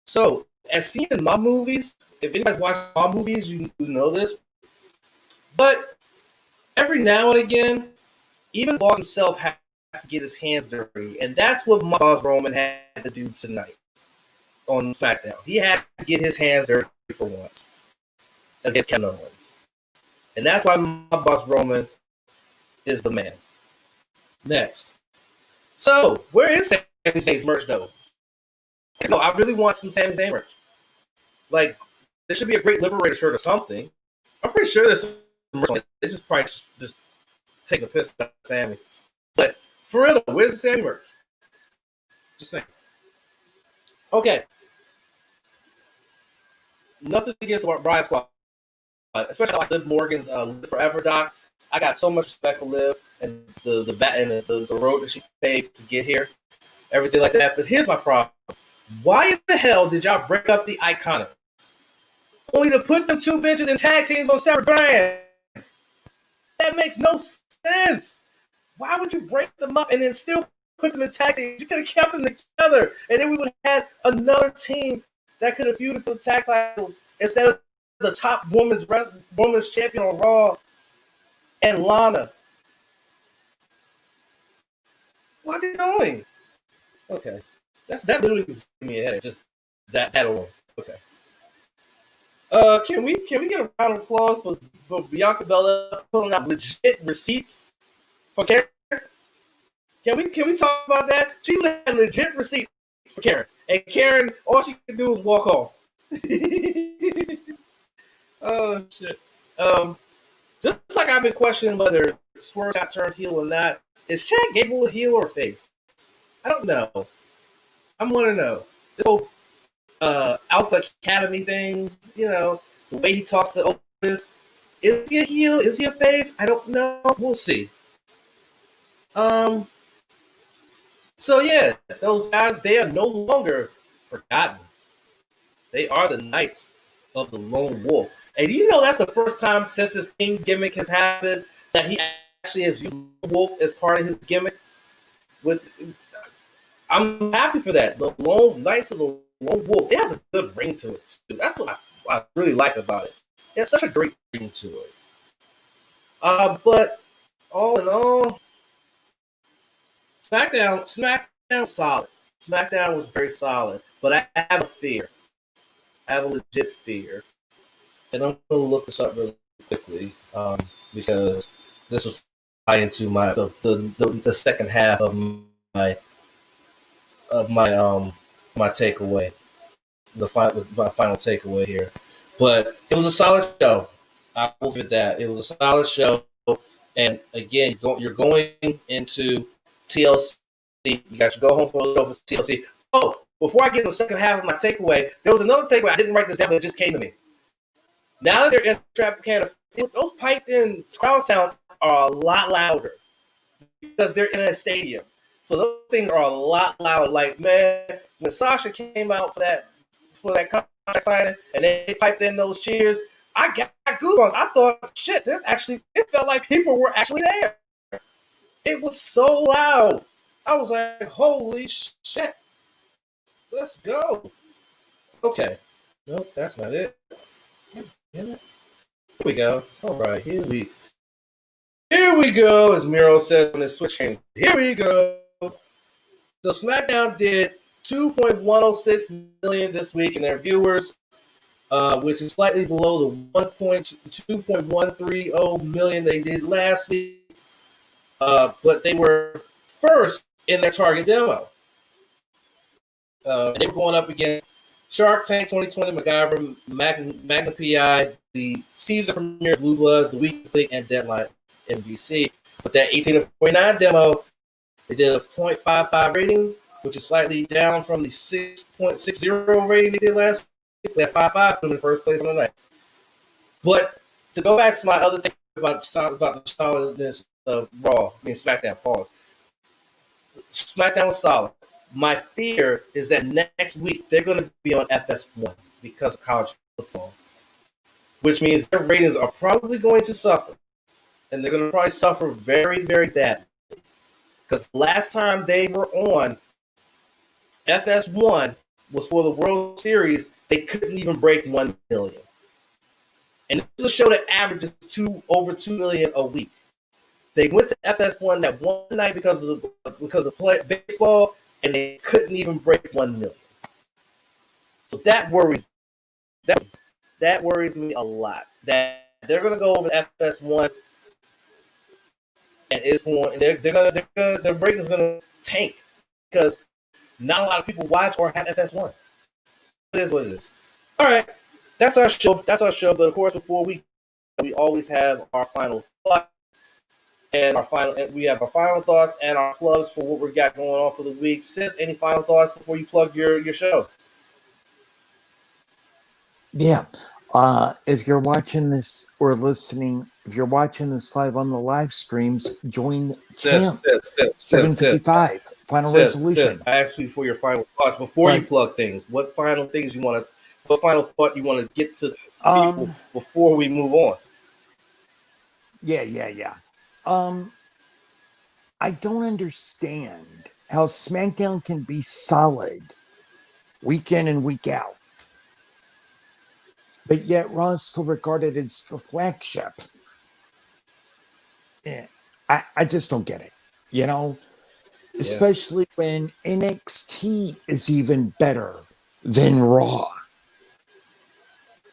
So, as seen in mob movies, if anybody's watched mob movies, you know this. But every now and again, even Boss himself has to get his hands dirty, and that's what Boss Roman had to do tonight on SmackDown. He had to get his hands dirty for once against Kevin Owens, and that's why my Boss Roman is the man. Next, so where is Sami Zayn's merch though? So I really want some Sami Zayn merch. Like, there should be a Great Liberator shirt or something. I'm pretty sure there's some merch. They just probably just take a piss out of Sammy. But for real, where's the Sammy merch? Just saying. Okay. Nothing against Brian Squad, especially like Liv Morgan's Live Forever doc. I got so much respect for Liv and the road that she paved to get here, everything like that. But here's my problem. Why in the hell did y'all break up the Iconics? Only to put them two bitches in tag teams on separate brands. That makes no sense. Why would you break them up and then still put them in tag teams? You could have kept them together, and then we would have had another team that could have feuded for the tag titles instead of the top women's champion on Raw and Lana. What are they doing? Okay. That literally was giving me a headache. Just that alone. Okay. Can we get a round of applause for Bianca Belair pulling out legit receipts for Karen? Can we talk about that? She had legit receipts for Karen, and Karen, all she could do was walk off. Oh shit. Just like I've been questioning whether Swerve got turned heel or not, is Chad Gable a heel or a face? I don't know. I want to know. This whole Alpha Academy thing, the way he talks to Otis, is he a heel? Is he a face? I don't know. We'll see. So yeah, those guys, they are no longer forgotten. They are the Knights of the Lone Wolf. And that's the first time since his King gimmick has happened that he actually has used Wolf as part of his gimmick. I'm happy for that. The Knights of the Lone Wolf, it has a good ring to it, too. That's what I really like about it. It has such a great ring to it. But all in all, SmackDown solid. SmackDown was very solid. But I have a fear. I have a legit fear. And I'm going to look this up really quickly because this will tie into the second half of my takeaway, my final takeaway here. But it was a solid show. I will give it that. It was a solid show. And again, you're going into TLC. You got to go home for a little for TLC. Oh, before I get to the second half of my takeaway, there was another takeaway. I didn't write this down, but it just came to me. Now that they're in Tropicana, those piped-in crowd sounds are a lot louder because they're in a stadium. So those things are a lot louder. Like, man, when Sasha came out for that contract signing and they piped in those cheers, I got goosebumps. I thought, shit, it felt like people were actually there. It was so loud. I was like, holy shit. Let's go. Okay. Nope, that's not it. Here we go. All right, here we go, as Miro said on his Switch game. Here we go. So Smackdown did 2.106 million this week in their viewers, which is slightly below the 2.130 million they did last week. But they were first in their target demo. They were going up against Shark Tank 2020, MacGyver, Magnum PI, the season premiere Blue Bloods, The Weakest Link, and Deadline NBC. With that 18 to 49 demo, they did a 0.55 rating, which is slightly down from the 6.60 rating they did last week. They had 5.5 in the first place on the night. But to go back to my other take about the solidness of Raw, SmackDown, pause. SmackDown was solid. My fear is that next week they're going to be on FS1 because of college football, which means their ratings are probably going to suffer. And they're going to probably suffer very, very badly. Because last time they were on FS1 was for the World Series. They couldn't even break 1 million. And this is a show that averages over 2 million a week. They went to FS1 that one night because of baseball, and they couldn't even break 1 million. So that worries me a lot. That they're going to go over FS1, and their rating is going to tank because not a lot of people watch or have FS1. It is what it is. All right, that's our show. But of course, before we always have our final thoughts. And we have our final thoughts and our plugs for what we got going on for the week. Sid, any final thoughts before you plug your show? Yeah. If you're watching this or listening, if you're watching this live on the live streams, join Camp 755 Final Resolution. Sid, I asked you for your final thoughts before you plug things. What final thought you want to get to people before we move on? Yeah. I don't understand how SmackDown can be solid week in and week out, but yet Raw is still regarded as the flagship. Yeah, I just don't get it, especially when NXT is even better than Raw.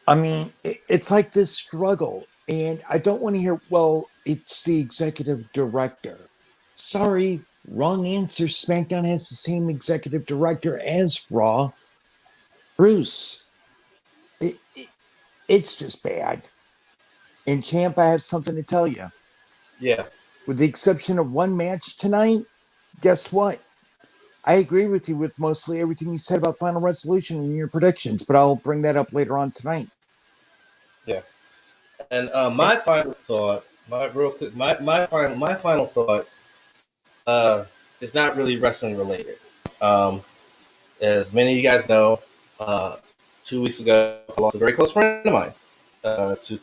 I mean, it's like this struggle. And I don't want to hear, well, it's the executive director. Sorry, wrong answer. SmackDown has the same executive director as Raw. Bruce. It's just bad. And Champ, I have something to tell you. Yeah. With the exception of one match tonight, guess what? I agree with you with mostly everything you said about Final Resolution and your predictions, but I'll bring that up later on tonight. Yeah. And my final thought, my final thought, is not really wrestling related. As many of you guys know, 2 weeks ago, I lost a very close friend of mine to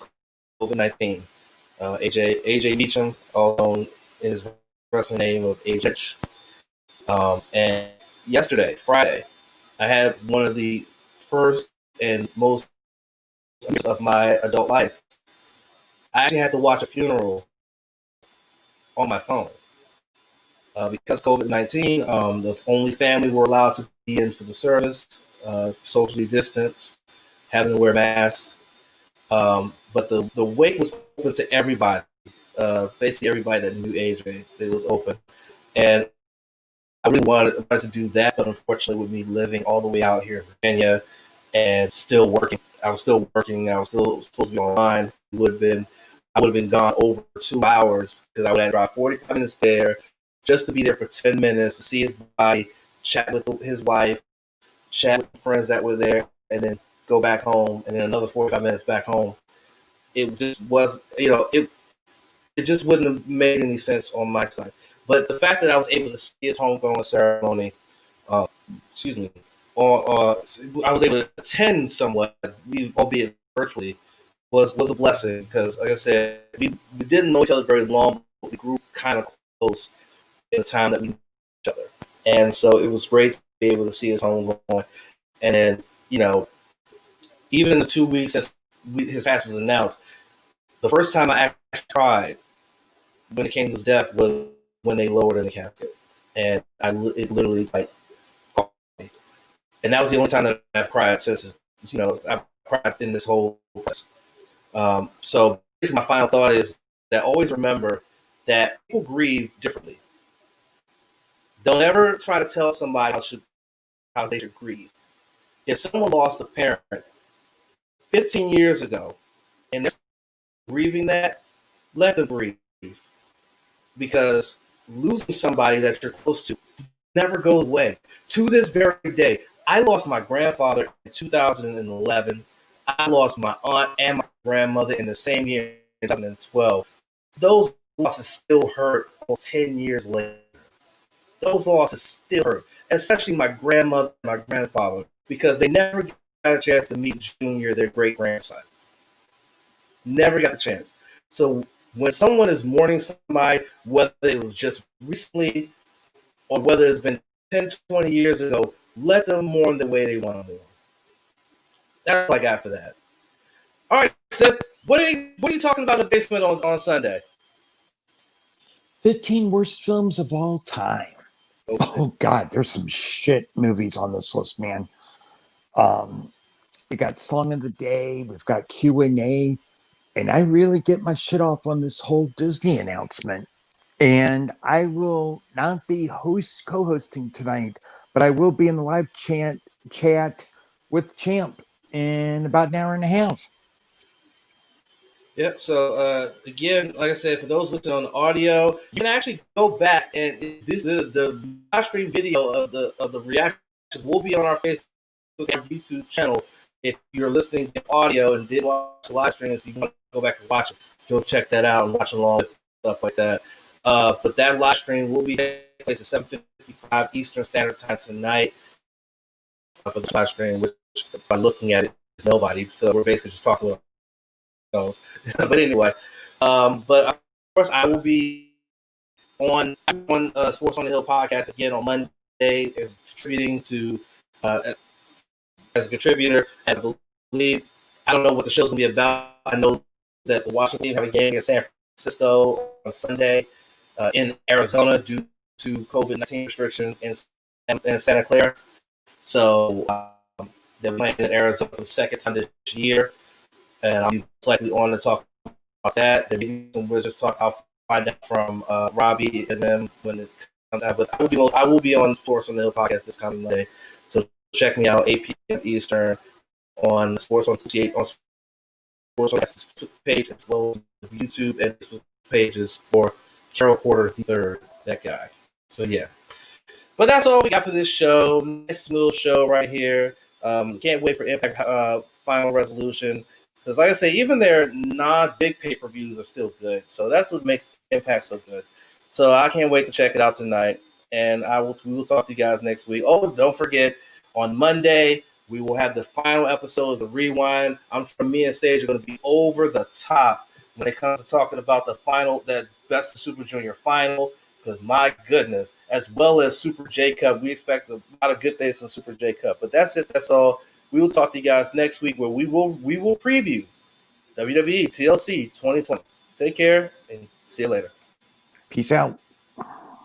COVID-19. AJ Meacham, all known in his wrestling name of AJ. And yesterday, Friday, I had one of the first and most of my adult life. I actually had to watch a funeral on my phone because COVID-19. The only family were allowed to be in for the service, socially distanced, having to wear masks. But the wake was open to everybody, basically everybody that knew AJ. It was open, and I really wanted to do that, but unfortunately, with me living all the way out here in Virginia and still working, I was still supposed to be online. I would have been gone over 2 hours because I would have drive 45 minutes there just to be there for 10 minutes to see his body, chat with his wife, chat with friends that were there, and then go back home, and then another 45 minutes back home. It just was, it just wouldn't have made any sense on my side. But the fact that I was able to see his homegoing ceremony, uh, excuse me, or I was able to attend somewhat, albeit virtually, was a blessing because, like I said, we didn't know each other very long, but we grew kind of close in the time that we knew each other, and so it was great to be able to see his homegoing. And then, even in the 2 weeks since his pass was announced, the first time I actually cried when it came to his death was when they lowered in the casket, and it literally caught me. And that was the only time that I've cried since. I've cried in this whole process. So my final thought is that always remember that people grieve differently. Don't ever try to tell somebody how they should grieve. If someone lost a parent 15 years ago and they're grieving that, let them grieve. Because losing somebody that you're close to never goes away. To this very day, I lost my grandfather in 2011. I lost my aunt and my grandmother in the same year, in 2012. Those losses still hurt almost 10 years later. Those losses still hurt, especially my grandmother and my grandfather, because they never got a chance to meet Junior, their great-grandson. Never got the chance. So when someone is mourning somebody, whether it was just recently or whether it's been 10, 20 years ago, let them mourn the way they want to mourn. That's all I got for that. All right, Seth, what are you talking about in the basement on Sunday? 15 worst films of all time. Okay. Oh, God, there's some shit movies on this list, man. We got Song of the Day. We've got Q&A. And I really get my shit off on this whole Disney announcement. And I will not be co-hosting tonight, but I will be in the live chat with Champ in about an hour and a half. Yep. So again, like I said, for those listening on the audio, you can actually go back and the live stream video of the reaction will be on our Facebook and YouTube channel. If you're listening to audio and didn't watch the live stream, so you want to go back and watch it, go check that out and watch along with stuff like that. But that live stream will be taking place at 7:55 Eastern Standard Time tonight for the live stream, which by looking at it is nobody. So we're basically just talking about those. But anyway, but of course I will be on Sports on the Hill podcast again on Monday as contributing to as a contributor. As I believe, I don't know what the show's gonna be about. I know that the Washington have a game against San Francisco on Sunday in Arizona due to COVID-19 restrictions in Santa Clara. So they're playing in Arizona for the second time this year, and I'll be likely on to talk about that. We'll just talk. I'll find out from Robbie and then when it comes out. But I will be on Sports on the Hill podcast this coming Monday. So check me out 8 p.m. Eastern on Sports on 28 on Sports on the page as well as YouTube and Facebook pages for Carol Porter III, that guy. So yeah. But that's all we got for this show. Nice smooth show right here. Can't wait for Impact Final Resolution. Because like I say, even their non-big pay-per-views are still good. So that's what makes Impact so good. So I can't wait to check it out tonight. And we will talk to you guys next week. Oh, don't forget, on Monday, we will have the final episode of The Rewind. Me and Sage are going to be over the top when it comes to talking about the final, that Best of Super Junior final. Because my goodness, as well as Super J Cup, we expect a lot of good things from Super J Cup. But that's it. That's all. We will talk to you guys next week where we will preview WWE TLC 2020. Take care and see you later. Peace out.